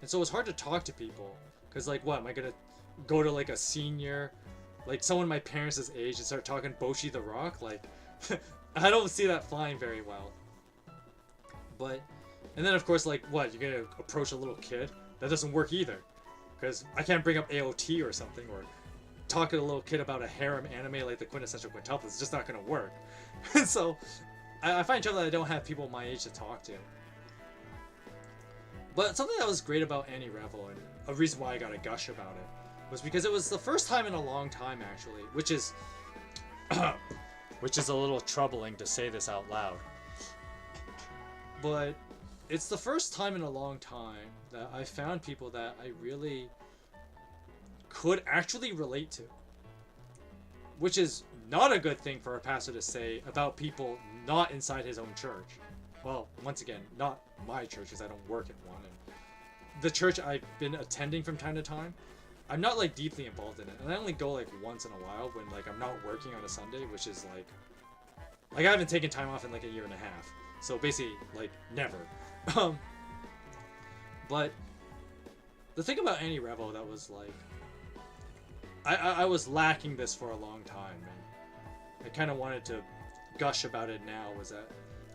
and so it's hard to talk to people because like, what am I gonna go to like a senior, like someone my parents' age and start talking Boshi the Rock? Like, I don't see that flying very well. But, and then of course like, what, you're gonna approach a little kid? That doesn't work either, because I can't bring up AOT or something or talk to a little kid about a harem anime like the quintessential quintuplets. It's just not gonna work. And so I find trouble that I don't have people my age to talk to. But something that was great about AniRevo, and a reason why I got a gush about it, was because it was the first time in a long time actually, which is which is a little troubling to say this out loud. But it's the first time in a long time that I found people that I really could actually relate to. Which is not a good thing for a pastor to say about people not inside his own church. Well, once again, not my church because I don't work at one. And the church I've been attending from time to time, I'm not like deeply involved in it. And I only go like once in a while when like I'm not working on a Sunday, which is like I haven't taken time off in like a year and a half. So basically like never. But the thing about AniRevo that was like, I was lacking this for a long time, and I kind of wanted to gush about it now, was that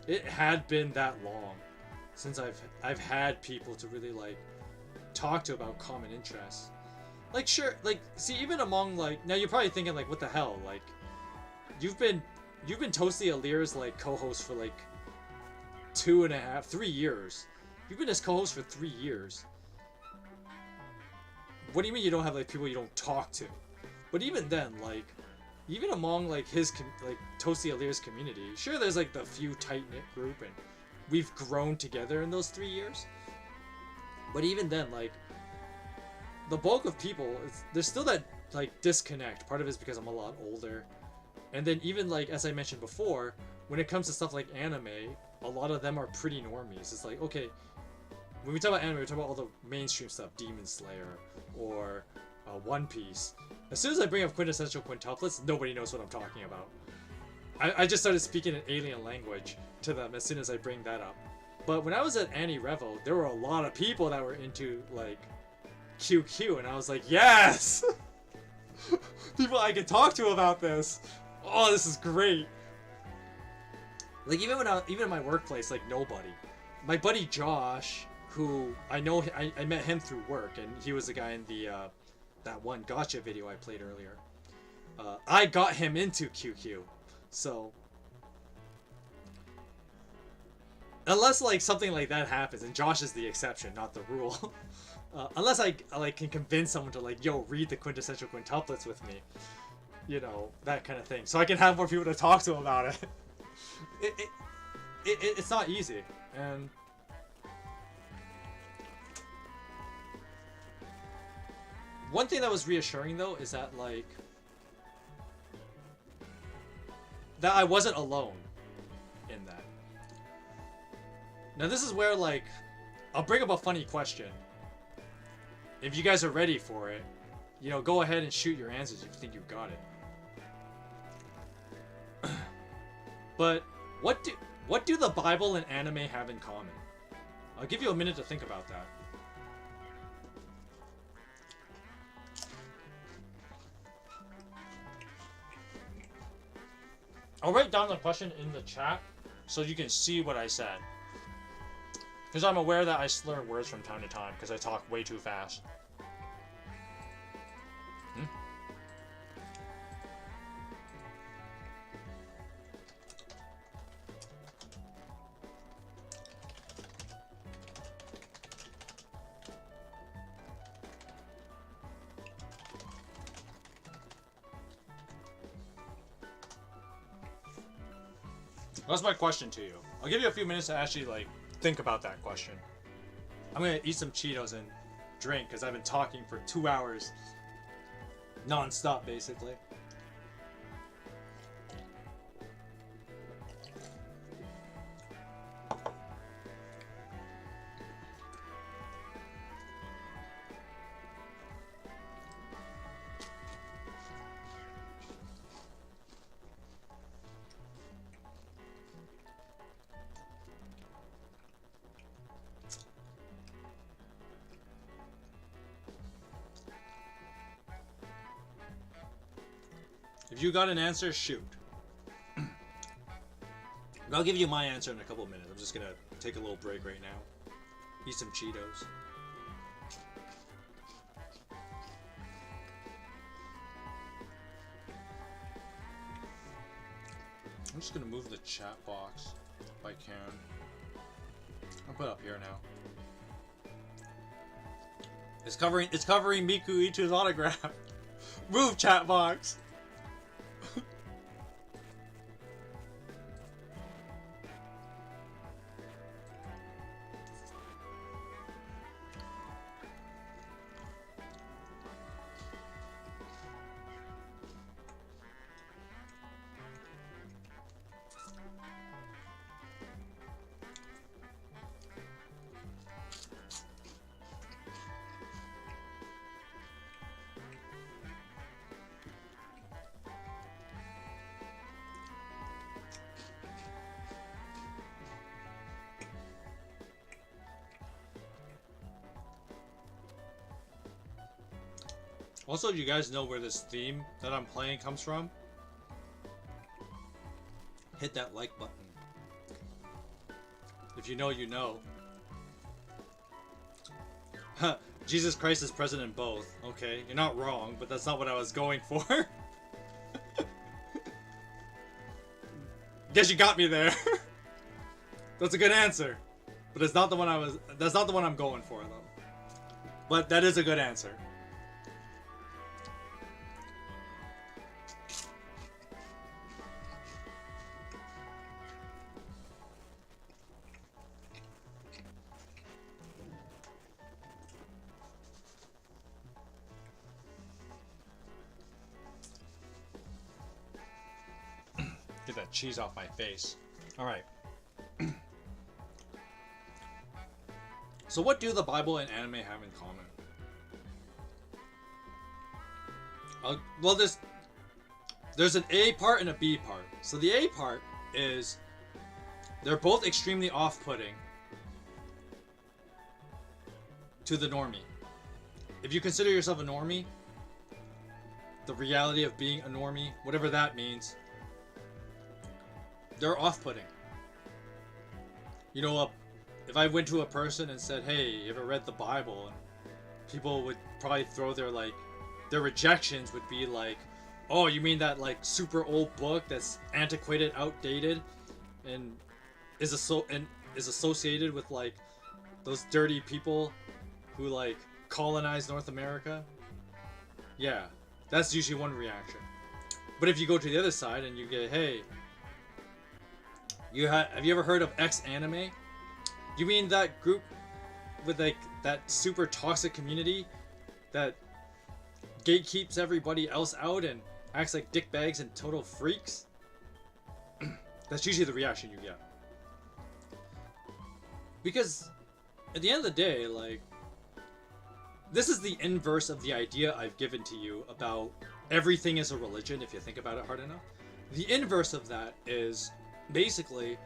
it had been that long since I've had people to really like talk to about common interests. Like sure, like see, even among like, now you're probably thinking like, what the hell, like you've been Toasty Alir's like co-host for like 2.5, 3 years. You've been his co-host for 3 years. What do you mean you don't have like people you don't talk to? But even then, like, even among like his like Toasty Alir's community, sure there's like the few tight-knit group, and we've grown together in those 3 years. But even then, like, the bulk of people, there's still that like disconnect. Part of it is because I'm a lot older, and then even like as I mentioned before, when it comes to stuff like anime, a lot of them are pretty normies. It's like, okay, when we talk about anime, we talk about all the mainstream stuff, Demon Slayer or One Piece. As soon as I bring up quintessential quintuplets, nobody knows what I'm talking about. I just started speaking an alien language to them as soon as I bring that up. But when I was at AniRevo, there were a lot of people that were into like QQ, and I was like, yes! People I can talk to about this. Oh, this is great. Like even in my workplace, like nobody. My buddy Josh, who I know, I met him through work, and he was the guy in the that one gotcha video I played earlier. I got him into QQ, so unless like something like that happens, and Josh is the exception, not the rule. Unless I like can convince someone to like, yo, read the quintessential quintuplets with me, you know, that kind of thing, so I can have more people to talk to about it. It's not easy, and one thing that was reassuring though is that like that I wasn't alone in that. Now this is where like I'll bring up a funny question. If you guys are ready for it, you know, go ahead and shoot your answers if you think you've got it. But what do the Bible and anime have in common? I'll give you a minute to think about that. I'll write down the question in the chat so you can see what I said. Because I'm aware that I slur words from time to time because I talk way too fast. That's my question to you. I'll give you a few minutes to actually like think about that question. I'm gonna eat some Cheetos and drink because I've been talking for 2 hours non-stop basically. If you got an answer, shoot. I'll give you my answer in a couple of minutes. I'm just gonna take a little break right now. Eat some Cheetos. I'm just gonna move the chat box if I can. I'll put it up here now. It's covering Miku Ito's autograph. Move, chat box. Also, do you guys know where this theme that I'm playing comes from? Hit that like button. If you know, you know. Jesus Christ is present in both. Okay, you're not wrong, but that's not what I was going for. Guess you got me there. That's a good answer. But it's not the one that's not the one I'm going for though. But that is a good answer. Get that cheese off my face. Alright. So what do the Bible and anime have in common? Well, there's an A part and a B part. So the A part is they're both extremely off-putting to the normie. If you consider yourself a normie, the reality of being a normie, whatever that means, they're off-putting. You know, if I went to a person and said, hey, you ever read the Bible? And people would probably throw their rejections would be like, oh, you mean that like super old book that's antiquated, outdated, and is associated with like those dirty people who like colonized North America? Yeah, that's usually one reaction. But if you go to the other side and you get, hey, have you ever heard of X anime? You mean that group with like that super toxic community that gatekeeps everybody else out and acts like dickbags and total freaks? That's usually the reaction you get. Because at the end of the day, like, this is the inverse of the idea I've given to you about everything is a religion, if you think about it hard enough. The inverse of that is basically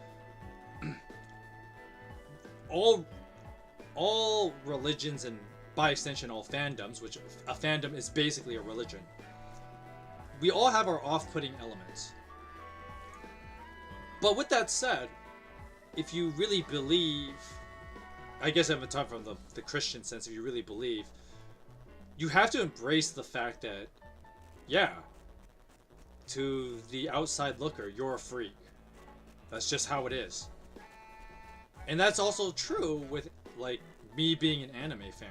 all religions and by extension all fandoms, which a fandom is basically a religion. We all have our off-putting elements. But with that said, if you really believe, I guess I'm talking from the Christian sense, if you really believe, you have to embrace the fact that, yeah, to the outside looker, you're a freak. That's just how it is. And that's also true with, like, me being an anime fan.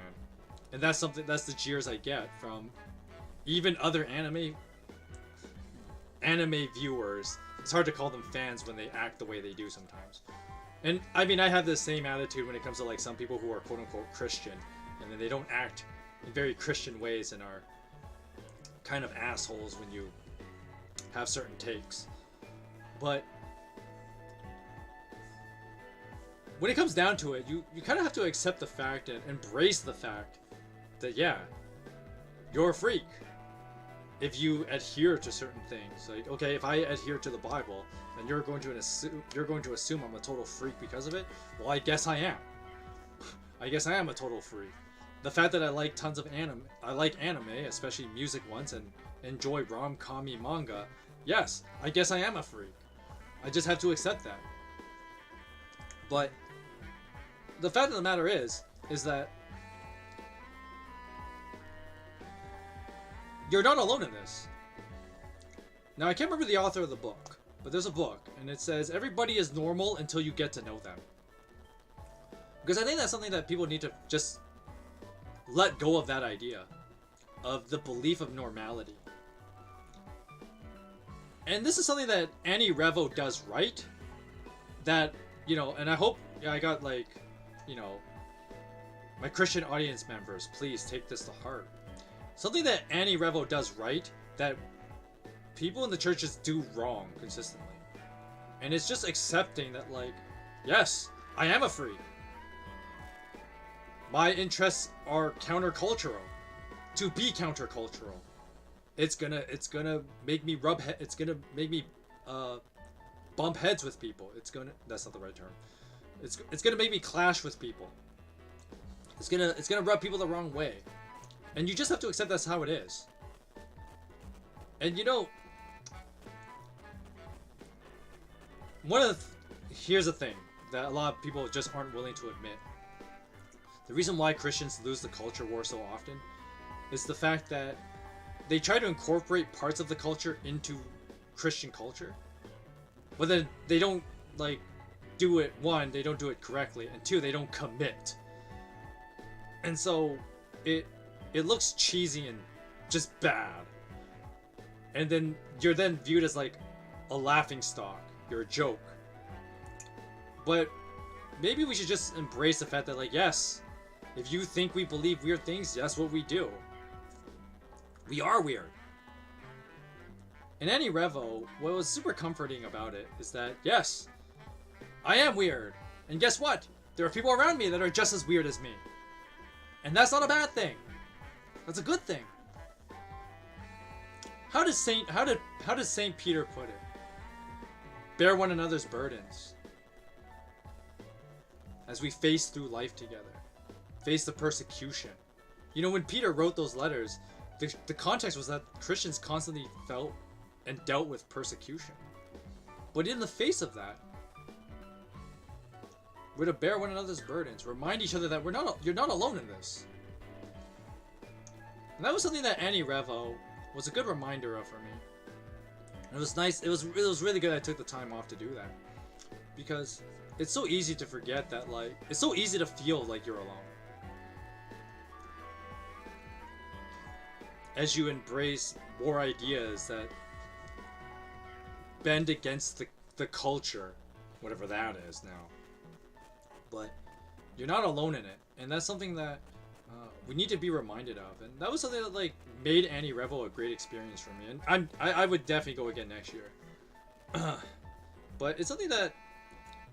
And that's the jeers I get from even other anime viewers. It's hard to call them fans when they act the way they do sometimes. And, I mean, I have the same attitude when it comes to, like, some people who are quote-unquote Christian, and then they don't act in very Christian ways and are kind of assholes when you have certain takes. But when it comes down to it, you kind of have to accept the fact and embrace the fact that, yeah, you're a freak if you adhere to certain things. Like, okay, if I adhere to the Bible, then you're going to assume I'm a total freak because of it. Well, I guess I am. I guess I am a total freak. the fact that I like tons of anime, especially music ones, and enjoy rom-com manga, yes, I guess I am a freak. I just have to accept that. But the fact of the matter is that you're not alone in this. Now, I can't remember the author of the book, but there's a book, and it says, everybody is normal until you get to know them. Because I think that's something that people need to just let go of, that idea of the belief of normality. And this is something that AniRevo does right. That, you know, and I hope I got, like, you know, my Christian audience members, please take this to heart. Something that AniRevo does right, that people in the churches do wrong consistently. And it's just accepting that, like, yes, I am a freak. My interests are countercultural. To be countercultural. It's gonna make me it's gonna make me bump heads with people. That's not the right term. It's gonna make me clash with people. It's gonna rub people the wrong way. And you just have to accept that's how it is. And you know, here's the thing that a lot of people just aren't willing to admit. The reason why Christians lose the culture war so often is the fact that they try to incorporate parts of the culture into Christian culture, but then they don't, like, do it. One, they don't do it correctly, and two, they don't commit. And so it looks cheesy and just bad. And then you're then viewed as, like, a laughing stock. You're a joke. But maybe we should just embrace the fact that, like, yes, if you think we believe weird things, that's what we do. We are weird. In AniRevo, what was super comforting about it is that, yes, I am weird. And guess what? There are people around me that are just as weird as me. And that's not a bad thing. That's a good thing. How does Saint Peter put it? Bear one another's burdens as we face through life together. Face the persecution. You know, when Peter wrote those letters, the context was that Christians constantly felt and dealt with persecution. But in the face of that, we're to bear one another's burdens, remind each other that you're not alone in this. And that was something that AniRevo was a good reminder of for me. And it was nice. It was really good I took the time off to do that, because it's so easy to forget that, like, it's so easy to feel like you're alone. As you embrace more ideas that bend against the culture, whatever that is now. But you're not alone in it, and that's something that we need to be reminded of. And that was something that, like, made AniRevo a great experience for me. And I would definitely go again next year. But it's something that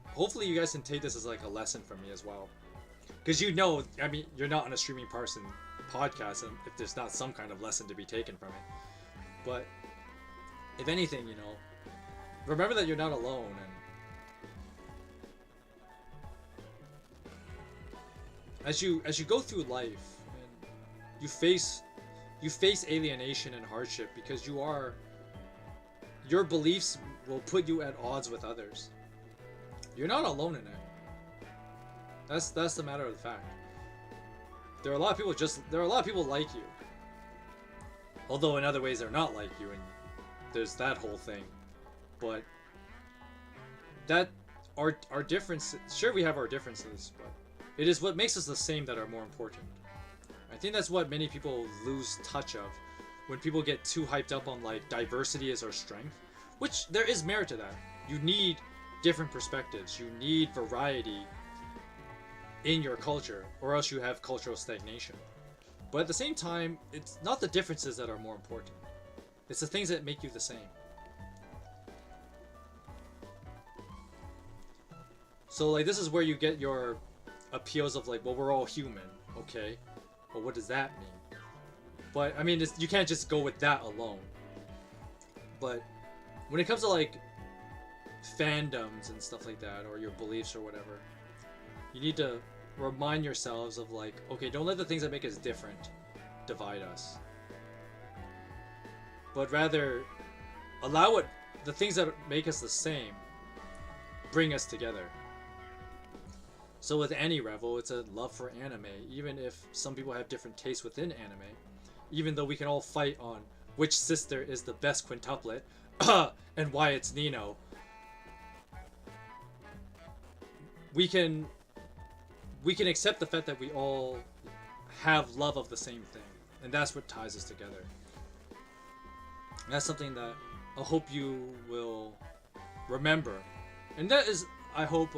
hopefully you guys can take this as, like, a lesson from me as well. Because you know, I mean, you're not on a Streaming Parson podcast, and if there's not some kind of lesson to be taken from it. But if anything, you know, remember that you're not alone, and as you go through life and you face alienation and hardship, because your beliefs will put you at odds with others. You're not alone in it. That's the matter of the fact. There are a lot of people like you. Although in other ways they're not like you, and there's that whole thing. But that our differences, sure, we have our differences, but it is what makes us the same that are more important. I think that's what many people lose touch of when people get too hyped up on, like, diversity is our strength, which there is merit to that. You need different perspectives. You need variety in your culture, or else you have cultural stagnation. But at the same time, it's not the differences that are more important. It's the things that make you the same. So, like, this is where you get your appeals of, like, well, we're all human. Okay, well, what does that mean? But I mean, you can't just go with that alone. But when it comes to, like, fandoms and stuff like that, or your beliefs or whatever, you need to remind yourselves of like, okay, don't let the things that make us different divide us. But rather, allow the things that make us the same bring us together. So with AniRevo, it's a love for anime, even if some people have different tastes within anime. Even though we can all fight on which sister is the best quintuplet and why it's Nino, we can accept the fact that we all have love of the same thing, and that's what ties us together. And that's something that I hope you will remember, and that is, I hope,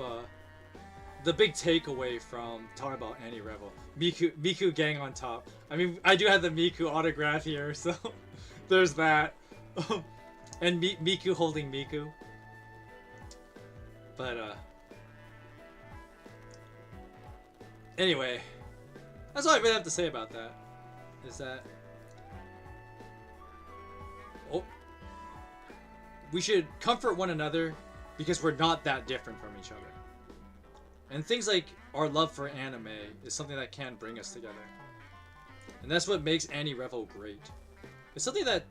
the big takeaway from talking about AniRevo. Miku gang on top. I mean, I do have the Miku autograph here, so there's that. And Miku holding Miku. But, anyway, that's all I really have to say about that. Is that... Oh. We should comfort one another because we're not that different from each other. And things like our love for anime is something that can bring us together. And that's what makes AniRevo great. It's something that,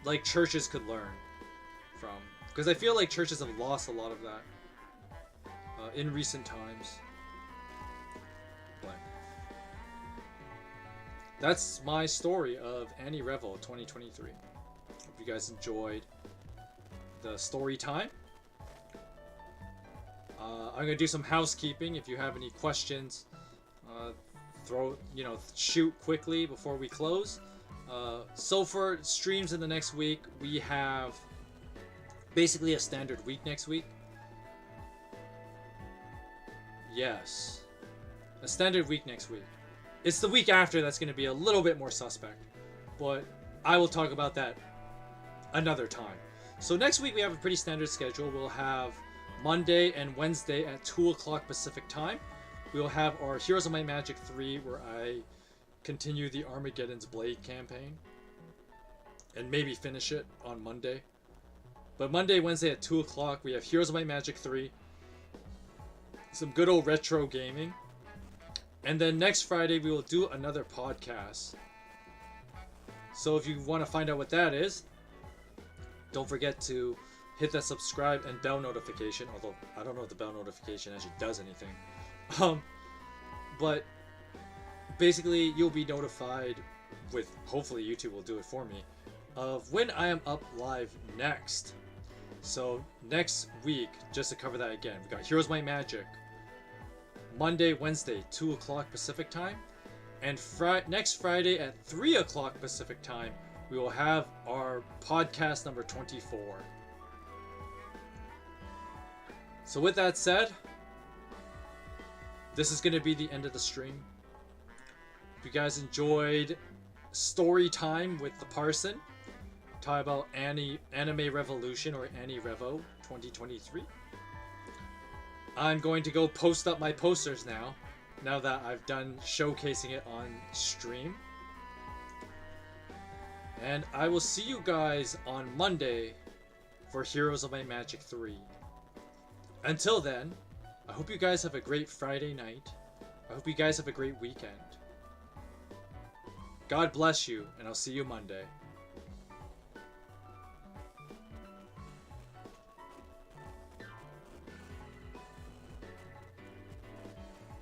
like, churches could learn from. Because I feel like churches have lost a lot of that in recent times. But that's my story of AniRevo 2023. Hope you guys enjoyed the story time. I'm gonna do some housekeeping. If you have any questions, shoot quickly before we close. So for streams in the next week, we have basically a standard week next week. Yes, a standard week next week. It's the week after that's gonna be a little bit more suspect, but I will talk about that another time. So next week we have a pretty standard schedule. We'll have Monday and Wednesday at 2 o'clock Pacific time. We will have our Heroes of Might Magic 3, where I continue the Armageddon's Blade campaign. And maybe finish it on Monday. But Monday, Wednesday at 2 o'clock, we have Heroes of Might Magic 3. Some good old retro gaming. And then next Friday, we will do another podcast. So if you want to find out what that is, don't forget to hit that subscribe and bell notification, although I don't know if the bell notification actually does anything. But basically you'll be notified with, hopefully YouTube will do it for me, of when I am up live next. So next week, just to cover that again, we got Heroes Might Magic, Monday, Wednesday, 2 o'clock Pacific time, and next Friday at 3 o'clock Pacific time, we will have our podcast number 24. So with that said, this is going to be the end of the stream. If you guys enjoyed story time with the Parson, talk about Anime Revolution or AniRevo 2023. I'm going to go post up my posters now that I've done showcasing it on stream. And I will see you guys on Monday for Heroes of Might Magic 3. Until then, I hope you guys have a great Friday night. I hope you guys have a great weekend. God bless you, and I'll see you Monday.